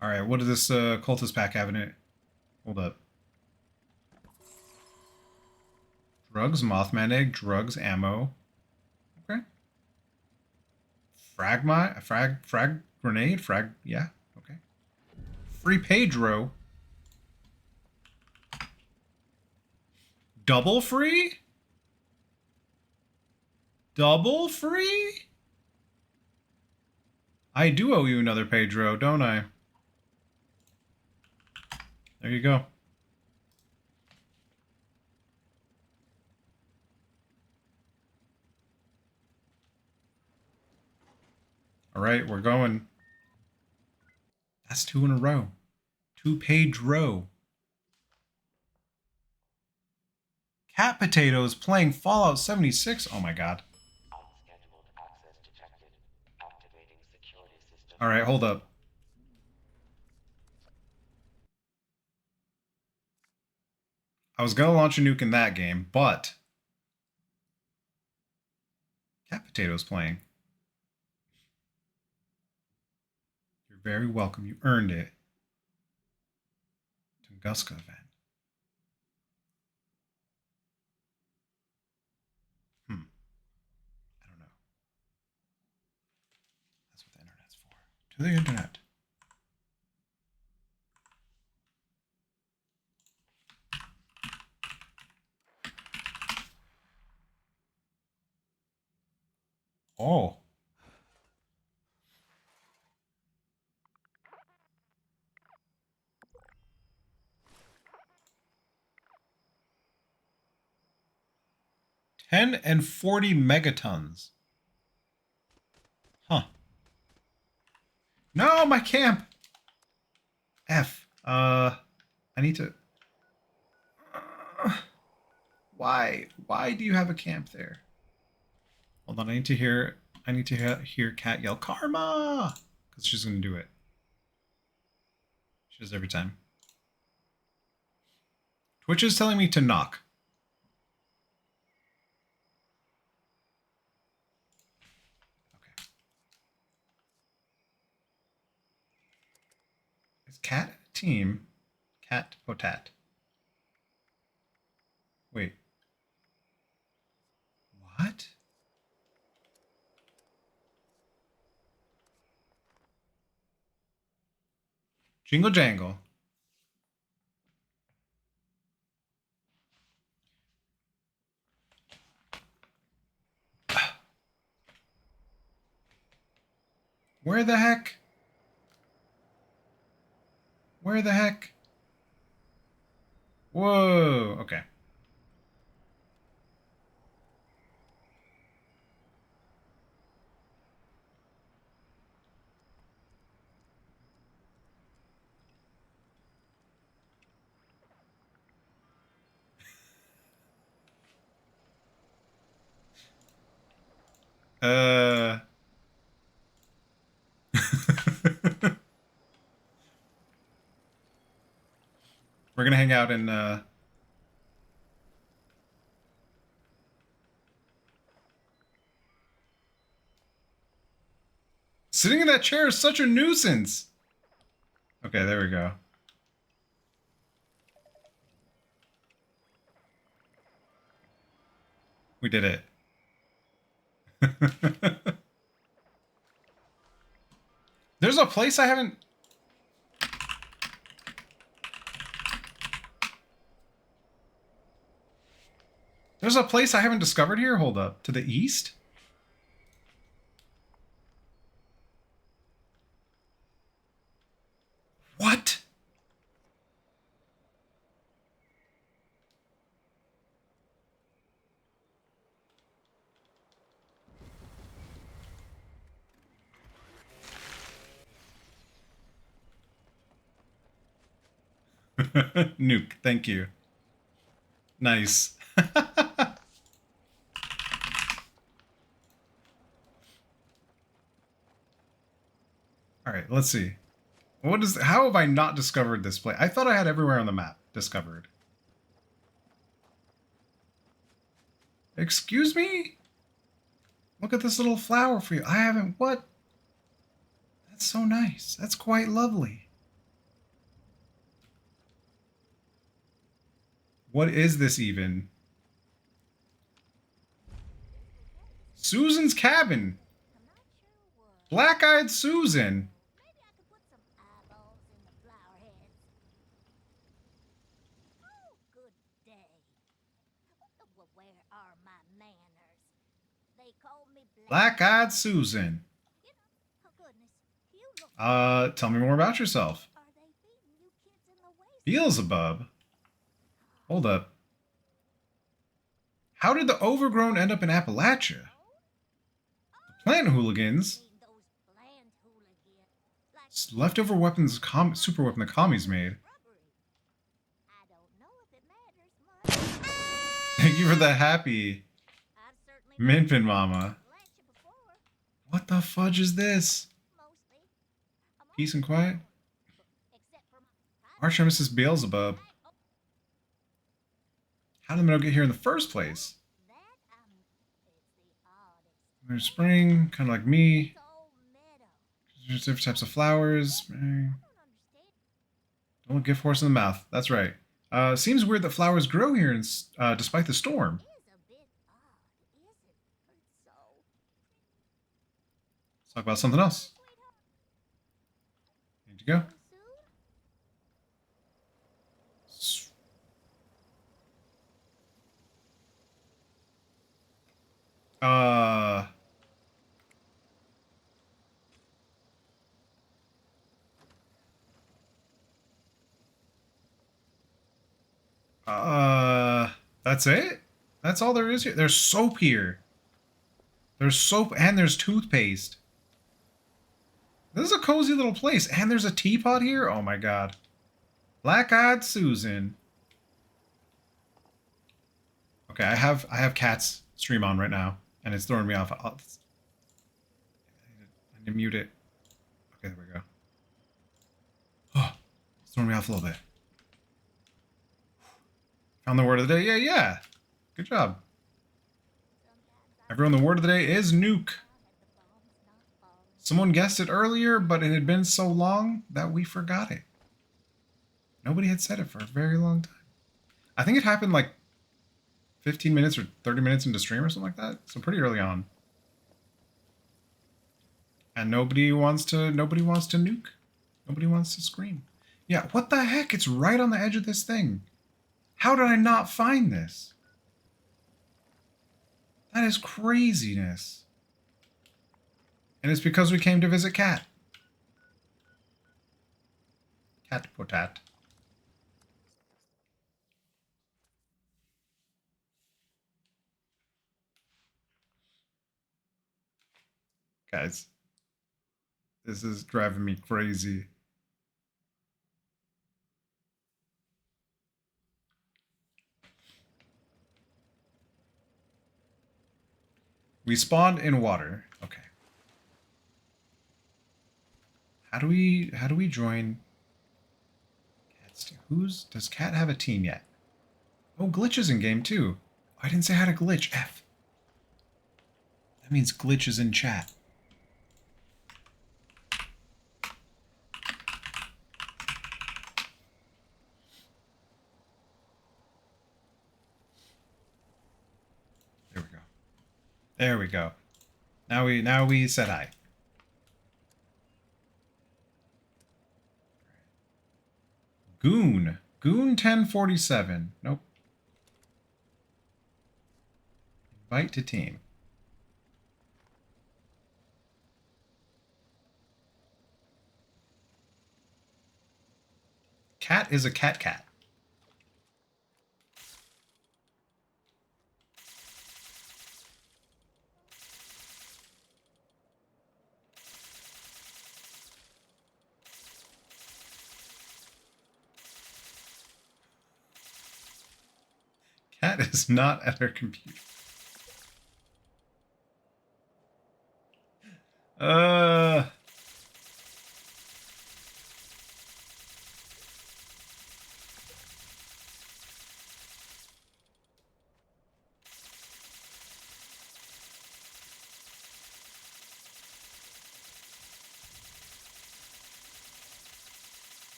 Alright, what does this cultist pack have in it? Hold up. Drugs, Mothman egg, drugs, ammo. Okay. Frag grenade, yeah, okay. Free Pedro. Double free? Double free? I do owe you another Pedro, don't I? There you go. Alright, we're going. That's 2 in a row. 2 Pedro. Cat Potatoes playing Fallout 76. Oh my god. Unscheduled access detected. Activating security system. Alright, hold up. I was gonna launch a nuke in that game, but Cat Potatoes playing. You're very welcome. You earned it. Tunguska event. I don't know. That's what the internet's for. To the internet. Oh. 10 and 40 megatons. Huh. No, my camp! F. I need to... Why? Why do you have a camp there? Hold on, I need to hear Kat yell, Karma! Because she's going to do it. She does every time. Twitch is telling me to knock. Okay. Is Kat a team? Cat Potat. Wait. What? Jingle jangle. Where the heck? Where the heck? Whoa. Okay. Uh. We're gonna hang out in Sitting in that chair is such a nuisance. Okay, there we go. We did it. There's a place I haven't... There's a place I haven't discovered here. Hold up. To the east? What? Nuke, thank you. Nice. Alright, let's see. What is... How have I not discovered this place? I thought I had everywhere on the map discovered. Excuse me? Look at this little flower for you. I haven't... What? That's so nice. That's quite lovely. What is this even? Susan's cabin. Black-eyed Susan. Maybe I could put some eyeballs in the flower heads. Oh, good day. Well, where are my manners? They call me Black-eyed Susan. You know, oh goodness, you look. Tell me more about yourself. Are they feeding you kids in the waste? Beelzebub. Hold up. How did the overgrown end up in Appalachia? The plant hooligans. Those bland hooligans. Like Leftover weapons, super weapon the commies made. rubbery. I don't know if it matters much. Thank you for the happy I've certainly Minpin Mama. Appalachia before, What the fudge is this? mostly. I'm Peace and quiet? except for my Arch Nemesis Beelzebub. How did the meadow get here in the first place? that it's the oddest. There's spring, kind of like me. So meadow. There's different types of flowers. I don't understand. Don't give horse in the mouth. That's right. Seems weird that flowers grow here despite the storm. It is a bit odd, is it? It's so Let's talk about something else. sweetheart. Need to go. Soon? That's it? That's all there is here. There's soap here. There's soap and there's toothpaste. This is a cozy little place. And there's a teapot here. Oh my god. Black-eyed Susan. Okay, I have Cat's stream on right now, and it's throwing me off. I need to mute it. Okay, there we go. Oh, it's throwing me off a little bit. Found the word of the day. Yeah. Good job. Everyone, the word of the day is nuke. Someone guessed it earlier, but it had been so long that we forgot it. Nobody had said it for a very long time. I think it happened like 15 minutes or 30 minutes into stream or something like that. So pretty early on. And nobody wants to nuke. Nobody wants to scream. Yeah, what the heck? It's right on the edge of this thing. How did I not find this? That is craziness. And it's because we came to visit Cat. Cat potat. Guys, this is driving me crazy. We spawned in water. Okay. How do we join Cat's team? Does Cat have a team yet? Oh, Glitch is in game too. I didn't say how to glitch. F. That means Glitch is in chat. There we go. There we go. Now we said hi. Goon 1047. Nope. Invite to team. Cat is a cat. Cat is not at her computer.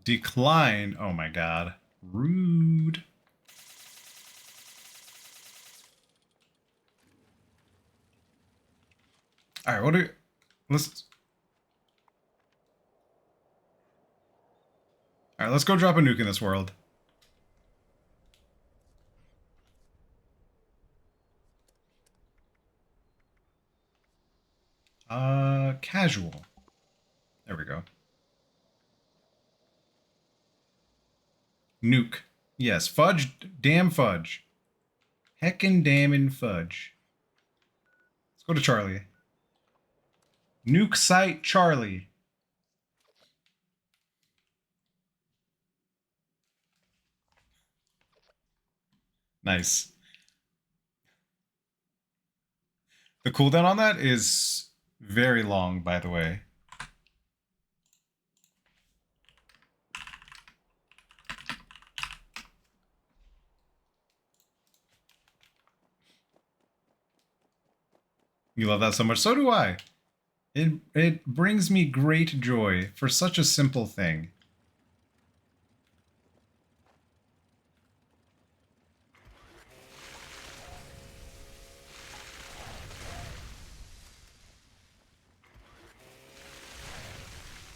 Decline. Oh my god. Rude. All right, let's go drop a nuke in this world. Casual. There we go. Nuke. Yes, fudge. Damn fudge. Heckin' damn fudge. Let's go to Charlie. Nuke site Charlie. Nice. The cooldown on that is very long, by the way. You love that so much. So do I. It brings me great joy for such a simple thing.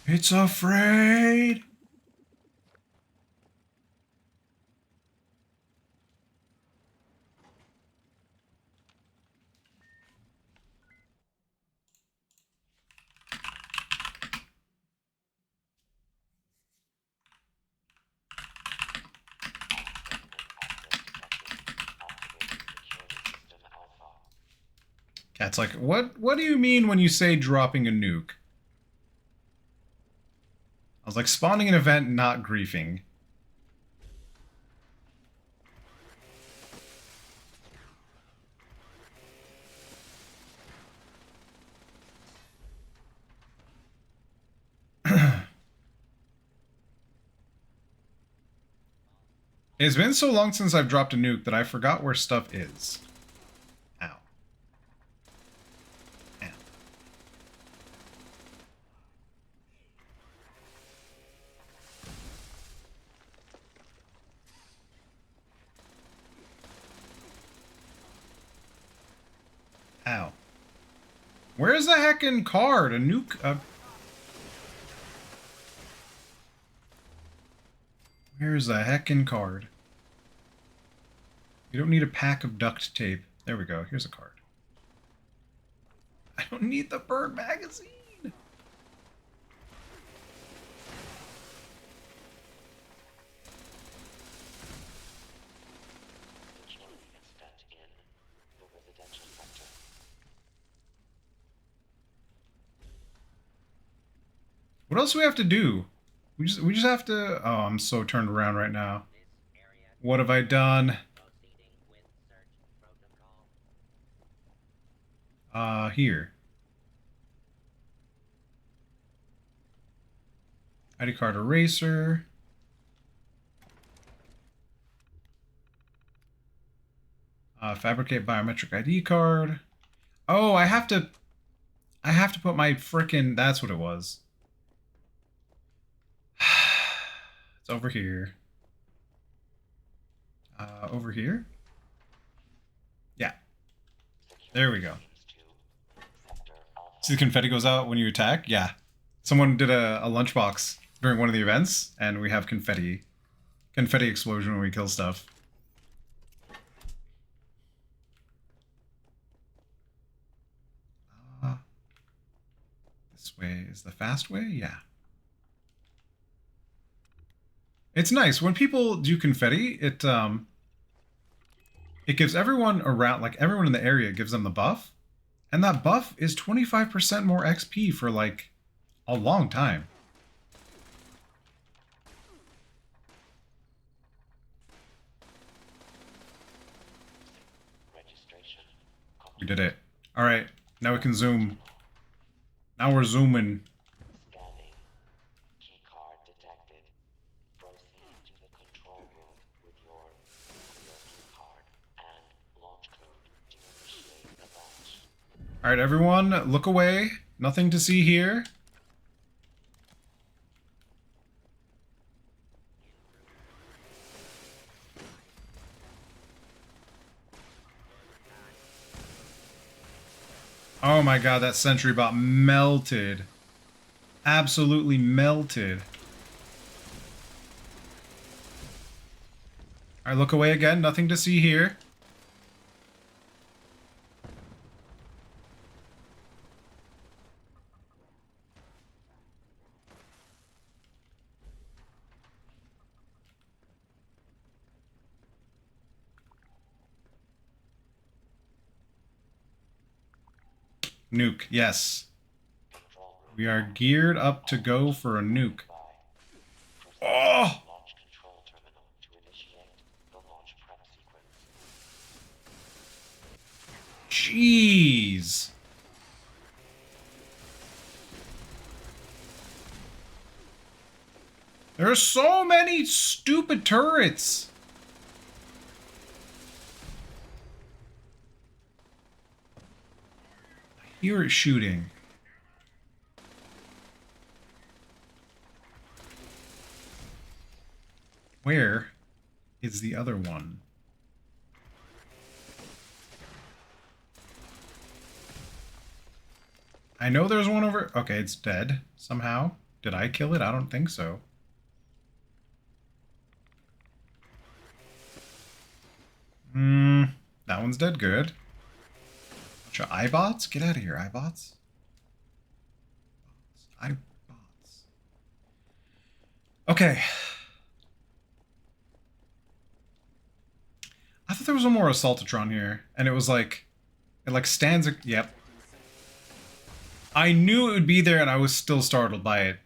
It's afraid. Cat's like, what do you mean when you say dropping a nuke? I was like, spawning an event, not griefing. It's been so long since I've dropped a nuke that I forgot where stuff is. Ow. Ow. Ow. Where's the heckin' card? A nuke? Where's the heckin' card? You don't need a pack of duct tape. There we go. Here's a card. I don't need the bird magazine. What else do we have to do? We just have to. Oh, I'm so turned around right now. What have I done? Here. ID card eraser. Fabricate biometric ID card. Oh, I have to put my frickin'. That's what it was. It's over here. Over here? Yeah. There we go. See the confetti goes out when you attack? Yeah. Someone did a lunchbox during one of the events, and we have confetti. Confetti explosion when we kill stuff. This way is the fast way? Yeah. It's nice. When people do confetti, it gives everyone around, like everyone in the area gives them the buff. And that buff is 25% more XP for like a long time. We did it. All right, now we can zoom. Now we're zooming. Scanning. Key card detected. Proceed to the control room with your key card and launch code to initiate the launch. All right, everyone, look away. Nothing to see here. Oh my god, that sentry bot melted. Absolutely melted. Alright, look away again. Nothing to see here. Nuke, yes. We are geared up to go for a nuke. Oh! Launch control terminal to initiate the launch prep sequence. Jeez. There are so many stupid turrets. I hear it shooting. Where is the other one? I know there's one over... Okay, it's dead somehow. Did I kill it? I don't think so. That one's dead good. Bunch of iBots? Get out of here, iBots. iBots. Okay. I thought there was one more Assaultatron here, and it was like, it like stands. Yep. I knew it would be there, and I was still startled by it.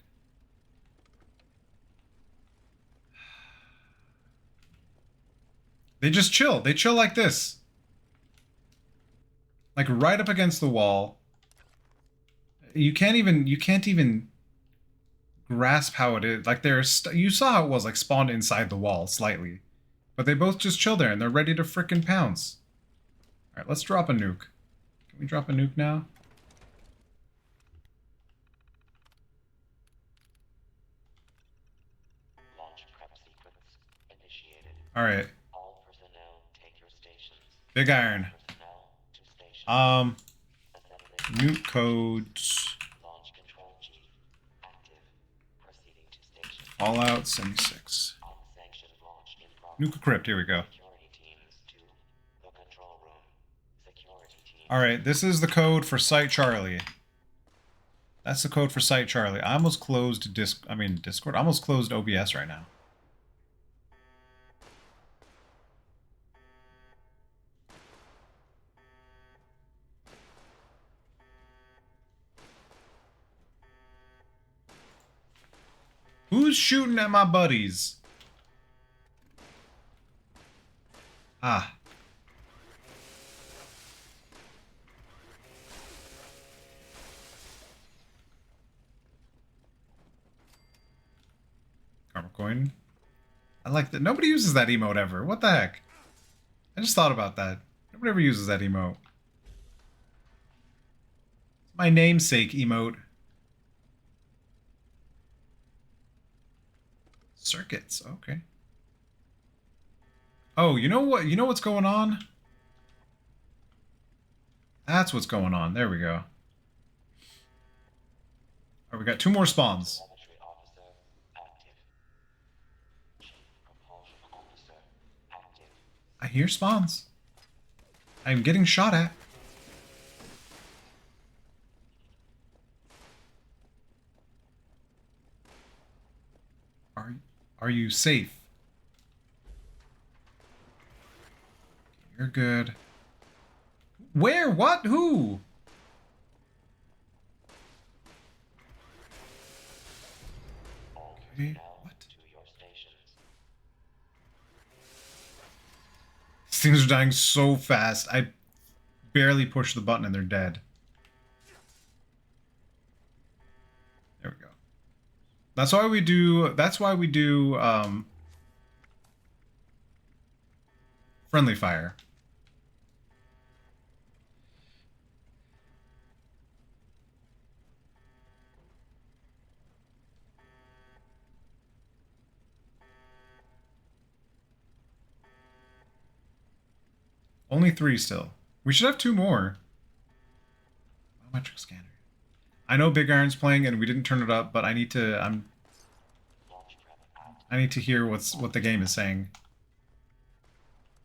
They just chill. They chill like this. Like right up against the wall. You can't even grasp how it is. Like you saw how it was like spawned inside the wall slightly. But they both just chill there and they're ready to frickin' pounce. Alright, let's drop a nuke. Can we drop a nuke now? Launch prep sequence initiated. Alright. All personnel take your stations. Big Iron. Personnel to station. Assembly. Nuke codes. Launch control G. Active. Proceeding to station. Fallout 76. Unsanctioned launch in progress. Nuke crypt, here we go. Security teams to the control room. Security teams. Alright, this is the code for Site Charlie. That's the code for Site Charlie. I almost closed Discord. I almost closed OBS right now. Who's shooting at my buddies? Ah. Karma coin. I like that. Nobody uses that emote ever. What the heck? I just thought about that. Nobody ever uses that emote. My namesake emote. Circuits. Okay. Oh, you know what? You know what's going on? That's what's going on. There we go. Alright, we got 2 more spawns. Telemetry officer active. Chief propulsion officer active. I hear spawns. I'm getting shot at. Are you safe? You're good. Where? What? Who? All Okay, personnel what? to your stations. These things are dying so fast. I barely push the button and they're dead. There we go. That's why we do friendly fire. Only 3 still. We should have 2 more. Biometric scanner. I know Big Iron's playing and we didn't turn it up, but I need to Launch prep active. I need to hear what the game is saying.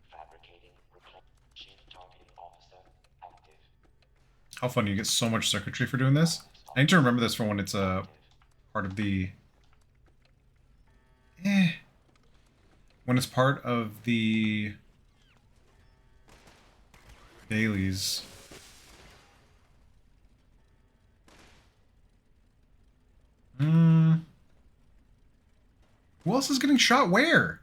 Fabricating chief targeting officer active. How funny, you get so much circuitry for doing this. I need to remember this for when it's a part of the when it's part of the dailies. Who else is getting shot where?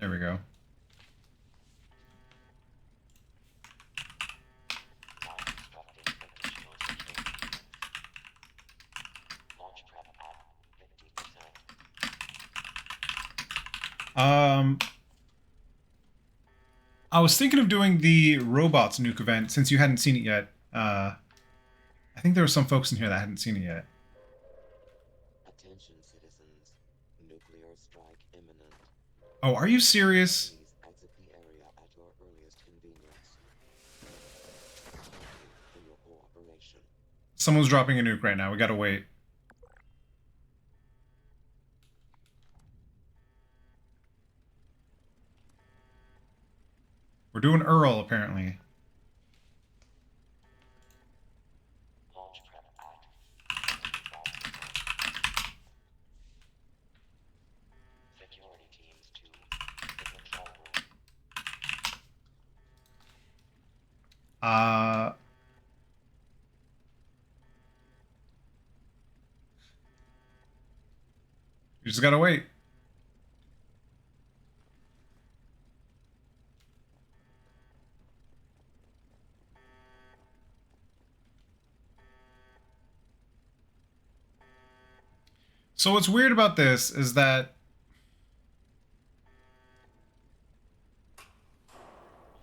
There we go. Now constructing additional security. Launch prep at 50%. I was thinking of doing the robots nuke event since you hadn't seen it yet. I I think there were some folks in here that hadn't seen it yet. Attention, citizens. Nuclear strike imminent. Oh, are you serious? Please exit the area at your earliest convenience. Thank you for your cooperation. Someone's dropping a nuke right now. We gotta wait. We're doing Earl, apparently. Launch prep at 2000. Security teams to the control room. You just gotta wait. So what's weird about this is that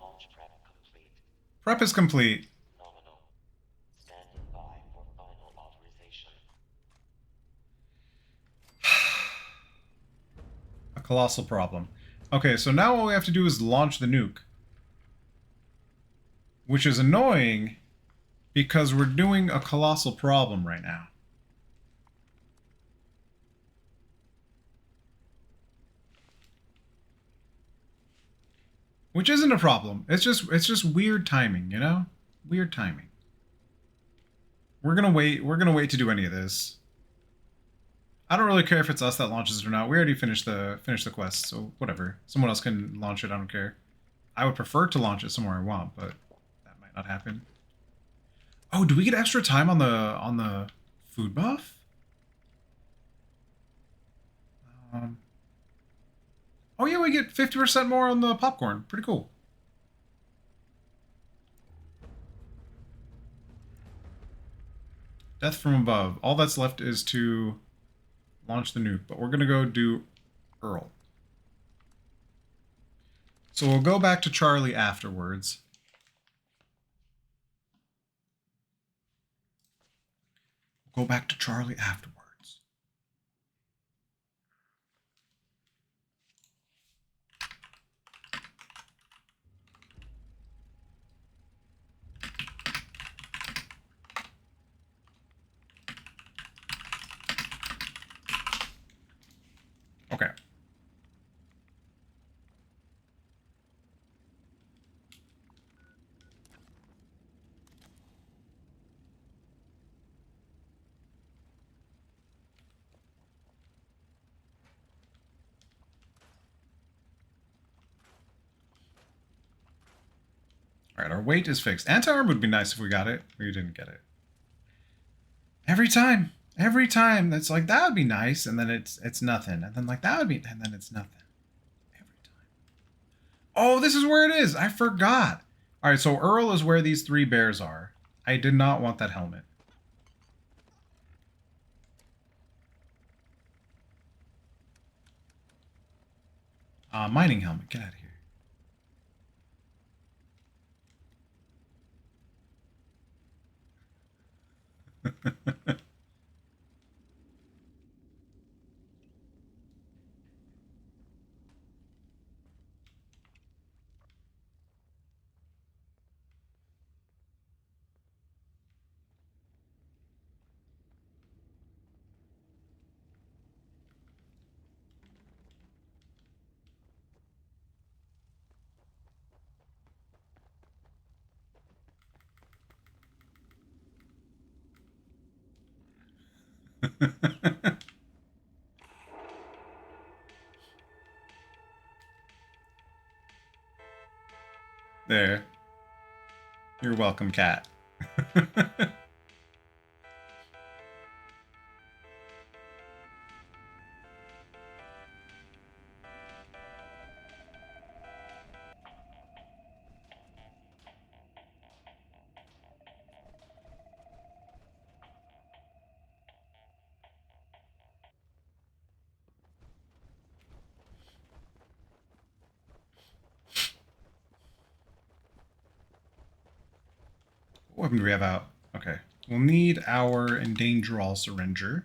Launch prep complete. prep is complete. Nominal. Standing by for final authorization. A colossal problem. Okay, so now all we have to do is launch the nuke. Which is annoying because we're doing a colossal problem right now. Which isn't a problem. It's just weird timing, you know? Weird timing. We're gonna wait. We're gonna wait to do any of this. I don't really care if it's us that launches it or not. We already finished the quest, so whatever. Someone else can launch it. I don't care. I would prefer to launch it somewhere I want, but that might not happen. Oh, do we get extra time on the food buff? Oh yeah, we get 50% more on the popcorn. Pretty cool. Death from above. All that's left is to launch the nuke, but we're gonna go do Earl. So we'll go back to Charlie afterwards. Go back to Charlie afterwards. Okay. Alright, our weight is fixed. Anti-arm would be nice if we got it. We didn't get it. Every time. Every time. That's like, that would be nice. And then it's nothing. And then like, that would be... And then it's nothing. Every time. Oh, this is where it is. I forgot. Alright, so Earl is where these 3 bears are. I did not want that helmet. Mining helmet. Get out of here. There. You're welcome, cat. What weapon do we have out? Okay. We'll need our endanger all syringer.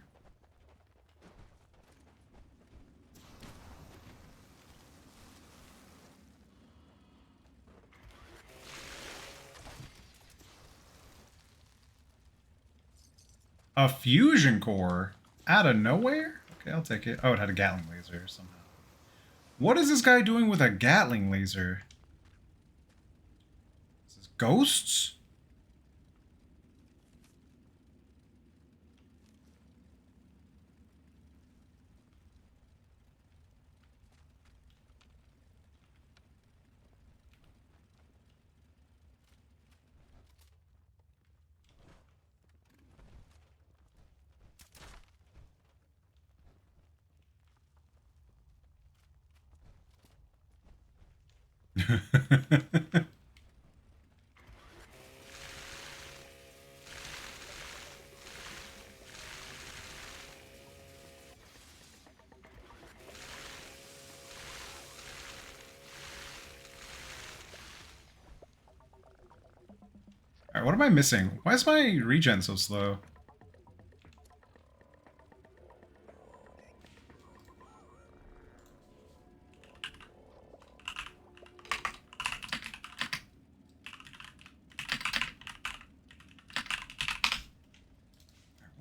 A fusion core out of nowhere? Okay, I'll take it. Oh, it had a Gatling laser somehow. What is this guy doing with a Gatling laser? Is this ghosts? Alright, what am I missing? Why is my regen so slow?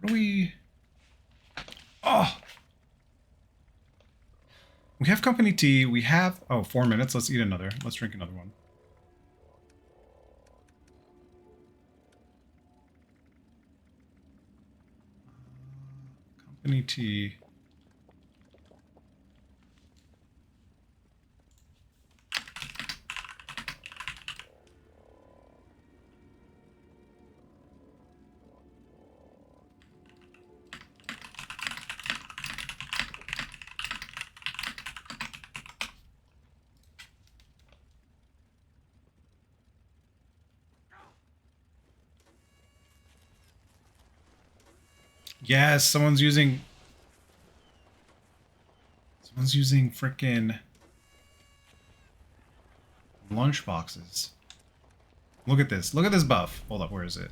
What do we... Oh! We have company tea. We have... Oh, 4 minutes. Let's eat another. Let's drink another one. Company tea. Yes, someone's using frickin' lunch boxes. Look at this. Look at this buff. Hold up, where is it?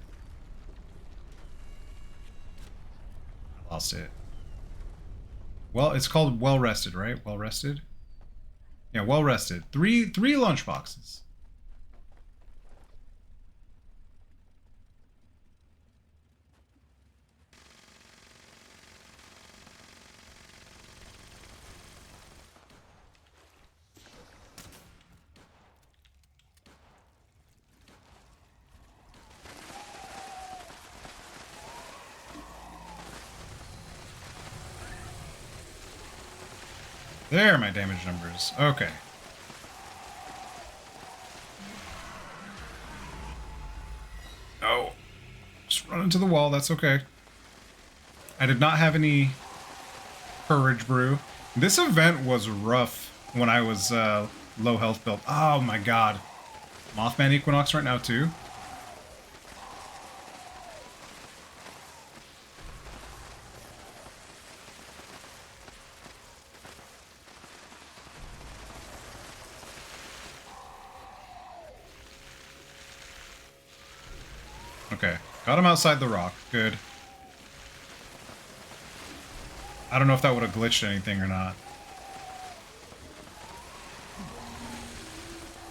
I lost it. Well, it's called well rested, right? Well rested? Yeah, well rested. Three lunch boxes. There are my damage numbers. Okay. Oh. Just run into the wall. That's okay. I did not have any courage brew. This event was rough when I was low health build. Oh my god. Mothman Equinox right now too. Okay, got him outside the rock. Good. I don't know if that would have glitched anything or not.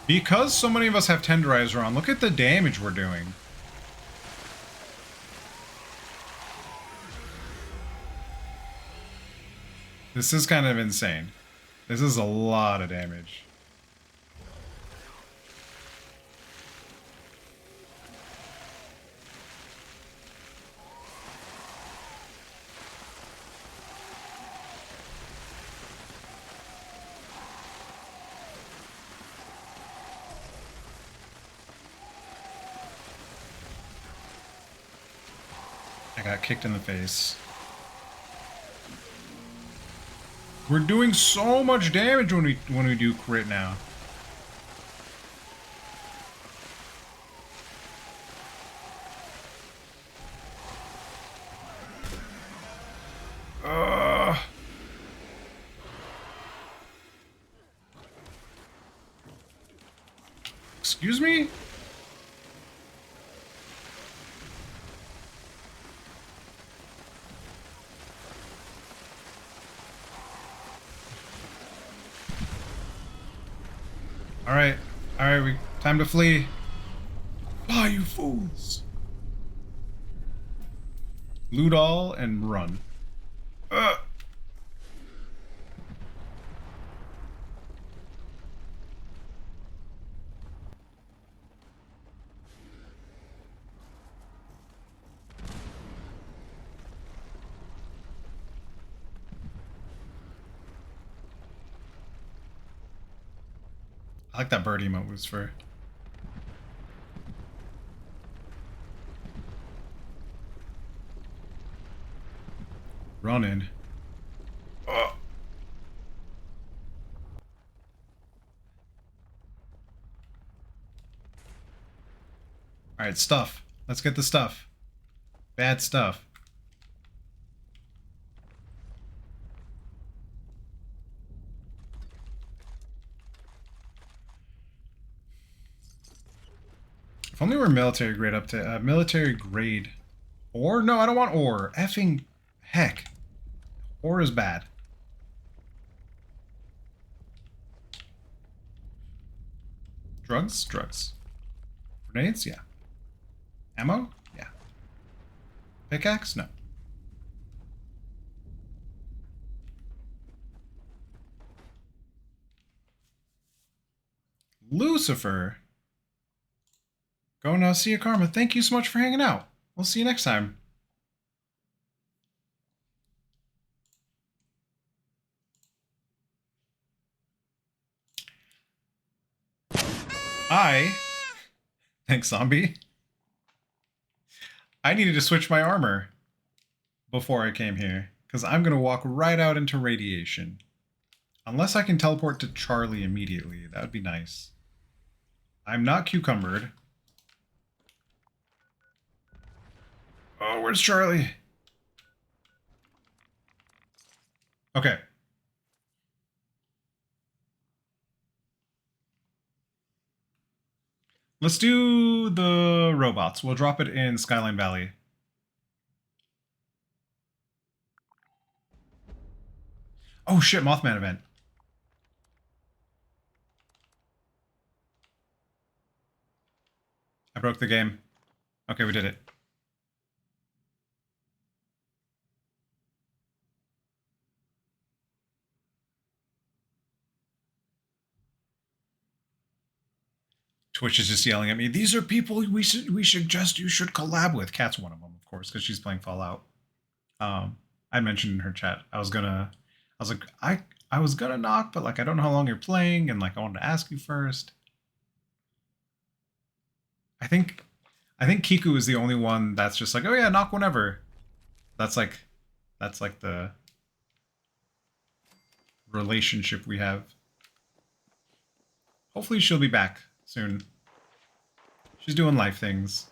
Because so many of us have Tenderizer on, look at the damage we're doing. This is kind of insane. This is a lot of damage. I got kicked in the face. We're doing so much damage when we do crit now. Excuse me? Alright. Alright, time to flee. Fly, you fools! Loot all and run. Ugh. I like that bird emote was for. Running. Oh. Alright, stuff. Let's get the stuff. Bad stuff. If only we're military grade up to military grade. Ore? No, I don't want ore. Effing heck. Ore is bad. Drugs? Drugs. Grenades? Yeah. Ammo? Yeah. Pickaxe? No. Lucifer. Go now, see you, Karma. Thank you so much for hanging out. We'll see you next time. Thanks, zombie. I needed to switch my armor before I came here, because I'm going to walk right out into radiation. Unless I can teleport to Charlie immediately. That would be nice. I'm not cucumbered. Oh, where's Charlie? Okay. Let's do the robots. We'll drop it in Skyline Valley. Oh shit, Mothman event. I broke the game. Okay, we did it. Twitch is just yelling at me. These are people you should collab with. Kat's one of them, of course, because she's playing Fallout. I mentioned in her chat. I was gonna knock, but like I don't know how long you're playing, and like I wanted to ask you first. I think Kiku is the only one that's just like, oh yeah, knock whenever. That's like the relationship we have. Hopefully she'll be back soon. She's doing life things.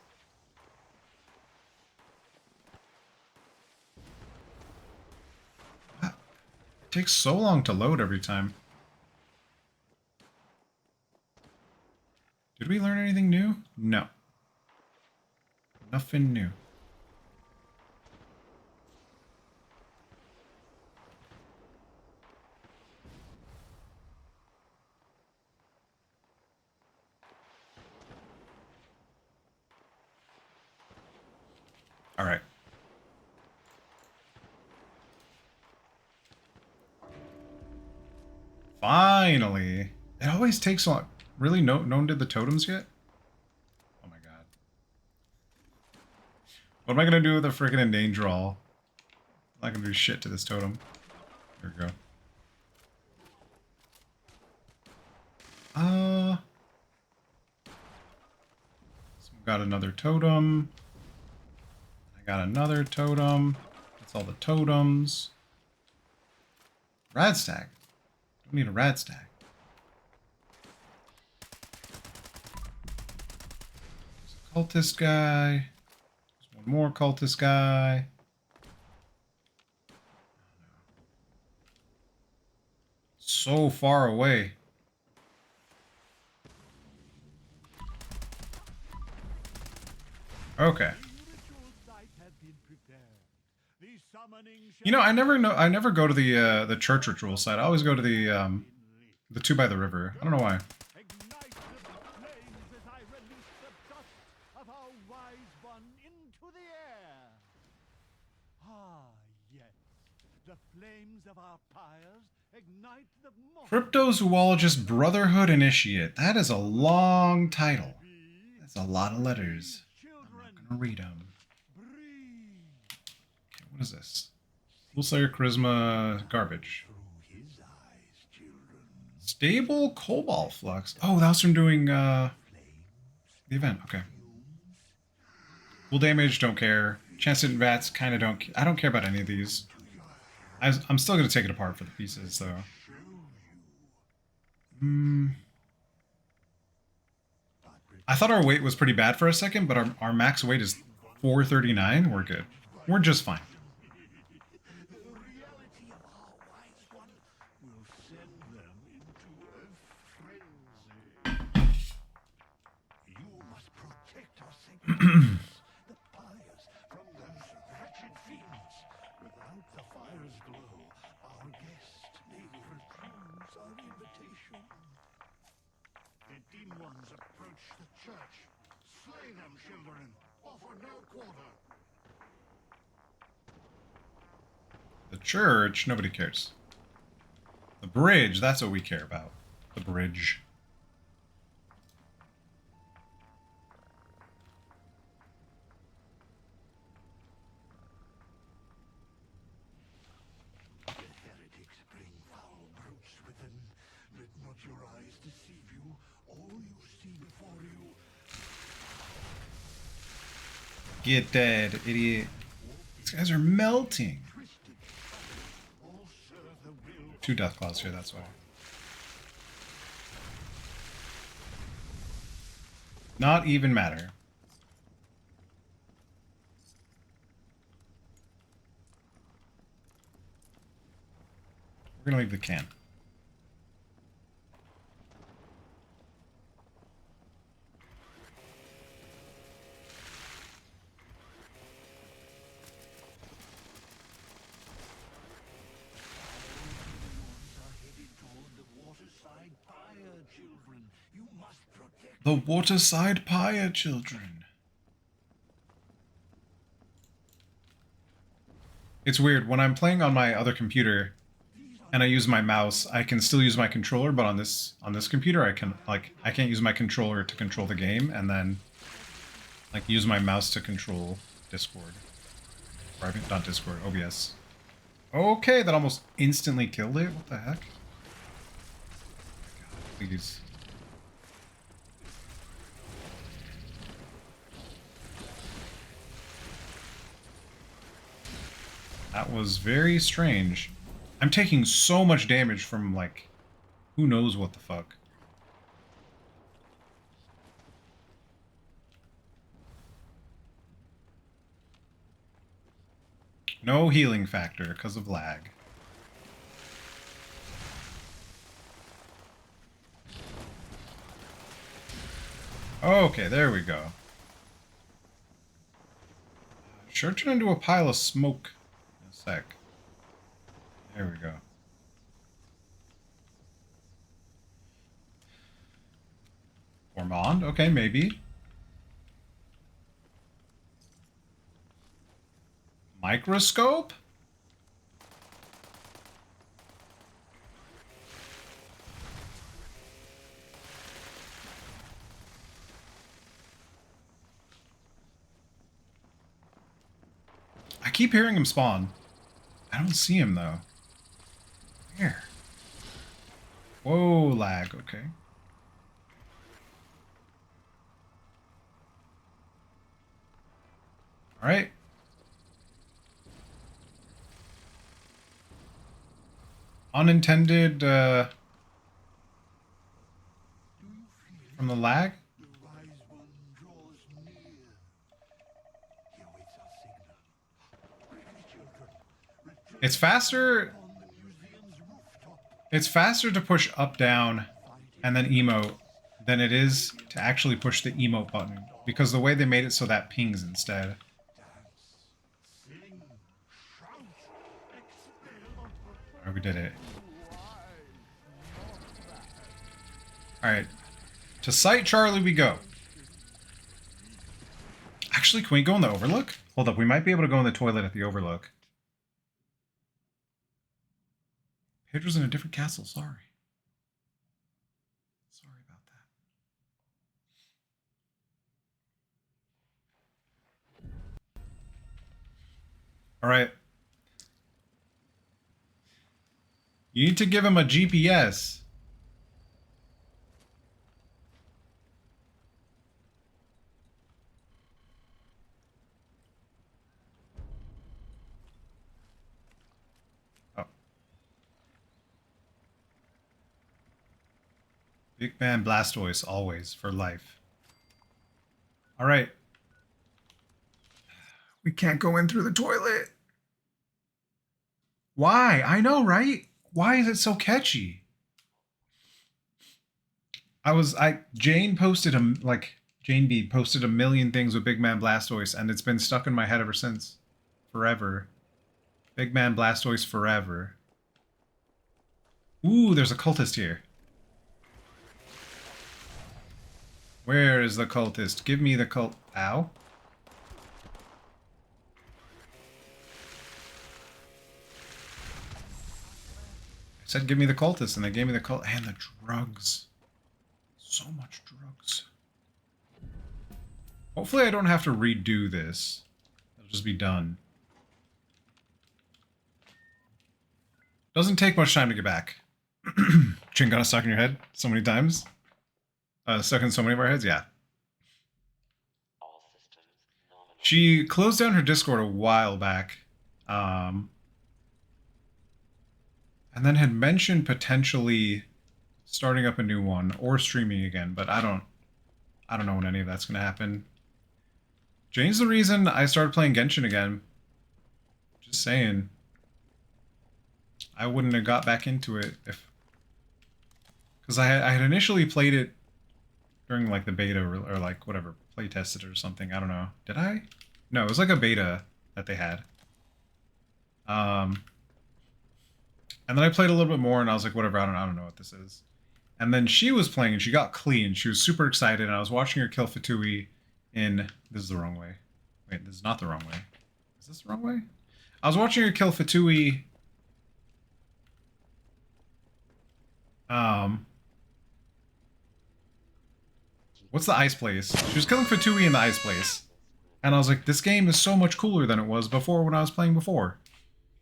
It takes so long to load every time. Did we learn anything new? No. Nothing new. All right. Finally. It always takes so long. Really? No one did the totems yet? Oh my god. What am I gonna do with a freaking endanger all? I'm not gonna do shit to this totem. Here we go. So we got another totem. I got another totem. That's all the totems. Rad stack. Don't need a rad stack. There's a cultist guy. There's one more cultist guy. So far away. Okay. You know, I never go to the church ritual side. I always go to the two by the river. I don't know why. into the air. Ah, yes. The flames of our pyres ignite the Cryptozoologist Brotherhood Initiate. That is a long title. That's a lot of letters. I'm not gonna read them. Okay, what is this? Soulslayer Charisma garbage. Stable Cobalt Flux. Oh, that was from doing the event. Okay. Full damage, don't care. Chance to Vats, kind of don't. I don't care about any of these. I'm still gonna take it apart for the pieces, though. I thought our weight was pretty bad for a second, but our max weight is 439. We're good. We're just fine. The reality of our wise one will send them into a frenzy. You must protect our sacred the pyres from those wretched fiends. Without the fire's glow, our guest may refuse our invitation. The demon ones approach the church. Slay them, children. Offer no quarter. The church, nobody cares. The bridge, that's what we care about. The bridge. The heretics bring foul brutes within. Let not your eyes deceive you. All you see before you. Get dead, idiot. These guys are melting. All serve the will. 2 death claws here, that's why. Not even matter. We're gonna leave the can. The Waterside Pyre Children. It's weird, when I'm playing on my other computer and I use my mouse, I can still use my controller, but on this computer I can't use my controller to control the game and then use my mouse to control Discord. Or not Discord, OBS. Okay, that almost instantly killed it. What the heck? Please. That was very strange. I'm taking so much damage from, who knows what the fuck. No healing factor because of lag. Okay, there we go. Sure turn into a pile of smoke in a sec. There we go. Ormond? Okay, maybe. Microscope? I keep hearing him spawn. I don't see him, though. Where? Whoa, lag, okay. Alright. Unintended, from the lag? The wise one draws near. He awaits our signal. Quickly, children. Return It's faster. on the museum's rooftop. It's faster to push up, down, and then emote than it is to actually push the emote button. Because the way they made it so that pings instead. Sing, shout, expel. Alright, we did it. Alright. To Site Charlie we go. Actually, can we go in the Overlook? Hold up, we might be able to go in the toilet at the Overlook. Pedro's in a different castle, sorry. Sorry about that. Alright. You need to give him a GPS. Oh. Big Man Blastoise, always, for life. Alright. We can't go in through the toilet. Why? I know, right? Why is it so catchy? Jane posted Jane B posted a million things with Big Man Blastoise, and it's been stuck in my head ever since. Forever. Big Man Blastoise forever. Ooh, there's a cultist here. Where is the cultist? Give me the cult. Ow. I said give me the cultist, and they gave me the cult and the drugs. So much drugs. Hopefully I don't have to redo this. It'll just be done. Doesn't take much time to get back. Chin got stuck in your head so many times. Stuck in so many of our heads, yeah. All systems nominal. She closed down her Discord a while back. And then had mentioned potentially starting up a new one or streaming again, but I don't know when any of that's gonna happen. Jane's the reason I started playing Genshin again. Just saying. I wouldn't have got back into it if... Because I had initially played it during like the beta or like whatever, play tested or something. I don't know. Did I? No, it was like a beta that they had. And then I played a little bit more and I was like, whatever, I don't know what this is. And then she was playing and she got clean. She was super excited and I was watching her kill Fatui in... This is the wrong way. Wait, this is not the wrong way. Is this the wrong way? I was watching her kill Fatui... What's the ice place? She was killing Fatui in the ice place. And I was like, this game is so much cooler than it was before when I was playing before.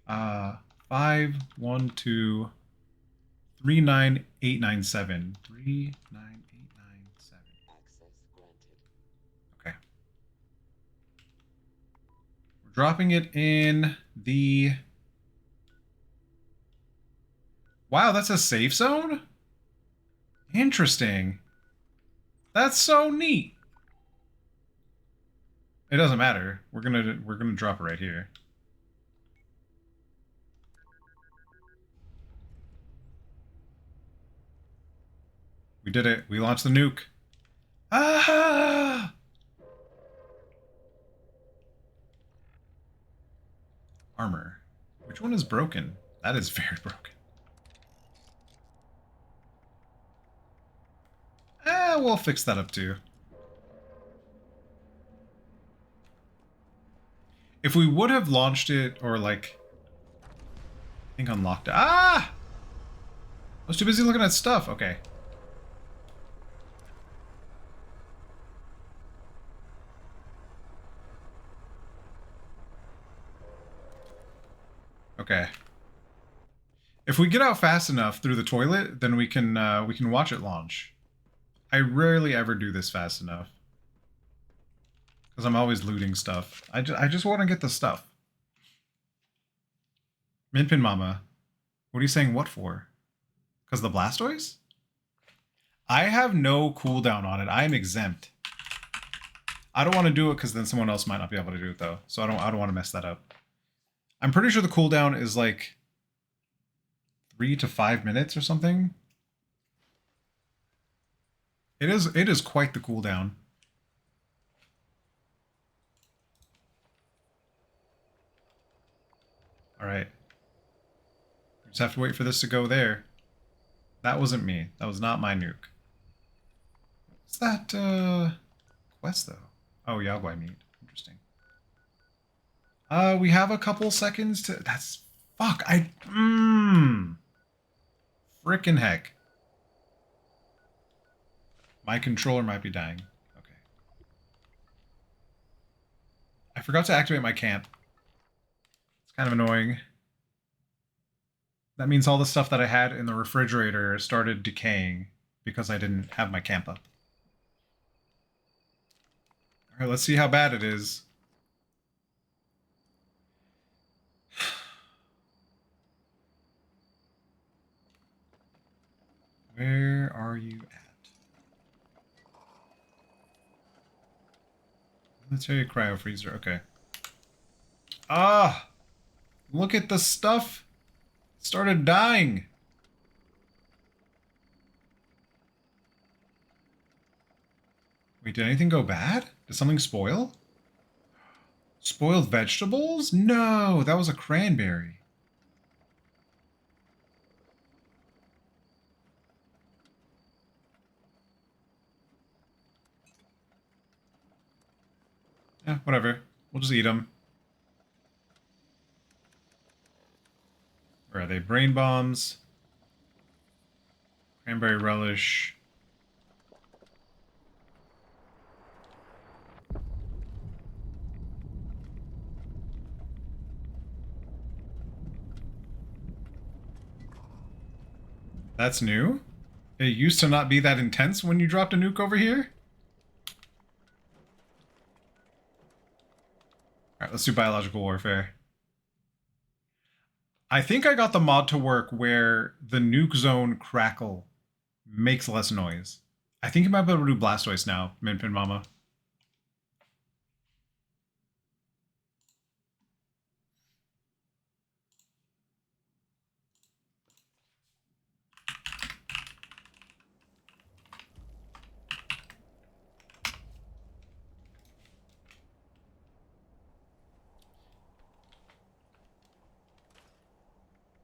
5, 1, 2, 3, 9, 8, 9, 7. 3, 9, 8, 9, 7. Access granted. Okay. We're dropping it in the... Wow, that's a safe zone? Interesting. That's so neat. It doesn't matter. We're gonna drop it right here. We did it. We launched the nuke. Ah! Armor. Which one is broken? That is very broken. We'll fix that up too. If we would have launched it, or like... I think unlocked it. Ah! I was too busy looking at stuff. Okay. Okay. If we get out fast enough through the toilet, then we can watch it launch. I rarely ever do this fast enough. Because I'm always looting stuff. I just want to get the stuff. Minpin Mama. What are you saying what for? Because the Blastoise? I have no cooldown on it. I am exempt. I don't want to do it because then someone else might not be able to do it though. So I don't want to mess that up. I'm pretty sure the cooldown is like 3 to 5 minutes or something. It is quite the cooldown. Alright. Just have to wait for this to go there. That wasn't me. That was not my nuke. What's that quest though? Oh, Yagwai meat. Interesting. Interesting. We have a couple seconds to... That's... Fuck, frickin' heck. My controller might be dying. Okay. I forgot to activate my camp. It's kind of annoying. That means all the stuff that I had in the refrigerator started decaying because I didn't have my camp up. Alright, let's see how bad it is. Where are you at? Let's tell you cryo freezer. Okay. Ah! Look at the stuff. It started dying. Wait, did anything go bad? Did something spoil? Spoiled vegetables? No, that was a cranberry. Yeah, whatever. We'll just eat them. Where are they? Brain bombs. Cranberry relish. That's new? It used to not be that intense when you dropped a nuke over here? Alright, let's do biological warfare. I think I got the mod to work where the nuke zone crackle makes less noise. I think you might be able to do Blastoise now, Minpin Mama.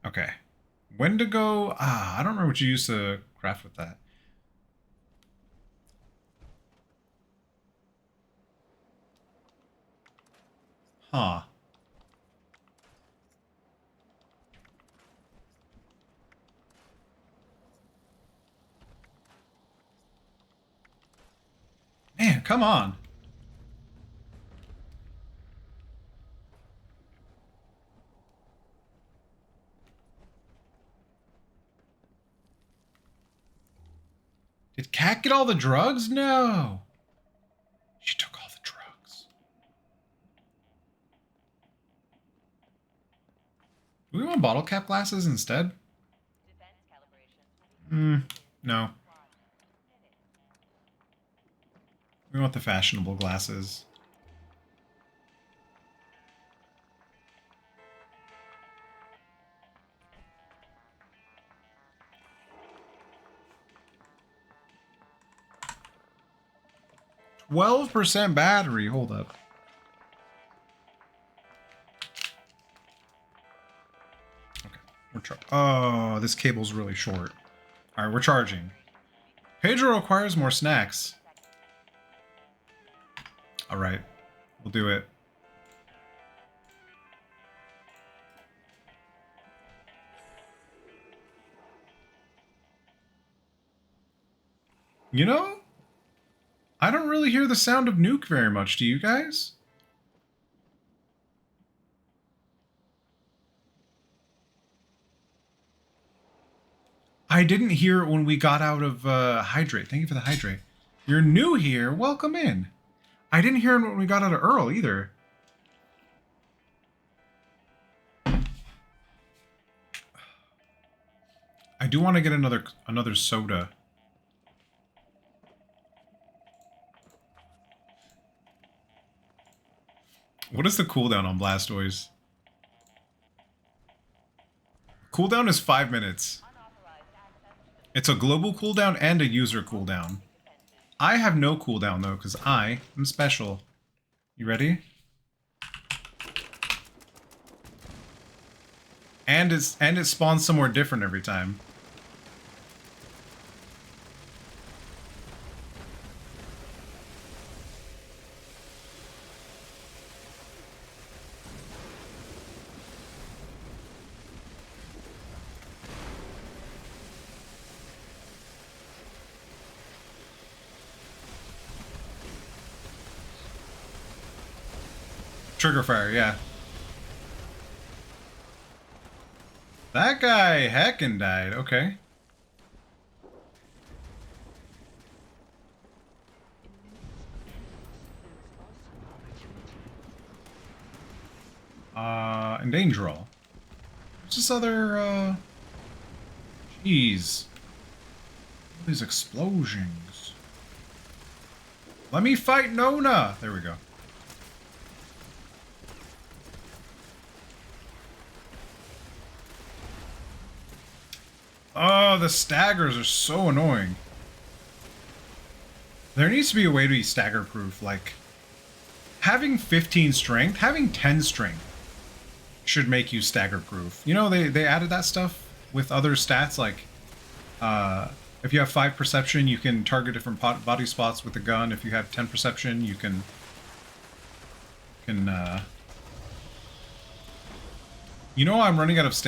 Okay. Wendigo. I don't remember what you used to craft with that. Huh. Man, come on. Did Cat get all the drugs? No. She took all the drugs. Do we want bottle cap glasses instead? No. We want the fashionable glasses. %12 battery. Hold up. Okay. Oh, this cable's really short. All right, we're charging. Pedro requires more snacks. All right, we'll do it. You know, I don't really hear the sound of nuke very much. Do you guys? I didn't hear it when we got out of Hydrate. Thank you for the Hydrate. You're new here. Welcome in. I didn't hear it when we got out of Earl either. I do want to get another soda. What is the cooldown on Blastoise? Cooldown is 5 minutes. It's a global cooldown and a user cooldown. I have no cooldown though, because I am special. You ready? And it spawns somewhere different every time. Trigger fire, yeah. That guy heckin' died. Okay. And danger roll. What's this other, Jeez. All these explosions. Let me fight Nona! There we go. Oh, the staggers are so annoying. There needs to be a way to be stagger proof. Like, having 15 strength, having 10 strength should make you stagger proof. You know, they added that stuff with other stats. Like, if you have 5 perception, you can target different body spots with a gun. If you have 10 perception, you can you know, I'm running out of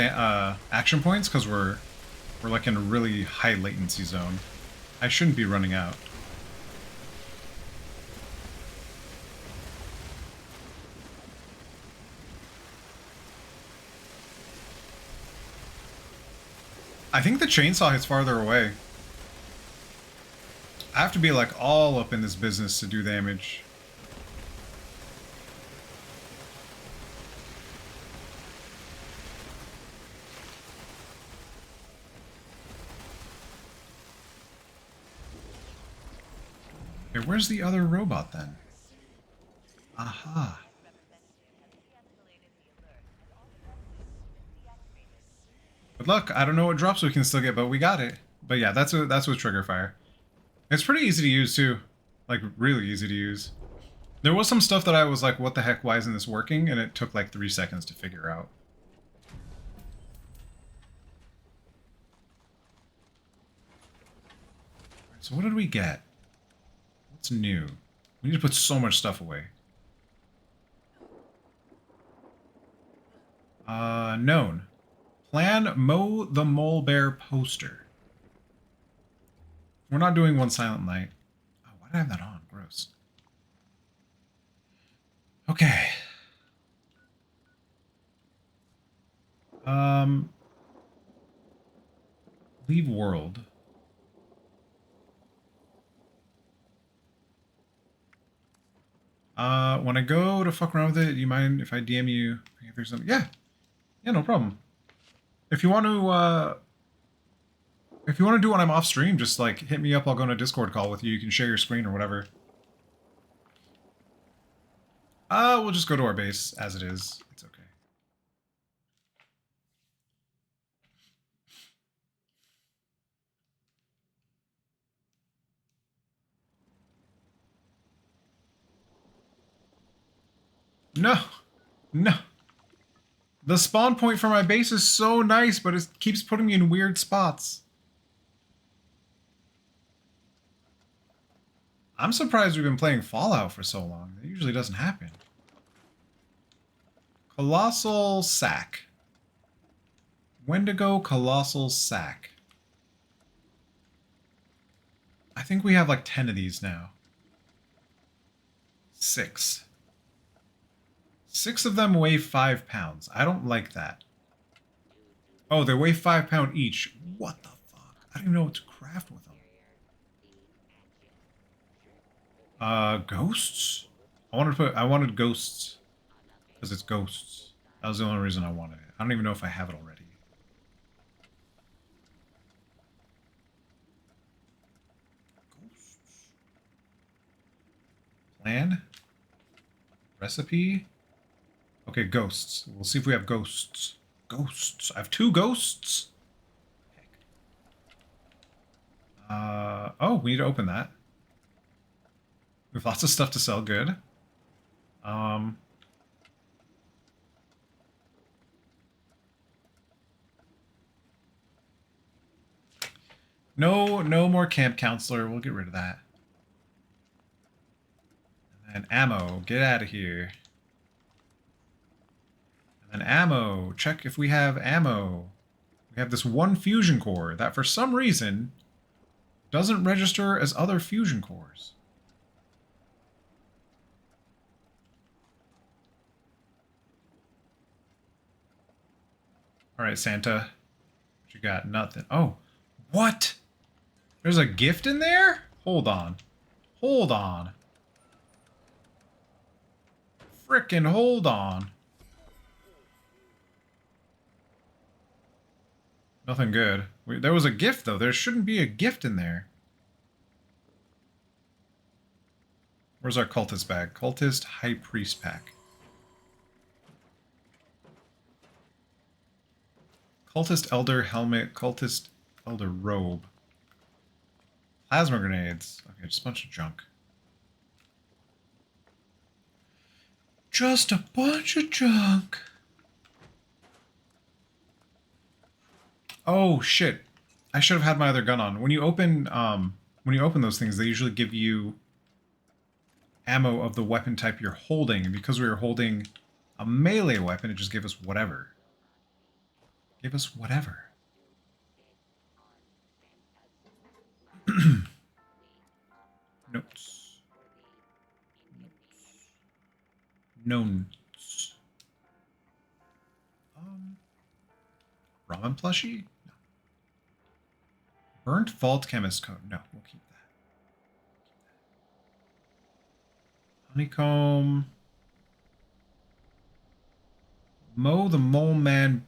action points because we're like in a really high latency zone. I shouldn't be running out. I think the chainsaw hits farther away. I have to be like all up in this business to do damage. Okay, where's the other robot then? Aha. Good luck. I don't know what drops we can still get, but we got it. But yeah, that's with trigger fire. It's pretty easy to use too. Like, really easy to use. There was some stuff that I was like, what the heck, why isn't this working? And it took like 3 seconds to figure out. So what did we get? What's new? We need to put so much stuff away. Known. Plan Mow the Mole Bear poster. We're not doing One Silent Night. Oh, why did I have that on? Gross. Okay. Leave world. When I go to fuck around with it, do you mind if I DM you if there's something? Yeah. Yeah, no problem. If you want to do it when I'm off stream, just like hit me up, I'll go on a Discord call with you. You can share your screen or whatever. We'll just go to our base as it is. It's okay. No. No. The spawn point for my base is so nice, but it keeps putting me in weird spots. I'm surprised we've been playing Fallout for so long. It usually doesn't happen. Colossal Sack. Wendigo Colossal Sack. I think we have like 10 of these now. 6. 6 of them weigh 5 pounds. I don't like that. Oh, they weigh 5 pounds each. What the fuck? I don't even know what to craft with them. Ghosts? I wanted ghosts. Because it's ghosts. That was the only reason I wanted it. I don't even know if I have it already. Ghosts. Plan? Recipe? Okay, ghosts. We'll see if we have ghosts. Ghosts. I have 2 ghosts? Heck. Oh, we need to open that. We have lots of stuff to sell. Good. No more camp counselor. We'll get rid of that. And ammo. Get out of here. And ammo. Check if we have ammo. We have this 1 fusion core that for some reason doesn't register as other fusion cores. All right, Santa. What you got? Nothing. Oh, what? There's a gift in there? Hold on. Hold on. Frickin' hold on. Nothing good. There was a gift, though. There shouldn't be a gift in there. Where's our cultist bag? Cultist High Priest pack. Cultist Elder helmet. Cultist Elder robe. Plasma grenades. Okay, just a bunch of junk. Just a bunch of junk. Oh shit! I should have had my other gun on. When you open those things, they usually give you ammo of the weapon type you're holding, and because we were holding a melee weapon, it just gave us whatever. Gave us whatever. Notes. Notes. Ramen plushie? No. Burnt Vault Chemist Code. No, we'll keep that. Honeycomb. Mow the Mole Man.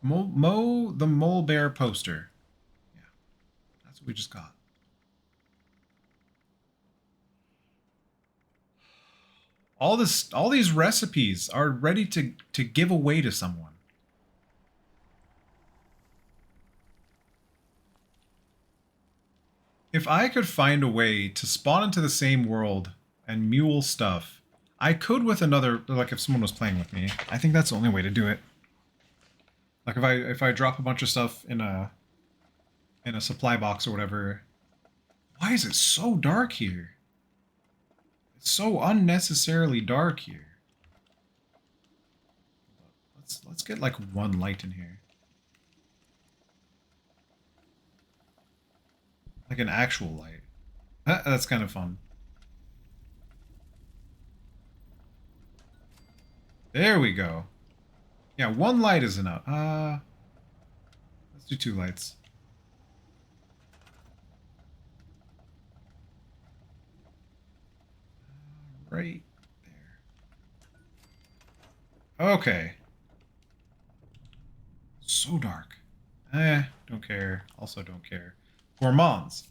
Mow the Mole Bear poster. Yeah, that's what we just got. All these recipes are ready to give away to someone. If I could find a way to spawn into the same world and mule stuff, I could with another, like if someone was playing with me. I think that's the only way to do it. Like if I drop a bunch of stuff in a supply box or whatever. Why is it so dark here? It's so unnecessarily dark here. Let's get like one light in here. Like an actual light. That's kind of fun. There we go. Yeah, one light is enough. Let's do 2 lights. Right there. Okay. So dark. Don't care. Also don't care. Gourmands.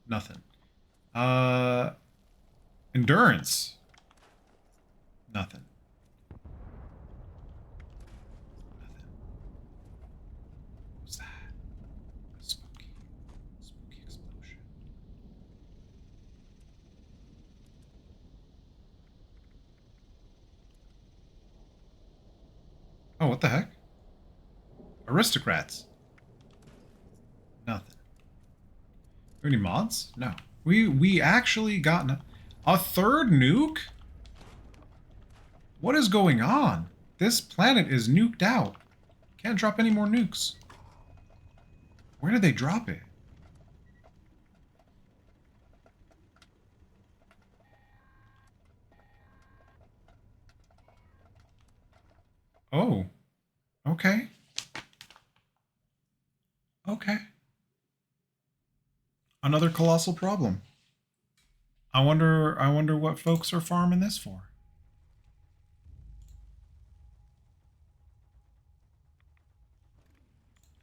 Nothing. Endurance. Nothing. Nothing. What was that? Spooky explosion. Oh, what the heck? Aristocrats. Nothing. Any mods? No. We actually got a third nuke? What is going on? This planet is nuked out. Can't drop any more nukes. Where did they drop it? Oh. Okay. Okay. Another colossal problem. I wonder what folks are farming this for.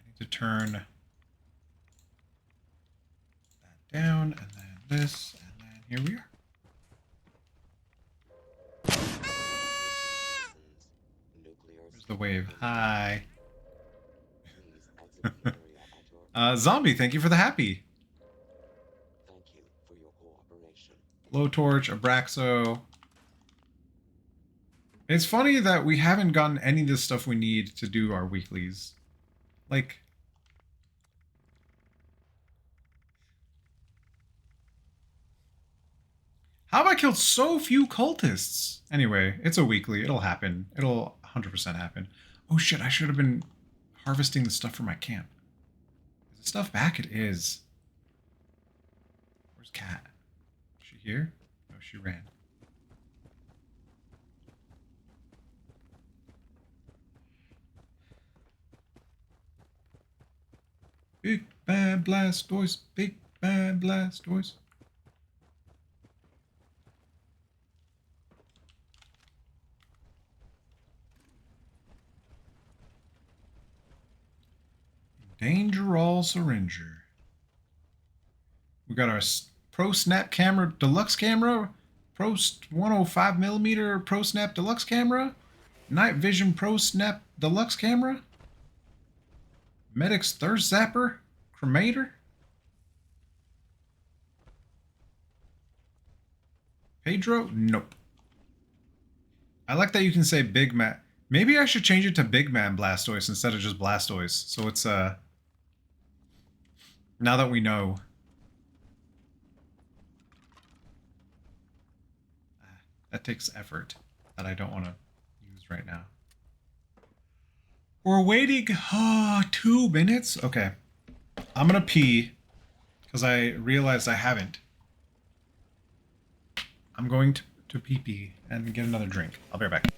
I need to turn that down, and then this, and then here we are. There's the wave. Hi. Zombie, thank you for the happy. Thank you for your cooperation. Blowtorch, Abraxo. It's funny that we haven't gotten any of the stuff we need to do our weeklies. Like, how have I killed so few cultists? Anyway, it's a weekly. It'll happen. It'll 100% happen. Oh shit, I should have been harvesting the stuff for my camp. Is the stuff back? It is. Where's Cat? Is she here? No, she ran. Big bad Blastoise. Big bad Blastoise. Danger all syringer. We got our Pro Snap camera, deluxe camera, Pro 105mm Pro Snap deluxe camera, Night Vision Pro Snap deluxe camera, Medic's Thirst Zapper, Cremator, Pedro? Nope. I like that you can say Big Man. Maybe I should change it to Big Man Blastoise instead of just Blastoise. So it's, now that we know. That takes effort that I don't want to use right now. We're waiting 2 minutes? Okay. I'm going to pee because I realized I haven't. I'm going to pee and get another drink. I'll be right back.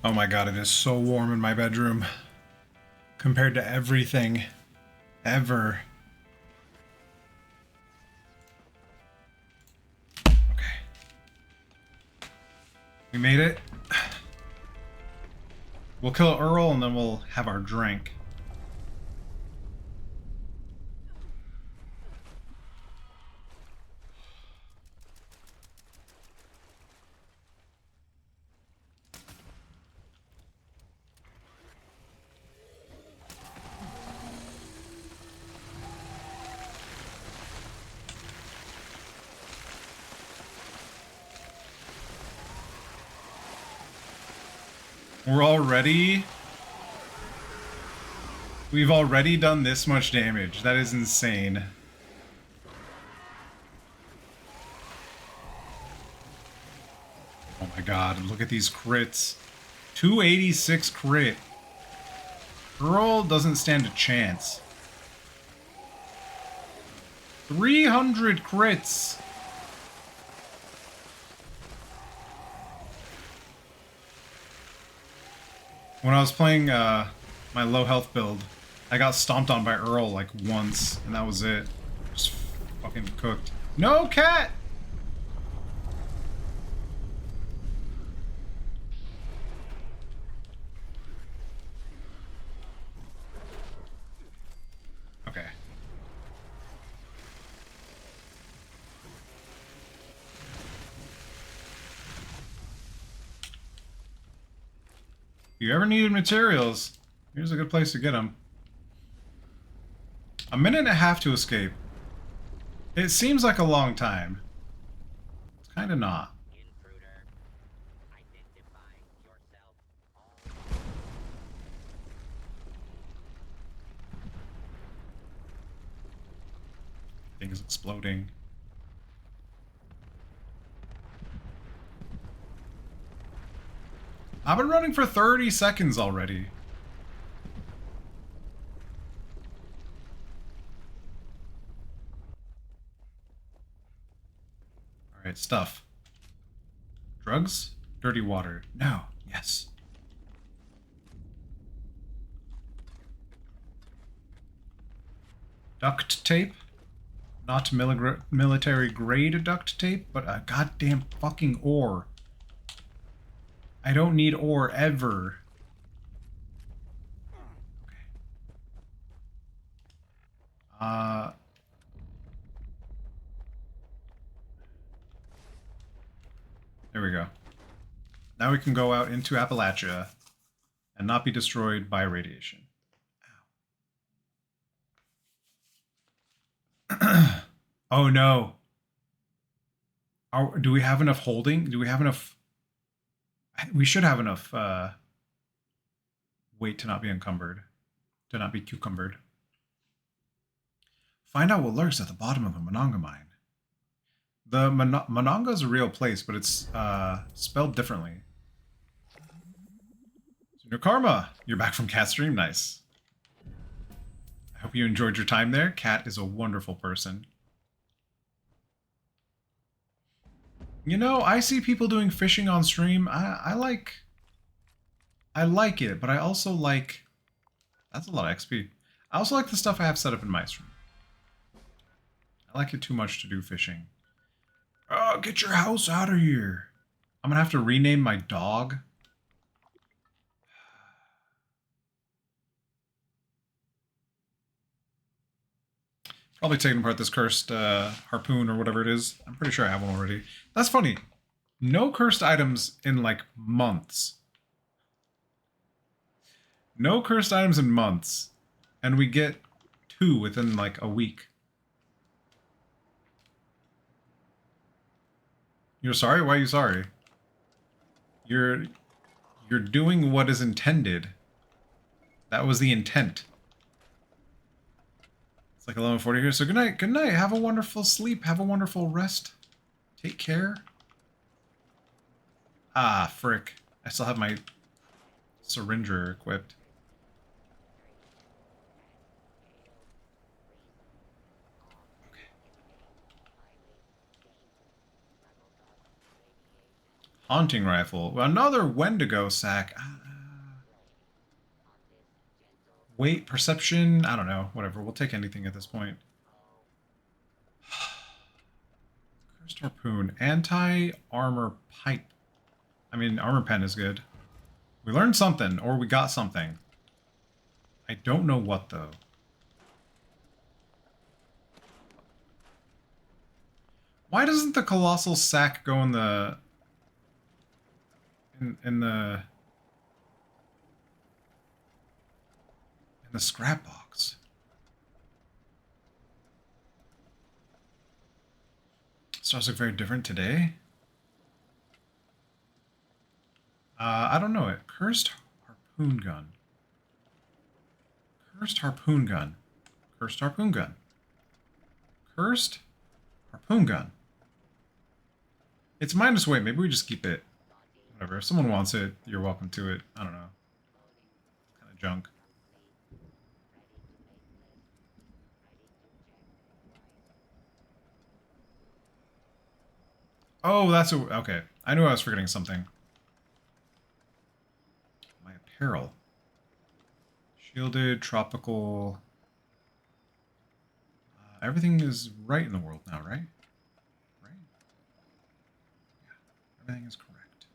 Oh my god, it is so warm in my bedroom. Compared to everything. Ever. Okay. We made it. We'll kill Earl and then we'll have our drink. We've already done this much damage. That is insane. Oh my god, look at these crits. 286 crit. Earl doesn't stand a chance. 300 crits. When I was playing my low health build, I got stomped on by Earl like once, and that was it. Just fucking cooked. No, cat! Okay. If you ever needed materials, here's a good place to get them. A minute and a half to escape. It seems like a long time. Kind of not. Intruder, identify yourself. All Things exploding. I've been running for 30 seconds already. Alright, stuff. Drugs? Dirty water. No. Yes. Duct tape? Not military grade duct tape, but a goddamn fucking ore. I don't need ore ever. Okay. There we go. Now we can go out into Appalachia and not be destroyed by radiation. Ow. Oh no. Do we have enough holding? Do we have enough? We should have enough weight to not be encumbered. To not be cucumbered. Find out what lurks at the bottom of the Monongah mine. The Monongah is a real place, but it's spelled differently. Senior Karma, you're back from Cat Stream. Nice. I hope you enjoyed your time there. Cat is a wonderful person. You know, I see people doing fishing on stream. I like it, but I also like... That's a lot of XP. I also like the stuff I have set up in my stream. I like it too much to do fishing. Oh, get your house out of here. I'm gonna have to rename my dog. Probably taking apart this cursed harpoon or whatever it is. I'm pretty sure I have one already. That's funny. No cursed items in like months. No cursed items in months. And we get 2 within like a week. You're sorry? Why are you sorry? You're doing what is intended. That was the intent. It's like 11:40 here. So good night. Good night. Have a wonderful sleep. Have a wonderful rest. Take care. Ah, frick. I still have my syringer equipped. Okay. Haunting rifle. Well, another Wendigo sack. Weight, perception. I don't know. Whatever. We'll take anything at this point. Cursed harpoon. Anti-armor pipe. I mean, armor pen is good. We learned something, or we got something. I don't know what, though. Why doesn't the colossal sack go in the... in the scrap box? Stars look very different today. I don't know it. Cursed harpoon gun. Cursed harpoon gun. Cursed harpoon gun. Cursed harpoon gun. It's minus weight. Maybe we just keep it. Whatever. If someone wants it, you're welcome to it. I don't know. Kind of junk. Oh, that's a... Okay. I knew I was forgetting something. My apparel. Shielded, tropical... everything is right in the world now, right? Right? Yeah. Everything is correct.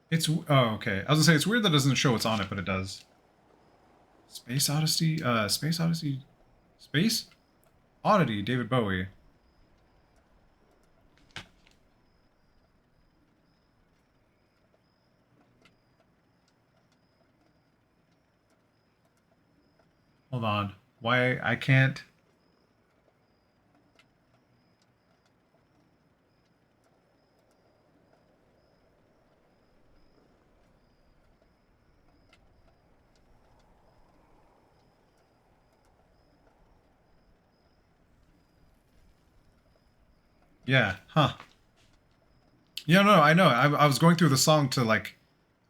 It's... Oh, okay. I was gonna say, it's weird that it doesn't show what's on it, but it does. Space Odyssey? Space Odyssey... Space? Oddity, David Bowie. Hold on. Why I can't... Yeah, huh. Yeah, no, I know. I was going through the song to like,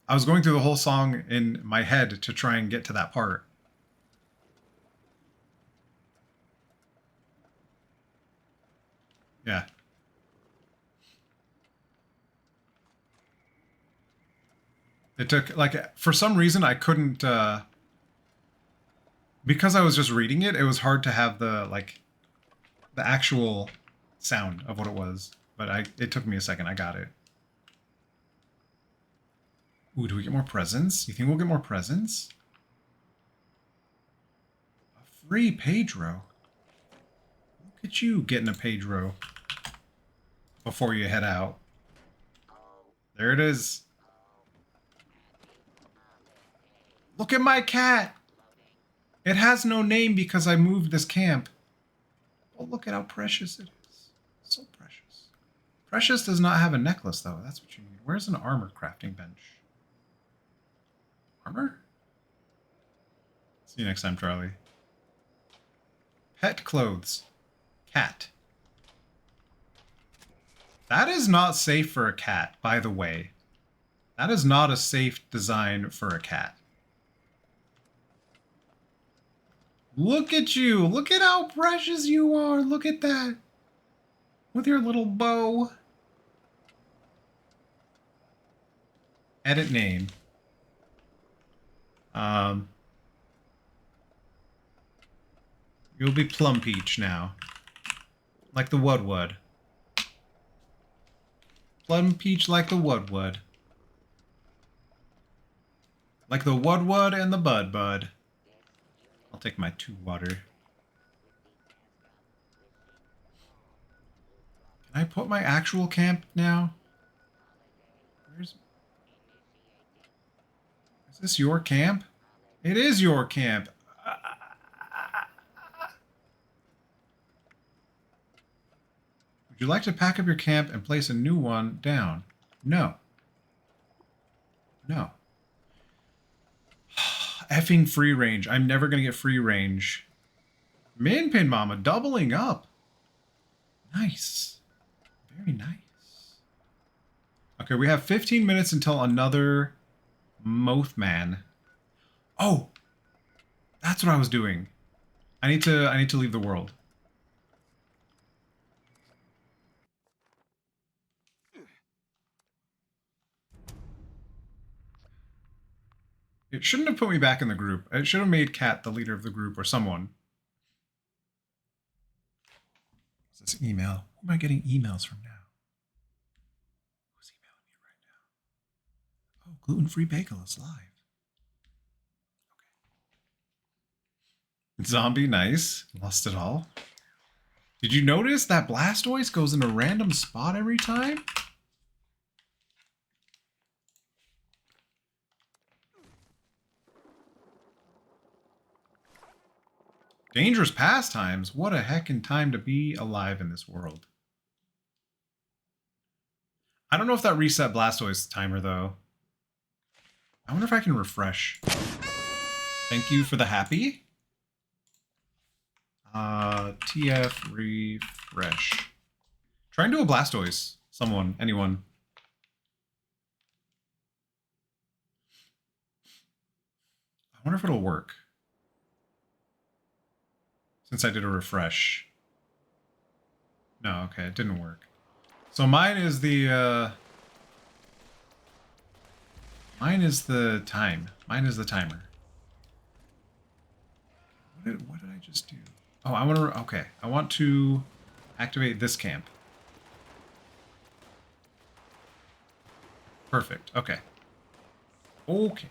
I was going through the whole song in my head to try and get to that part. Yeah. It took, like, for some reason I couldn't, because I was just reading it, it was hard to have the, like, the actual sound of what it was. But it took me a second. I got it. Ooh, do we get more presents? You think we'll get more presents? A free Pedro. Look at you getting a Pedro before you head out. There it is. Look at my cat. It has no name because I moved this camp. Oh, look at how precious it is. So precious. Precious does not have a necklace, though. That's what you need. Where's an armor crafting bench? Armor? See you next time, Charlie. Pet clothes. Cat. That is not safe for a cat, by the way. That is not a safe design for a cat. Look at you. Look at how precious you are. Look at that. With your little bow. Edit name. You'll be Plum Peach now. Like the Woodwood. Plum Peach like the Woodwood. Like the Woodwood and the Bud. I'll take my 2 water. Can I put my actual camp now? Is this your camp? It is your camp. Would you like to pack up your camp and place a new one down? No. No. Effing free range. I'm never going to get free range. Minpin Mama doubling up. Nice. Very nice. Okay, we have 15 minutes until another Mothman. Oh! That's what I was doing. I need to leave the world. It shouldn't have put me back in the group. It should have made Kat the leader of the group or someone. What's this email? Who am I getting emails from now? Who's emailing me right now? Oh, gluten-free bagel is live. Okay. Zombie, nice. Lost it all. Did you notice that Blastoise goes in a random spot every time? Dangerous pastimes. What a heckin' time to be alive in this world. I don't know if that reset Blastoise timer, though. I wonder if I can refresh. Thank you for the happy. TF refresh. Try and do a Blastoise. Someone. Anyone. I wonder if it'll work. Since I did a refresh. No, okay, it didn't work. So mine is the mine is the time. Mine is the timer. What did I just do? Oh, I want to, okay. I want to activate this camp. Perfect. Okay. Okay.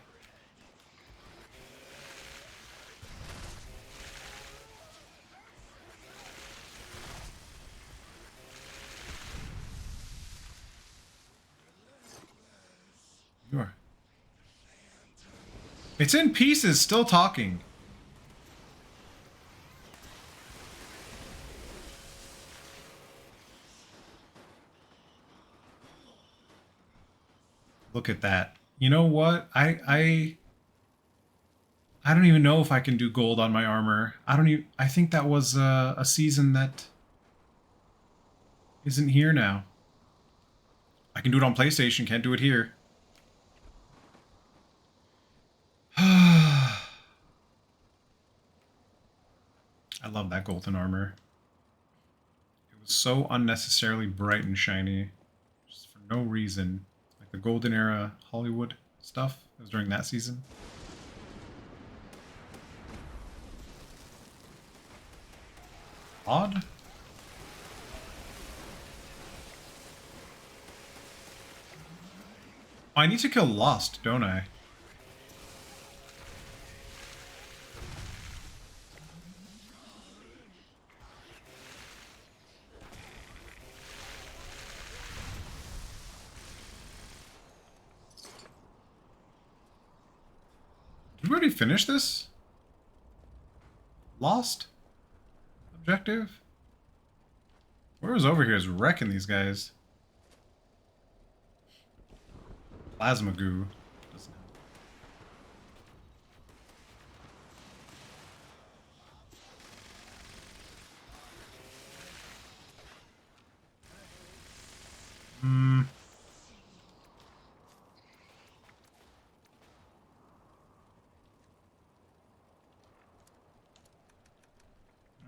You are. It's in pieces, still talking. Look at that. You know what? I don't even know if I can do gold on my armor. I think that was a season that isn't here now. I can do it on PlayStation, can't do it here. I love that golden armor. It was so unnecessarily bright and shiny. Just for no reason. Like the golden era Hollywood stuff. It was during that season. Odd? I need to kill Lost, don't I? Did we already finish this? Lost? Objective? Whoever's over here is wrecking these guys. Plasma goo. Doesn't help. Hmm.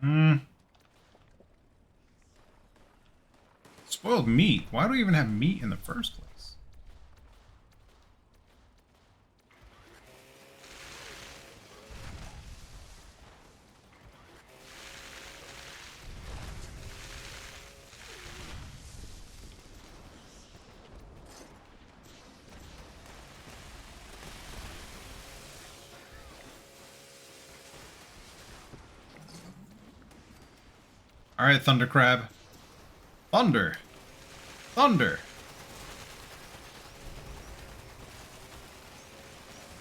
Hmm. Spoiled meat. Why do we even have meat in the first place? Alright, Thunder Crab. Thunder! Thunder!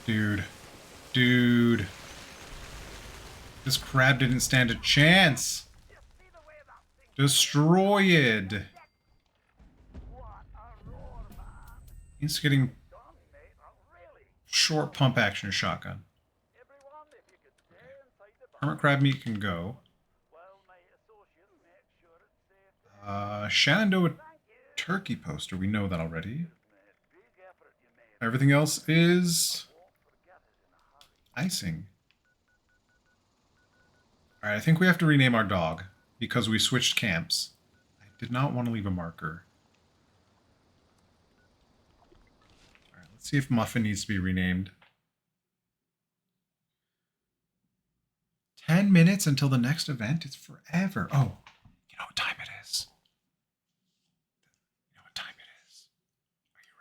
Dude. Dude. This crab didn't stand a chance! Destroyed! He's getting short pump action shotgun. Hermit crab meat can go. Shenandoah turkey poster. We know that already. Everything else is icing. Alright, I think we have to rename our dog because we switched camps. I did not want to leave a marker. Alright, let's see if Muffin needs to be renamed. 10 minutes until the next event? It's forever. Oh, you know what time it is. You know what time it is. Are you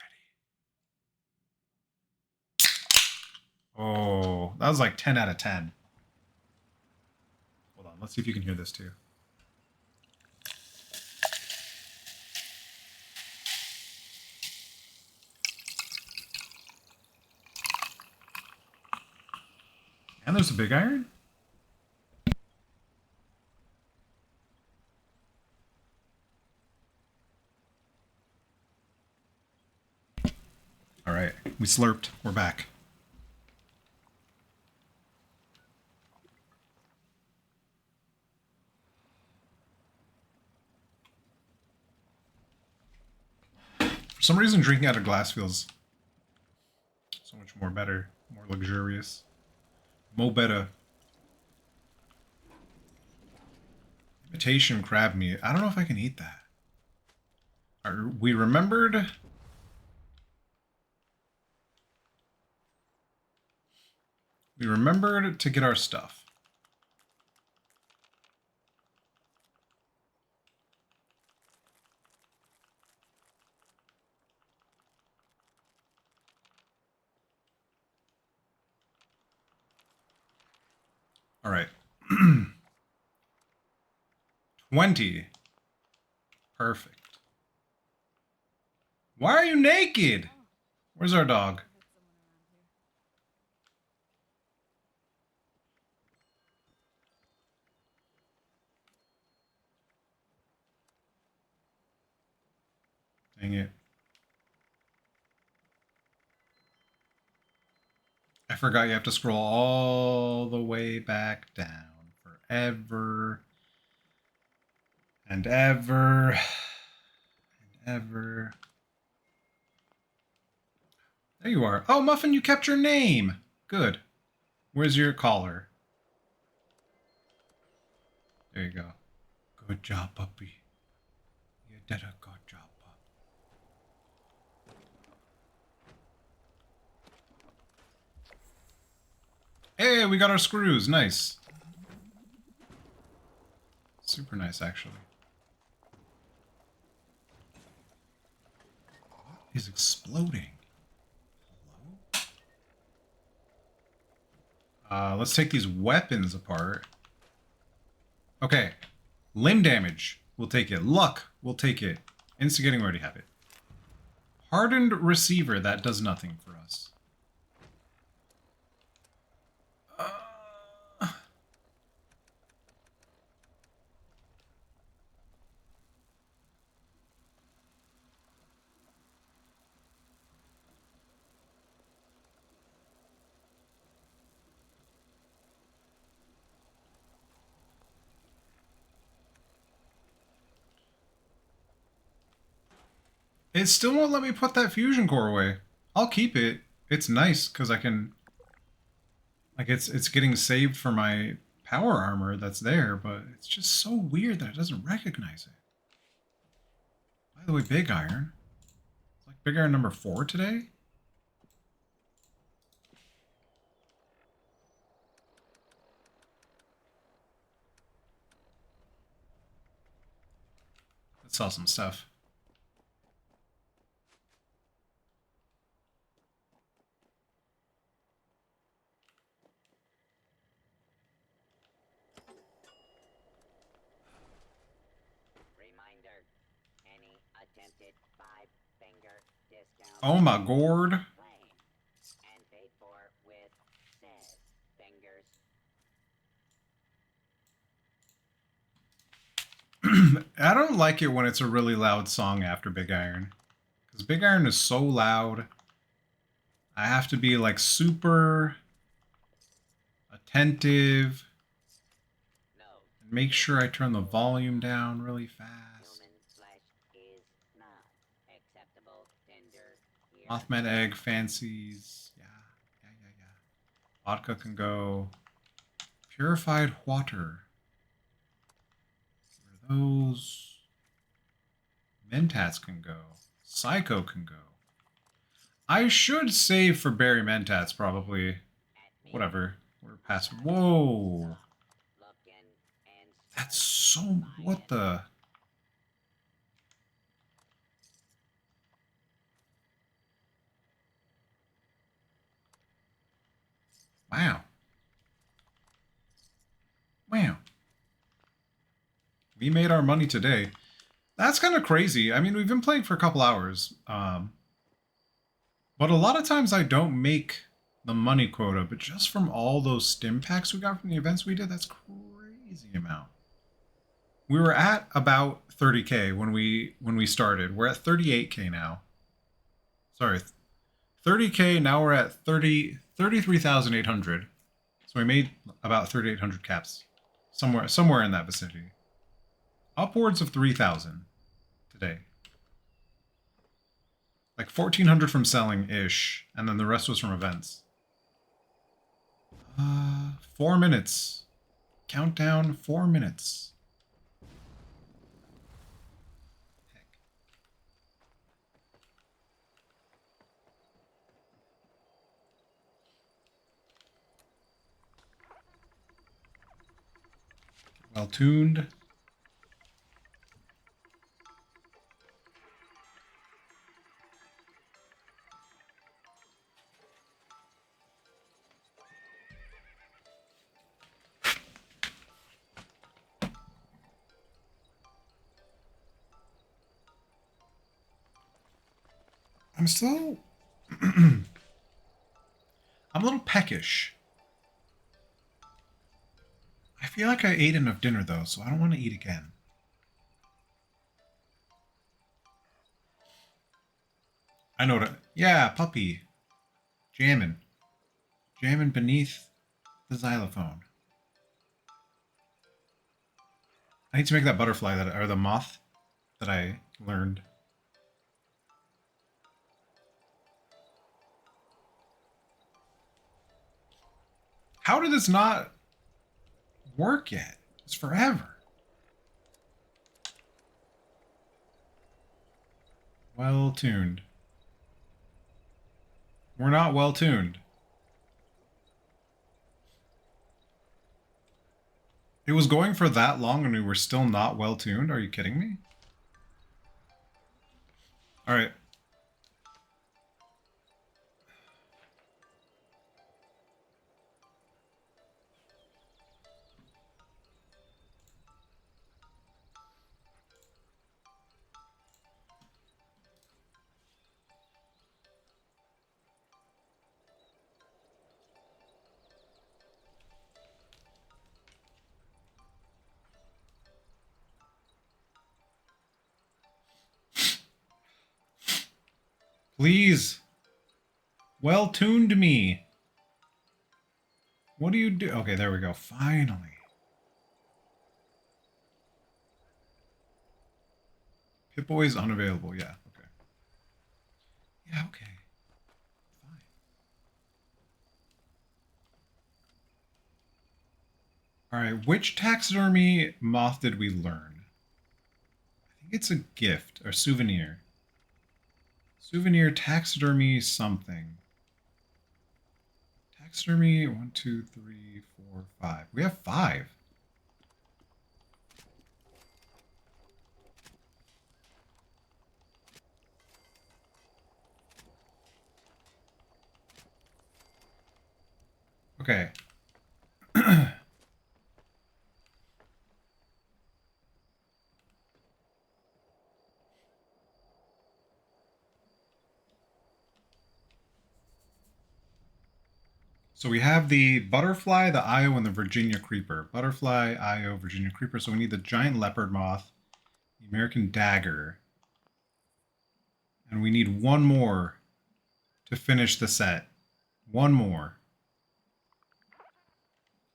ready? Oh, that was like 10 out of 10. Hold on, let's see if you can hear this too. And there's a big iron? Alright, we slurped. We're back. For some reason, drinking out of glass feels so much more better, more luxurious. Mo better. Imitation crab meat. I don't know if I can eat that. We remembered... We remembered to get our stuff. All right. 20. Perfect. Why are you naked? Where's our dog? Dang it. I forgot you have to scroll all the way back down forever and ever. ever. There you are. Oh, Muffin, you kept your name. Good. Where's your collar? There you go. Good job, puppy. You did a good job, pup. Hey, we got our screws. Nice. Super nice, actually. What is exploding? Hello? Let's take these weapons apart. Okay. Limb damage. We'll take it. Luck. We'll take it. Instigating. We already have it. Hardened receiver. That does nothing for us. It still won't let me put that fusion core away. I'll keep it. It's nice because I can... Like, it's getting saved for my power armor that's there, but it's just so weird that it doesn't recognize it. By the way, Big Iron. It's like Big Iron number 4 today? Let's sell some stuff. Reminder, any attempted 5-finger discount. Oh my gourd. And paid for with said fingers. I don't like it when it's a really loud song after Big Iron. Because Big Iron is so loud. I have to be like super attentive. And make sure I turn the volume down really fast. Mothman egg, fancies. Yeah. Vodka can go. Purified water. Where are those? Mentats can go. Psycho can go. I should save for Berry Mentats, probably. Whatever. We're past... Whoa! That's so... What the... Wow. Wow. We made our money today. That's kind of crazy. I mean, we've been playing for a couple hours. But a lot of times I don't make the money quota, but just from all those stim packs we got from the events we did, that's crazy amount. We were at about 30k when we started. We're at 38k now. Sorry. 30k, now we're at 33,800. So we made about 3,800 caps. Somewhere in that vicinity. Upwards of 3,000 today. Like 1,400 from selling-ish, and then the rest was from events. 4 minutes. Countdown, 4 minutes. Heck. Well tuned. I'm still... I'm a little peckish. I feel like I ate enough dinner, though, so I don't want to eat again. I know that. Yeah, puppy. Jamming. Jamming beneath the xylophone. I need to make that butterfly, or the moth that I learned. How did this not work yet? It's forever. Well tuned. We're not well tuned. It was going for that long and we were still not well tuned? Are you kidding me? Alright. Please. Well tuned me. What do you do? Okay, there we go. Finally. Pip-Boy is unavailable. Yeah, okay. Yeah, okay. Fine. Alright, which taxidermy moth did we learn? I think it's a gift or souvenir. Souvenir, taxidermy, something. Taxidermy, 1, 2, 3, 4, 5. We have 5. Okay. So we have the butterfly, the Io, and the Virginia creeper. Butterfly, Io, Virginia creeper. So we need the giant leopard moth, the American dagger, and we need one more to finish the set. One more.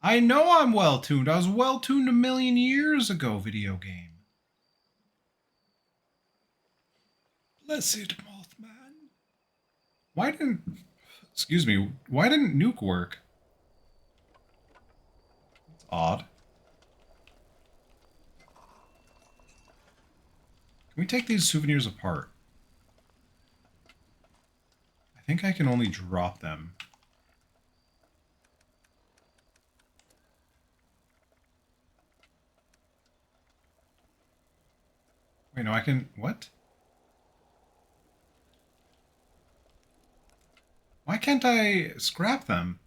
I know I'm well tuned. I was well tuned a million years ago, video game. Blessed Mothman. Why didn't... Excuse me. Why didn't Nuke work? It's odd. Can we take these souvenirs apart? I think I can only drop them. Wait, no, I can... What? Why can't I scrap them?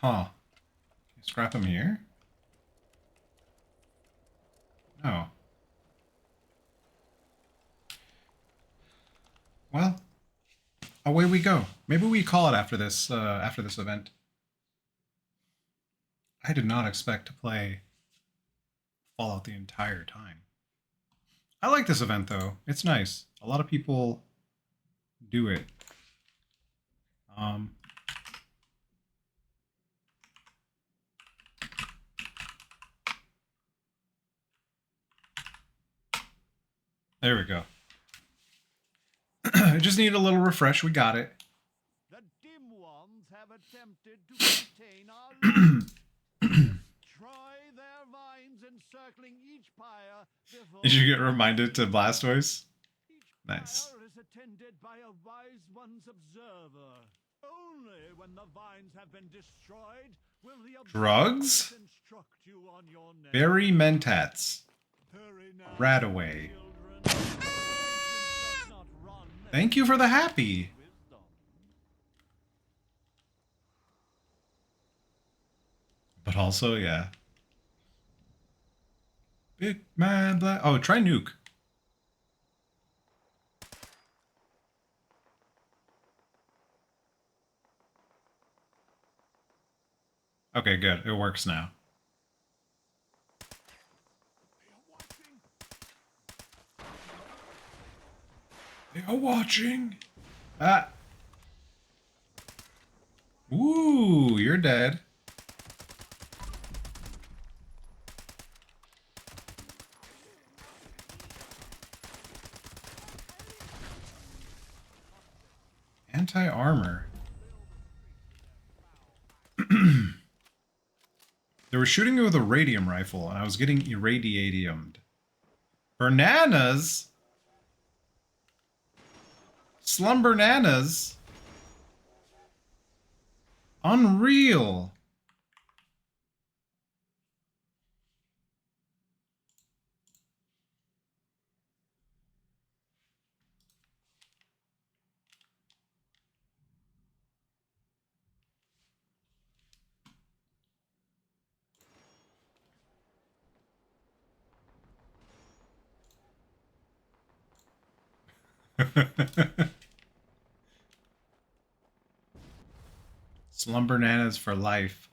Huh. Can you scrap them here? No. Well, away we go. Maybe we call it after this event. I did not expect to play Fallout the entire time. I like this event though. It's nice. A lot of people do it. There we go. I just need a little refresh. We got it. The dim ones have attempted to contain our try their vines encircling each pyre before... Did you get reminded to Blastoise? Each Nice. pyre is attended by a wise one's observer. Only when the vines have been destroyed will the Drugs? observers instruct you on your next... Berry Mentats. Hurry now, Radaway. children. Does not run Thank you for the happy. wisdom. But also, yeah. Big man black. Oh, try Nuke. Okay, good. It works now. They are watching. Ah. Ooh, you're dead. Anti-armor. They were shooting me with a radium rifle, and I was getting irradiadiumed. Bananas? Slumbananas? Unreal. Slumbananas for life.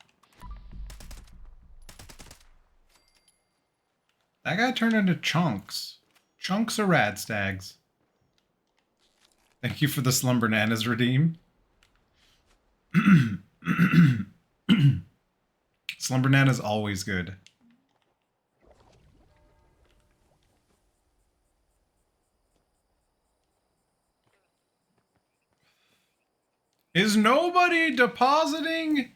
That guy turned into chunks. Chunks of radstags. Thank you for the Slumbananas redeem. Slumbananas always good. Is nobody depositing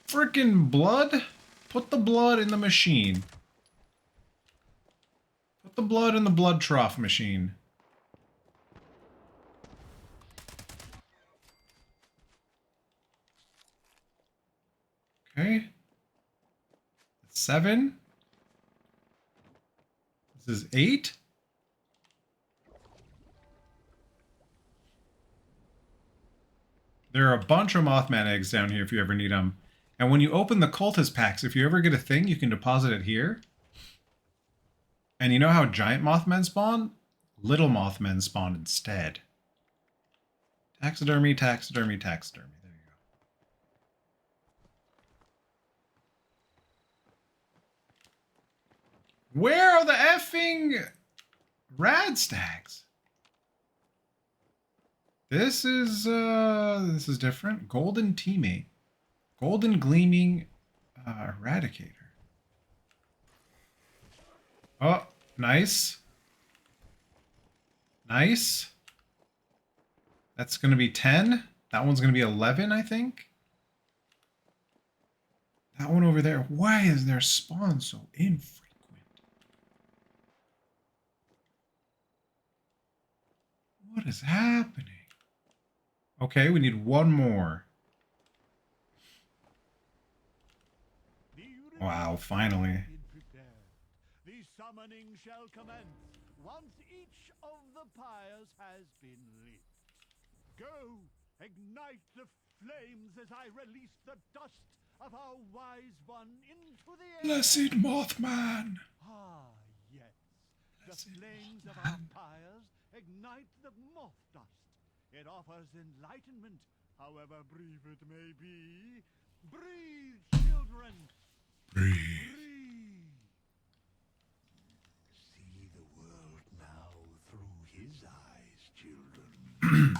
frickin' blood? Put the blood in the machine. Put the blood in the blood trough machine. Okay. 7. This is 8. There are a bunch of Mothman eggs down here if you ever need them. And when you open the cultist packs, if you ever get a thing, you can deposit it here. And you know how giant Mothman spawn? Little Mothman spawn instead. Taxidermy, taxidermy, taxidermy. There you go. Where are the effing radstags? This is different. Golden teammate. Golden gleaming eradicator. Oh, nice. Nice. That's going to be 10. That one's going to be 11, I think. That one over there. Why is their spawn so infrequent? What is happening? Okay, we need one more. Wow, finally. The summoning shall commence once each of the pyres has been lit. Go, ignite the flames as I release the dust of our wise one into the air. Blessed Mothman. Ah, yes. Blessed The flames of Mothman. our pyres ignite the moth dust. It offers enlightenment, however brief it may be. Breathe, children. Breathe. Breathe. See the world now through his eyes, children.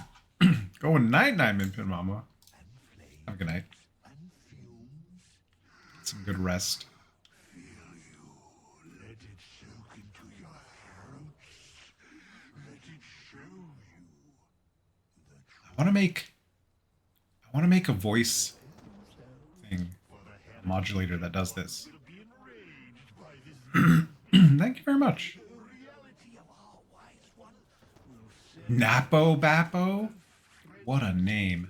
Going night-night, Minpin Mama. And flames Have a good night. and fumes. Get some good rest. Feel you. Let it soak into your throats. Let it show you the I want to make a voice thing, a modulator that does this. will be enraged by this. Thank you very much. The reality of our wise one will set Napo Bappo? What a name.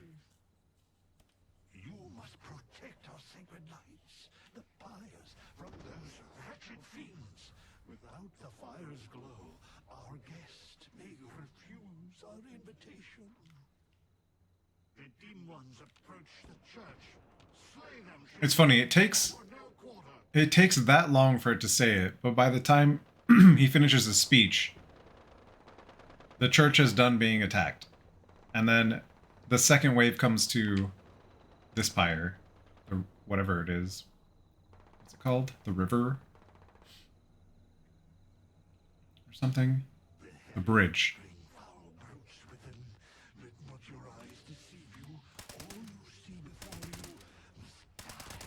You must protect our sacred lights, the pyres, from those wretched fiends. Without the fire's glow, our guest may refuse our invitation. The dim ones approach the church. Slay them. It's funny, it takes For no quarter. that long for it to say it, but by the time he finishes his speech, the church is done being attacked. And then the second wave comes to this pyre, or whatever it is. What's it called? The river? Or something? The bridge. Bring foul brutes within. Let not your eyes deceive you. All you see before you must die.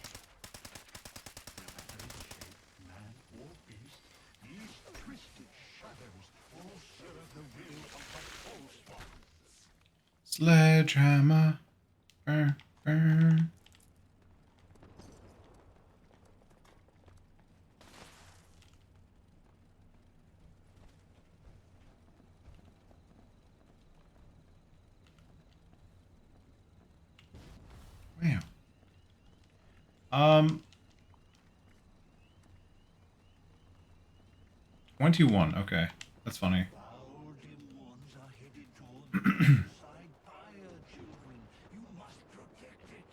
No matter its shape, man or beast, these twisted shadows all serve the will of the false ones. Sledgehammer. Burr, burr. Wow. 21. Okay, that's funny. Dim ones are headed toward the outside fire, children. You must protect it.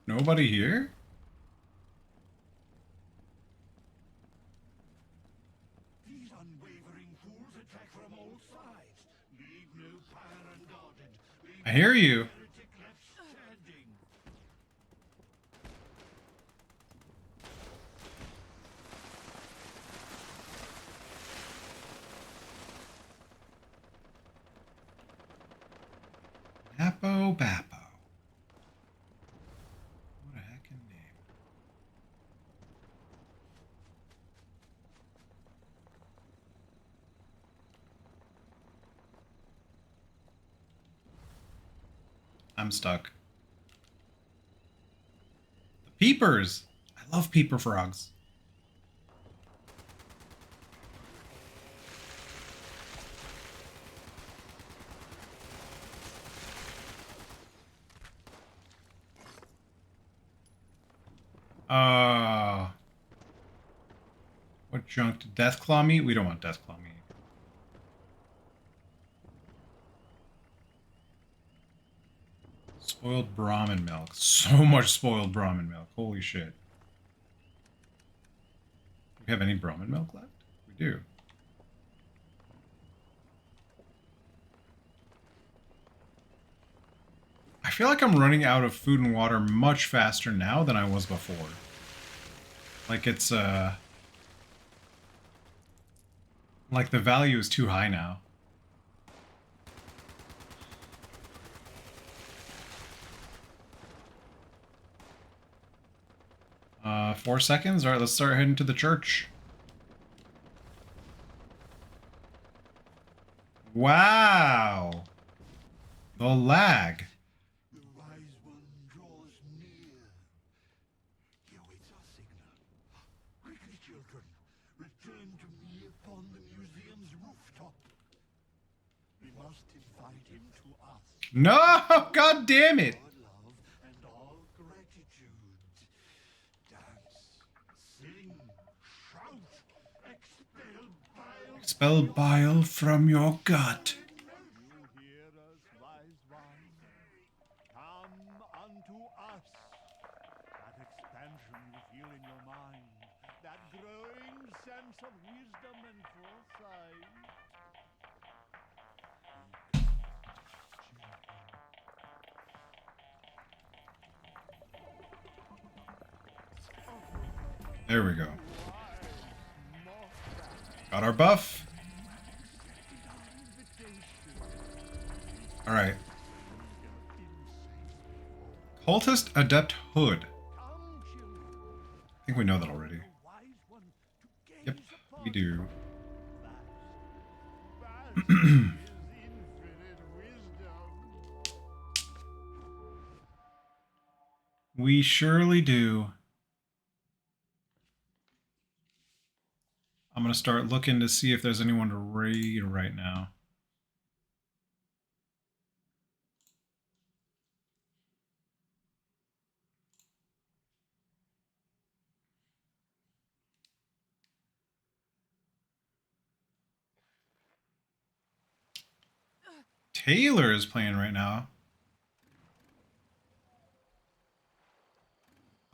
Nobody here? These unwavering fools attack from all sides. Leave no pyre unguarded. Leave I hear you. heretic left standing. Bappo Bappo. What a heckin' name. I'm stuck. The peepers! I love peeper frogs. What junk did Deathclaw meat? We don't want Deathclaw meat. Spoiled Brahmin milk. So much spoiled Brahmin milk. Holy shit. Do we have any Brahmin milk left? We do. I feel like I'm running out of food and water much faster now than I was before. Like it's, like the value is too high now. 4 seconds? Alright, let's start heading to the church. Wow! The lag. The wise one draws near. He awaits our signal. Quickly, children, return to me upon the museum's rooftop. We must invite him to us. No! God damn it! Our love and our gratitude. Dance, sing, shout, Expel bile from your gut. You hear us, wise one? Come unto us. That expansion you feel in your mind, that growing sense of wisdom and foresight. There we go. Got our buff. Alright. Cultist Adept Hood. I think we know that already. Yep, we do. We surely do. I'm going to start looking to see if there's anyone to raid right now. Taylor is playing right now.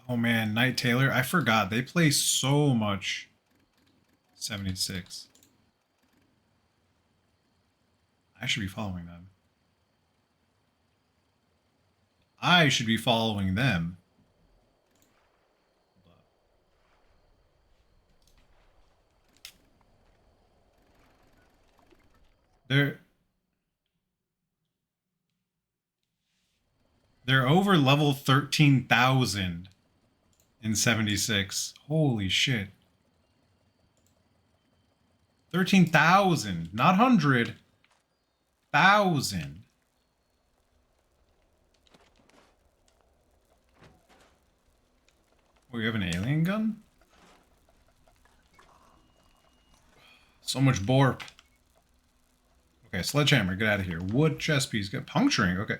Oh man, Knight Taylor. I forgot. They play so much 76. I should be following them. I should be following them. They're over level 13,000 in 76. Holy shit. 13,000, not 100. 1,000. Oh, you have an alien gun? So much borp. Okay, sledgehammer, get out of here. Wood chest piece, get puncturing. Okay.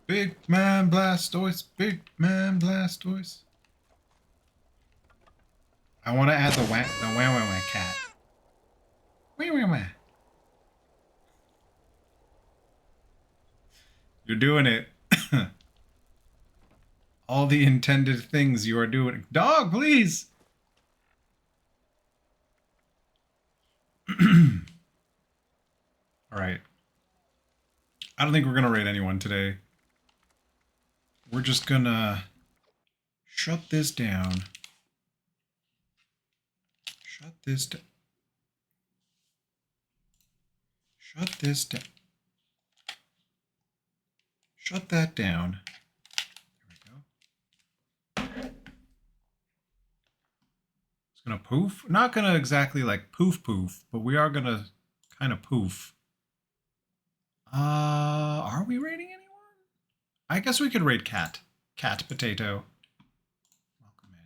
Big man Blastoise, big man Blastoise. I want to add the wah cat. Wah. You're doing it. All the intended things you are doing. Dog, please. All right. I don't think we're gonna raid anyone today. We're just gonna shut this down. Shut this down. Shut this down. Shut that down. There we go. It's gonna poof. Not gonna exactly like poof, but we are gonna kind of poof. Are we raiding anyone? I guess we could raid Cat. Cat Potato. Welcome in.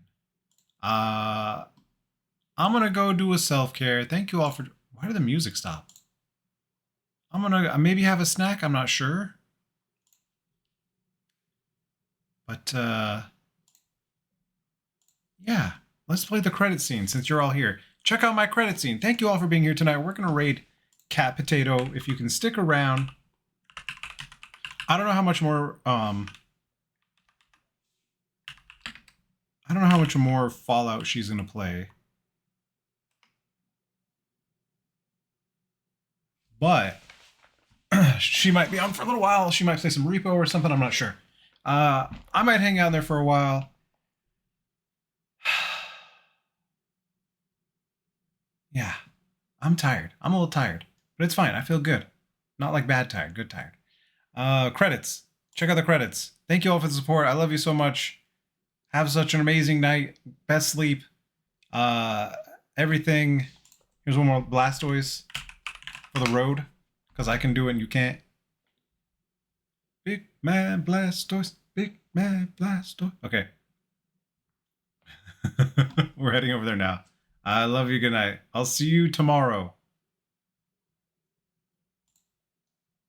I'm gonna go do a self-care. Thank you all for... Why did the music stop? I'm gonna maybe have a snack. I'm not sure. But, yeah. Let's play the credit scene since you're all here. Check out my credit scene. Thank you all for being here tonight. We're gonna raid Cat Potato. If you can stick around... I don't know how much more, I don't know how much more Fallout she's going to play. But she might be on for a little while. She might play some repo or something. I'm not sure. I might hang out there for a while. Yeah, I'm tired. I'm a little tired, but it's fine. I feel good. Not like bad tired, good tired. Credits. Check out the credits. Thank you all for the support. I love you so much. Have such an amazing night. Best sleep. Everything. Here's one more Blastoise for the road, because I can do it and you can't. Big man Blastoise. Big man Blastoise. Okay. We're heading over there now. I love you. Good night. I'll see you tomorrow.